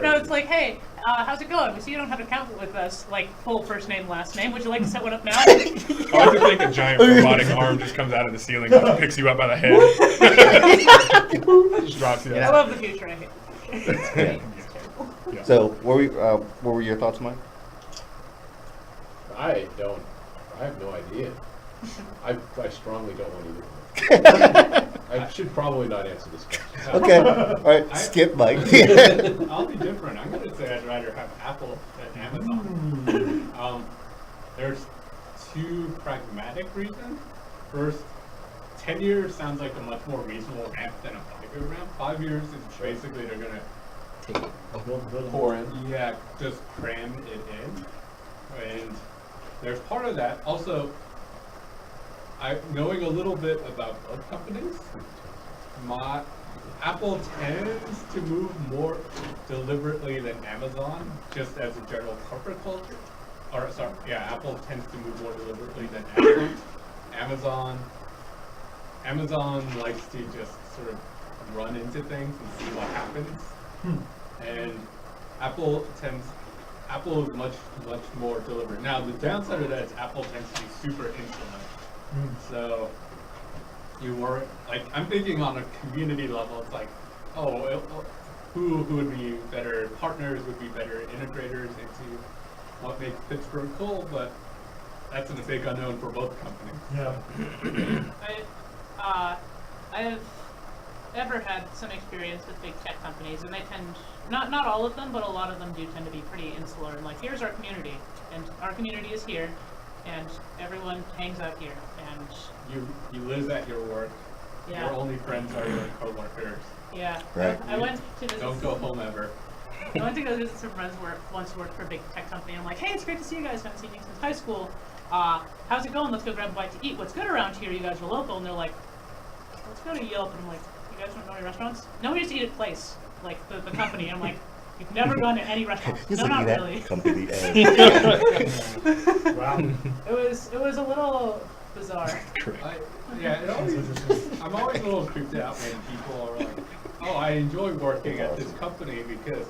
Speaker 4: No, it's like, hey, how's it going? We see you don't have an account with us, like full first name, last name. Would you like to set one up now?
Speaker 2: I like to think a giant robotic arm just comes out of the ceiling and picks you up by the head. Just drops you
Speaker 4: I
Speaker 2: out.
Speaker 4: love the future. I hate the future. It's great. It's terrible.
Speaker 2: Yeah.
Speaker 9: So, what were your thoughts, Mike?
Speaker 8: I have no idea. I strongly don't want either. I should probably not answer this question.
Speaker 9: Okay, all right, skip Mike.
Speaker 6: I'll be different. I'm gonna say I'd rather have Apple than Amazon. There's two pragmatic reasons. First, 10 years sounds like a much more reasonable ramp than a 5-year ramp. 5 years is basically they're gonna
Speaker 8: Pour in.
Speaker 6: just cram it in, and there's part of that. Also, knowing a little bit about both companies, Apple tends to move more deliberately than Amazon, just as a general corporate culture. Apple tends to move more deliberately than Amazon. Amazon likes to just sort of run into things and see what happens. And Apple is much more deliberate. Now the downside of that is Apple tends to be super insular. So you were like, I'm thinking on a community level, it's like, who would be better partners, would be better integrators into what makes Pittsburgh cool, but that's a big unknown for both companies.
Speaker 5: Yeah.
Speaker 4: I've ever had some experience with big tech companies, and they tend, not all of them, but a lot of them do tend to be pretty insular. And like, here's our community, and our community is here, and everyone hangs out here, and
Speaker 6: You live at your work.
Speaker 4: yeah,
Speaker 6: Your only friends are your coworkers.
Speaker 4: yeah.
Speaker 9: Right.
Speaker 4: I went to visit.
Speaker 6: Don't go home ever.
Speaker 4: I went to go visit some friends who once worked for a big tech company. I'm like, hey, it's great to see you guys. Haven't seen you since high school. How's it going? Let's go grab a bite to eat. What's good around here? You guys are local, and they're like, let's go to Yelp. And I'm like, you guys don't know any restaurants? No, we used to eat at Place, like the company. And I'm like, you've never gone to any restaurants?
Speaker 9: He's
Speaker 4: No,
Speaker 9: like,
Speaker 4: not
Speaker 9: that
Speaker 4: really.
Speaker 9: company.
Speaker 5: Wow.
Speaker 4: It was a little bizarre.
Speaker 6: I'm always a little creeped out when people are like, oh, I enjoy working at this company because,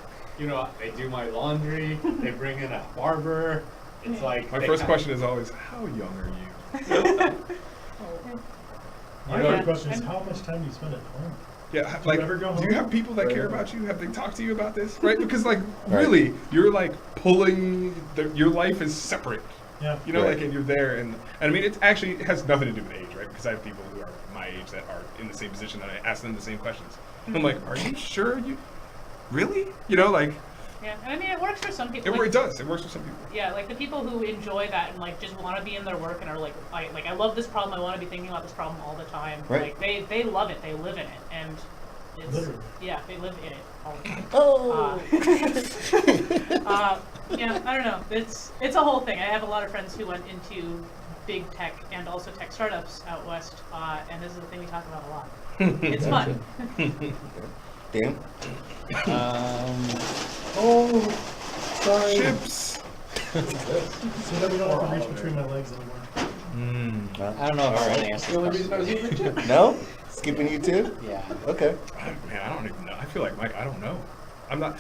Speaker 6: they do my laundry, they bring in a barber. It's like
Speaker 2: My
Speaker 6: they
Speaker 2: first
Speaker 6: kinda-
Speaker 2: question is always, how young are you?
Speaker 5: My
Speaker 6: know,
Speaker 5: other question is, how much time do you spend at home?
Speaker 2: Yeah,
Speaker 5: you
Speaker 2: like,
Speaker 5: ever go
Speaker 2: do you
Speaker 5: home?
Speaker 2: have people that care about you? Have they talked to you about this? Right? Because, like,
Speaker 9: Right.
Speaker 2: really, you're like pulling. Your life is separate.
Speaker 5: Yeah.
Speaker 2: Like,
Speaker 9: Right.
Speaker 2: and you're there, and I mean, it has nothing to do with age, right? Because I have people who are my age that are in the same position, and I ask them the same questions. I'm like, are you sure you? really? You know, like
Speaker 4: Yeah, and I mean, it works for some people.
Speaker 2: it does. It works for some people.
Speaker 4: Yeah, like the people who enjoy that and like just want to be in their work and are like, I love this problem. I want to be thinking about this problem all the time.
Speaker 9: Right.
Speaker 4: Like they love it. They live in it, and it's
Speaker 5: Literally.
Speaker 4: yeah, they live in it all the time.
Speaker 9: Oh.
Speaker 4: Yeah, I don't know. It's a whole thing. I have a lot of friends who went into big tech and also tech startups out west, and this is the thing we talk about a lot. It's fun.
Speaker 9: Dan?
Speaker 5: Oh, sorry.
Speaker 2: Chips.
Speaker 5: So that we don't have to reach between my legs anymore.
Speaker 10: I don't know if I want to answer the question.
Speaker 9: No? Skipping you too?
Speaker 10: Yeah.
Speaker 9: Okay.
Speaker 2: Man, I don't even know. I feel like Mike. I don't know. I'm not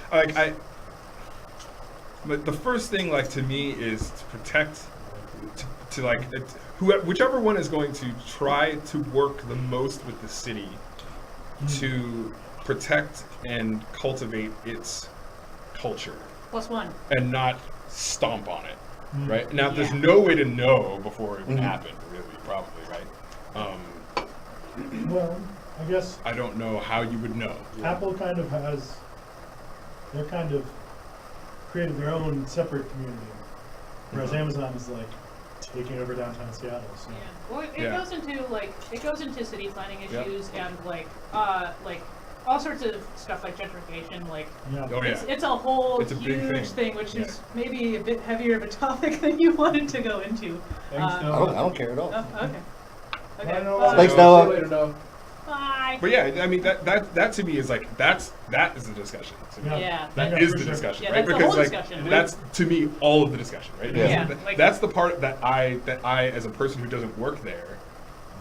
Speaker 2: But the first thing, like to me, is to protect, to like, whichever one is going to try to work the most with the city, to protect and cultivate its culture,
Speaker 4: +1.
Speaker 2: and not stomp on it, right? Now, there's no way to know before it would happen, really, probably, right?
Speaker 5: Well, I guess
Speaker 2: I don't know how you would know.
Speaker 5: Apple kind of has, they're kind of created their own separate community, whereas Amazon is like taking over downtown Seattle. So.
Speaker 4: Yeah. Well, it
Speaker 2: Yeah.
Speaker 4: goes into city planning
Speaker 2: Yep.
Speaker 4: issues and like all sorts of stuff like gentrification. Like
Speaker 5: Yeah.
Speaker 2: Oh yeah.
Speaker 4: it's a whole
Speaker 2: It's a big
Speaker 4: huge
Speaker 2: thing.
Speaker 4: which
Speaker 2: Yeah.
Speaker 4: is maybe a bit heavier of a topic than you wanted to go into.
Speaker 5: Thanks,
Speaker 9: I
Speaker 5: Noah.
Speaker 9: don't care at all.
Speaker 4: Oh, okay. Okay.
Speaker 5: Bye, Noah.
Speaker 9: Thanks,
Speaker 8: See you
Speaker 9: Noah.
Speaker 8: later, Noah.
Speaker 4: Bye.
Speaker 2: But yeah, I mean that to me is like that is the discussion. To me.
Speaker 4: Yeah.
Speaker 2: That
Speaker 5: Yeah,
Speaker 2: is
Speaker 5: for
Speaker 2: the
Speaker 5: sure.
Speaker 2: discussion,
Speaker 4: Yeah,
Speaker 2: right?
Speaker 4: that's the
Speaker 2: Because
Speaker 4: whole
Speaker 2: like
Speaker 4: discussion.
Speaker 2: that's to me all of the discussion, right?
Speaker 4: Yeah.
Speaker 2: Because
Speaker 4: Like-
Speaker 2: that's the part that I as a person who doesn't work there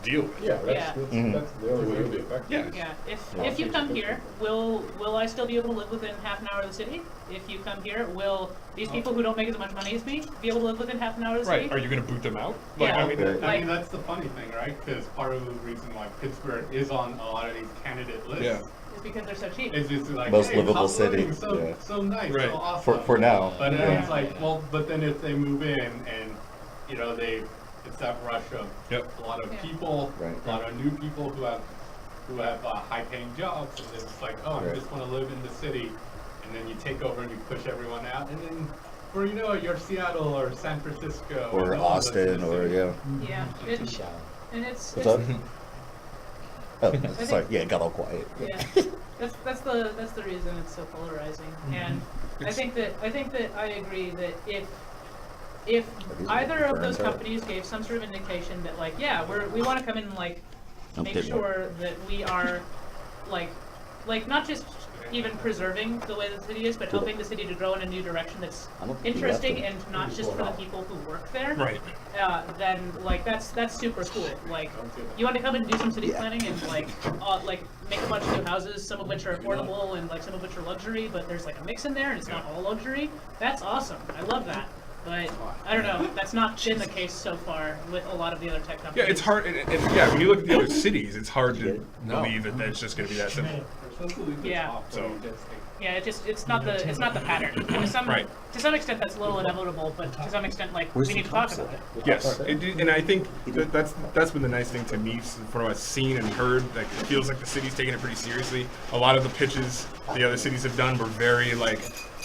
Speaker 2: deal with.
Speaker 8: Yeah,
Speaker 4: Yeah.
Speaker 8: that's the only way you'll be affected.
Speaker 2: Yeah.
Speaker 4: Yeah. If you come here, will I still be able to live within half an hour of the city? If you come here, will these people who don't make as much money as me be able to live within half an hour of the
Speaker 2: Right.
Speaker 4: city?
Speaker 2: Are you going to boot them out?
Speaker 4: Yeah.
Speaker 2: I mean,
Speaker 9: Right.
Speaker 11: I mean, that's the funny thing, right? Because part of the reason why Pittsburgh is on a lot of these candidate lists
Speaker 2: yeah.
Speaker 4: It's because they're so cheap.
Speaker 11: is just like,
Speaker 9: Most
Speaker 11: hey,
Speaker 9: livable
Speaker 11: cost of living,
Speaker 9: city,
Speaker 11: so,
Speaker 9: yeah.
Speaker 11: so nice,
Speaker 2: Right.
Speaker 11: so awesome.
Speaker 9: For now.
Speaker 11: But then
Speaker 9: Yeah.
Speaker 11: it's like, well, but then if they move in and, you know, it's that rush of
Speaker 2: Yep.
Speaker 11: a lot of
Speaker 4: Yeah.
Speaker 11: people,
Speaker 9: Right.
Speaker 11: a lot of new people who have high-paying jobs, and it's like, oh,
Speaker 9: Right.
Speaker 11: I just want to live in the city, and then you take over and you push everyone out, and then, before you know it, you're Seattle or San Francisco
Speaker 9: Or
Speaker 11: and all those
Speaker 9: Austin,
Speaker 11: other
Speaker 9: or
Speaker 11: cities.
Speaker 9: yeah.
Speaker 4: Yeah. And it's
Speaker 9: What's up? Oh, sorry.
Speaker 4: think-
Speaker 9: Yeah, it got all quiet.
Speaker 4: Yeah, that's the reason it's so polarizing, and I think that I agree that if
Speaker 9: these
Speaker 4: either of
Speaker 9: burns
Speaker 4: those
Speaker 9: out?
Speaker 4: companies gave some sort of indication that like yeah we want to come in and like
Speaker 9: Oh,
Speaker 4: make
Speaker 9: didn't work.
Speaker 4: sure that we are like not just even preserving the way the city is, but helping the city to grow in a new direction that's
Speaker 9: I don't think you
Speaker 4: interesting
Speaker 9: left
Speaker 4: and not just for the people who work there.
Speaker 2: Right.
Speaker 4: Then like that's super cool. Like you want to come and do some city
Speaker 9: Yeah.
Speaker 4: planning and like make a bunch of new houses, some of which are affordable and like some of which are luxury, but there's like a mix in there and it's not all luxury. That's awesome. I love that. But I don't know. That's not been the case so far with a lot of the other tech companies.
Speaker 2: Yeah, it's hard, and yeah, when you look at the other cities, it's hard to believe that that's just going to be that simple.
Speaker 4: Yeah.
Speaker 2: So,
Speaker 4: Yeah, it's not the pattern. And to some
Speaker 2: Right.
Speaker 4: to some extent that's a little inevitable, but to some extent like
Speaker 9: Where's
Speaker 4: we
Speaker 9: the
Speaker 4: need to talk
Speaker 9: top
Speaker 4: about it.
Speaker 2: yes, and I think that's been the nice thing to me from what I've seen and heard. Like, it feels like the city's taking it pretty seriously. A lot of the pitches the other cities have done were very like,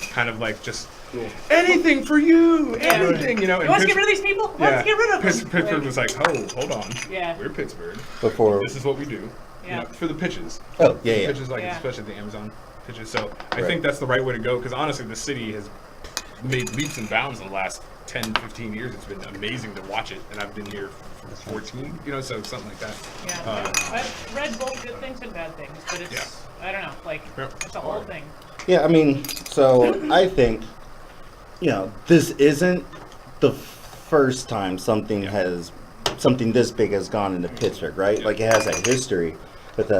Speaker 2: kind of like just anything for you, anything, you know.
Speaker 4: You
Speaker 2: And
Speaker 4: want to get rid of these people? Let's get rid of them.
Speaker 2: Pittsburgh
Speaker 4: Like,
Speaker 2: was like, oh, hold on,
Speaker 4: Yeah.
Speaker 2: we're Pittsburgh.
Speaker 9: Before.
Speaker 2: This is what we do.
Speaker 4: Yeah.
Speaker 2: You know, for the pitches.
Speaker 9: Oh, yeah, yeah.
Speaker 2: Pitches like
Speaker 4: Yeah.
Speaker 2: especially the Amazon pitches. So I
Speaker 9: Right.
Speaker 2: think that's the right way to go because honestly, the city has made leaps and bounds in the last 10, 15 years. It's been amazing to watch it, and I've been here for 14, you know, so something like that.
Speaker 4: Yeah. I've read both good things and bad things, but it's I don't know, like
Speaker 2: Yep.
Speaker 4: it's a whole thing.
Speaker 9: Yeah, I mean, so I think, this isn't the first time something this big has gone into Pittsburgh, right?
Speaker 2: Yeah.
Speaker 9: Like, it has a history with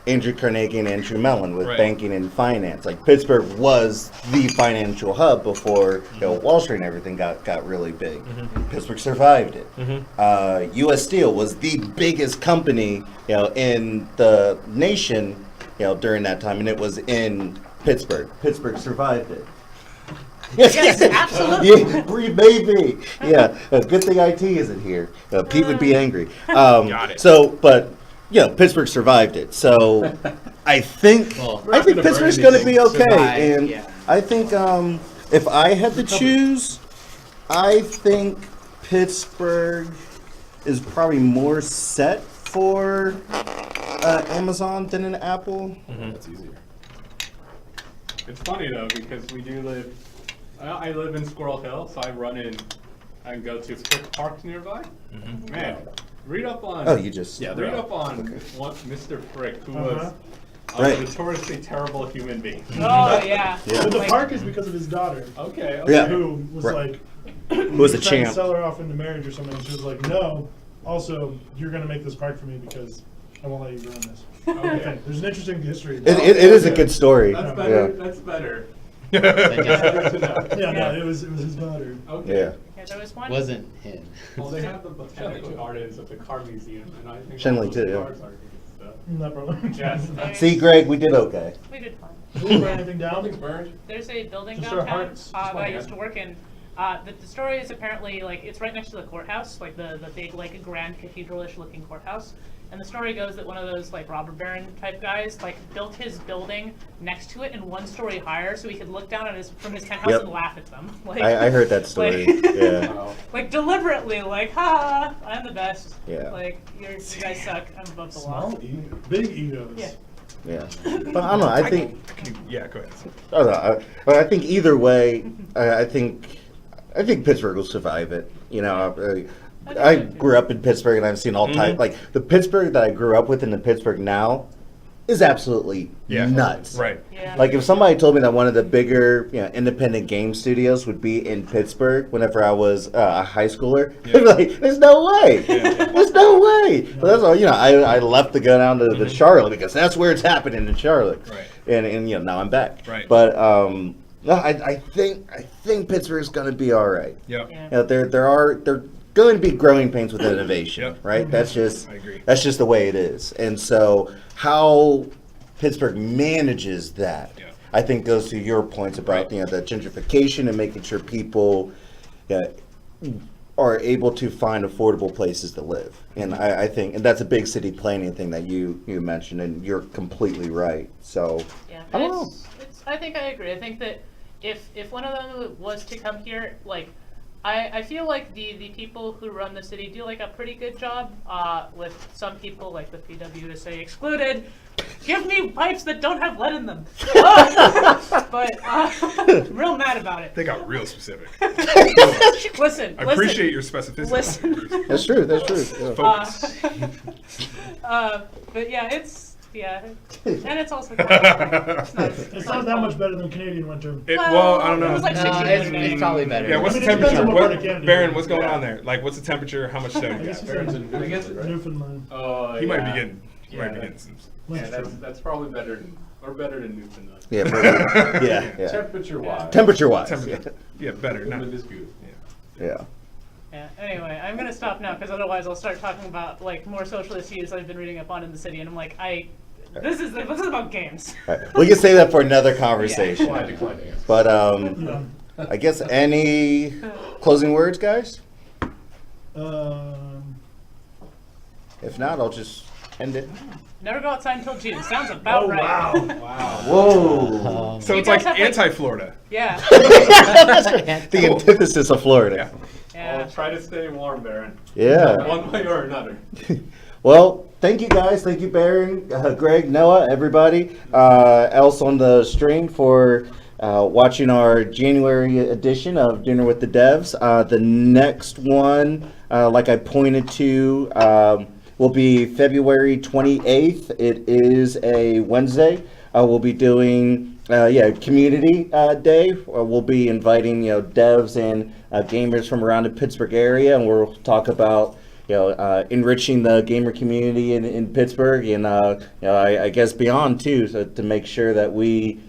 Speaker 9: Andrew Carnegie and Andrew Mellon with
Speaker 2: Right.
Speaker 9: banking and finance. Like, Pittsburgh was the financial hub before Wall Street and everything got really big. Pittsburgh survived it. U.S. Steel was the biggest company in the nation during that time, and it was in Pittsburgh. Pittsburgh survived it.
Speaker 4: Yes, absolutely.
Speaker 9: Yeah, baby. Yeah, good thing IT isn't here. Pete would be angry.
Speaker 2: Got it.
Speaker 9: So, but Pittsburgh survived it. So, I think
Speaker 3: Well,
Speaker 6: We're not gonna
Speaker 9: Pittsburgh's
Speaker 6: burn
Speaker 9: going to be
Speaker 6: anything.
Speaker 9: okay,
Speaker 10: Survive,
Speaker 9: and
Speaker 10: yeah.
Speaker 9: I think if I had to choose, I think Pittsburgh is probably more set for Amazon than an Apple.
Speaker 7: That's easier.
Speaker 6: It's funny though, because we do live, I live in Squirrel Hill, so I run in and go to Frick Parks nearby. Man, read up on.
Speaker 9: Oh, you just
Speaker 6: read up on what Mr. Frick, who was
Speaker 9: Right.
Speaker 6: a notoriously terrible human being.
Speaker 4: Oh, yeah.
Speaker 9: Yeah.
Speaker 5: But the
Speaker 4: Like-
Speaker 5: park is because of his daughter,
Speaker 6: Okay.
Speaker 9: Yeah.
Speaker 5: who was
Speaker 9: Right.
Speaker 5: like,
Speaker 9: Who was a
Speaker 5: trying to
Speaker 9: champ.
Speaker 5: sell her off into marriage or something. And she was like, no. Also, you're gonna make this park for me because I won't let you ruin this.
Speaker 6: Okay.
Speaker 5: There's an interesting history.
Speaker 9: It is a good story.
Speaker 6: That's
Speaker 5: Yeah.
Speaker 6: better. That's better.
Speaker 10: That
Speaker 6: Good to know.
Speaker 5: Yeah, no, it was his daughter.
Speaker 6: Okay.
Speaker 9: Yeah.
Speaker 4: Yeah, there was one.
Speaker 10: wasn't him.
Speaker 6: Well, they have the botanical gardens at the car museum, and I think
Speaker 9: Shenley
Speaker 6: all those
Speaker 9: too, yeah.
Speaker 6: cars are good stuff.
Speaker 5: No problem.
Speaker 6: Yes.
Speaker 9: See, Greg, we did okay.
Speaker 4: We did fine.
Speaker 5: Did you write anything down?
Speaker 7: Nothing's burned.
Speaker 4: There's a building
Speaker 5: Just our
Speaker 4: downtown
Speaker 5: hearts.
Speaker 4: that I used to work in. The story is apparently like it's right next to the courthouse, like the big like grand cathedral-ish looking courthouse. And the story goes that one of those like robber baron type guys like built his building next to it and 1 story higher, so he could look down at from his penthouse
Speaker 9: Yep.
Speaker 4: and laugh at them. Like,
Speaker 9: I heard that story.
Speaker 4: like-
Speaker 9: Yeah.
Speaker 4: like deliberately, like, ha, I'm the best.
Speaker 9: Yeah.
Speaker 4: Like you guys suck. I'm above the law.
Speaker 5: Small big egos.
Speaker 4: Yeah.
Speaker 9: Yeah. But I don't know. I think.
Speaker 2: Yeah, go ahead.
Speaker 9: I don't know. I think either way, I think Pittsburgh will survive it. You know, I grew up in Pittsburgh, and I've seen all type. Like the Pittsburgh that I grew up with, and the Pittsburgh now, is absolutely nuts.
Speaker 2: Right.
Speaker 4: Yeah.
Speaker 9: Like if somebody told me that one of the bigger, independent game studios would be in Pittsburgh whenever I was a high schooler, I'd be like, "There's no way! There's no way!" But that's all. I left to go down to Charlotte because that's where it's happening in Charlotte.
Speaker 2: Right.
Speaker 9: And now I'm back.
Speaker 2: Right.
Speaker 9: But no, I think Pittsburgh's going to be all right.
Speaker 2: Yep.
Speaker 4: Yeah.
Speaker 9: There going to be growing pains with innovation,
Speaker 2: Yep.
Speaker 9: right? That's just
Speaker 2: I agree.
Speaker 9: that's just the way it is. And so how Pittsburgh manages that,
Speaker 2: Yeah.
Speaker 9: I think goes to your points about
Speaker 2: Right.
Speaker 9: the gentrification and making sure people are able to find affordable places to live. And I think, and that's a big city planning thing that you mentioned, and you're completely right. So
Speaker 4: Yeah,
Speaker 9: I don't know.
Speaker 4: I think I agree. I think that if one of them was to come here, like, I feel like the people who run the city do like a pretty good job. With some people, like the PW, to say excluded. Give me pipes that don't have lead in them. But real mad about it.
Speaker 2: They got real specific.
Speaker 4: Listen,
Speaker 2: I appreciate your specificity.
Speaker 4: Listen.
Speaker 9: that's true. That's true. Yeah.
Speaker 2: Focus.
Speaker 4: But yeah, and it's also kind of,
Speaker 5: It's not that much better than Canadian winter.
Speaker 2: Well, I don't know.
Speaker 4: It was like
Speaker 10: No,
Speaker 4: 60
Speaker 10: it's probably better.
Speaker 2: Yeah, what's
Speaker 5: I
Speaker 2: the
Speaker 5: mean, it depends
Speaker 2: temperature?
Speaker 5: on what part of Canada
Speaker 2: Baron,
Speaker 5: you're
Speaker 2: what's
Speaker 5: in.
Speaker 2: going on there? Like, what's the temperature? How much snow
Speaker 5: I
Speaker 2: you
Speaker 5: guess
Speaker 2: got?
Speaker 5: he's
Speaker 8: Baron's
Speaker 5: in
Speaker 8: in
Speaker 6: I guess
Speaker 5: Newfoundland.
Speaker 6: Oh,
Speaker 2: He
Speaker 6: yeah.
Speaker 2: might be getting. He
Speaker 6: Yeah,
Speaker 2: might be
Speaker 6: that-
Speaker 2: getting some.
Speaker 6: Yeah, that's probably better than Newfoundland.
Speaker 9: Yeah, maybe. yeah.
Speaker 8: Temperature wise.
Speaker 9: Temperature wise.
Speaker 2: Temperature. Yeah, better. Not.
Speaker 8: Newfoundland is beautiful.
Speaker 9: Yeah.
Speaker 4: Yeah, anyway, I'm gonna stop now because otherwise I'll start talking about like more social issues I've been reading up on in the city, and I'm like, this is about games.
Speaker 9: All right. We can save that for another conversation.
Speaker 8: Decline to answer.
Speaker 9: But
Speaker 5: Yeah.
Speaker 9: I guess any closing words, guys? If not, I'll just end it.
Speaker 4: Never go outside until June. Sounds about right.
Speaker 5: Wow.
Speaker 9: Whoa.
Speaker 2: So
Speaker 4: You
Speaker 2: it's like
Speaker 4: guys have, like-
Speaker 2: anti-Florida.
Speaker 4: Yeah.
Speaker 9: The antithesis of Florida.
Speaker 4: Yeah.
Speaker 6: Well, try to stay warm, Baron.
Speaker 9: Yeah.
Speaker 6: One way or another.
Speaker 9: Well, thank you guys. Thank you, Baron, Greg, Noah, everybody else on the stream for watching our January edition of Dinner with the Devs. The next one, like I pointed to, will be February 28th. It is a Wednesday. We'll be doing Community Day. We'll be inviting devs and gamers from around the Pittsburgh area, and we'll talk about enriching the gamer community in Pittsburgh, and I guess beyond too, so to make sure that we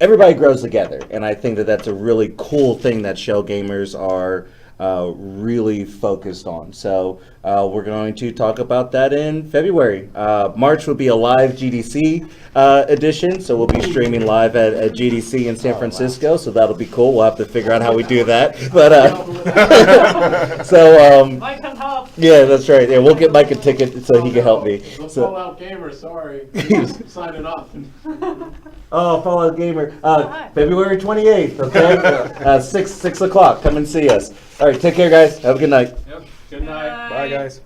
Speaker 9: everybody grows together. And I think that that's a really cool thing that Schell Gamers are really focused on. So we're going to talk about that in February. March will be a live GDC edition, so we'll be streaming live at GDC in San Francisco. So that'll be cool. We'll have to figure out how we do that. But so
Speaker 4: Mike, come help.
Speaker 9: yeah, that's right. Yeah, we'll get Mike a ticket so he can help me.
Speaker 8: The
Speaker 9: So,
Speaker 8: Fallout Gamer, sorry. Just signing off.
Speaker 9: oh, Fallout Gamer, February 28th. Okay, 6 o'clock. Come and see us. All right, take care, guys. Have a good night.
Speaker 11: Yep. Good night.
Speaker 7: Bye, guys.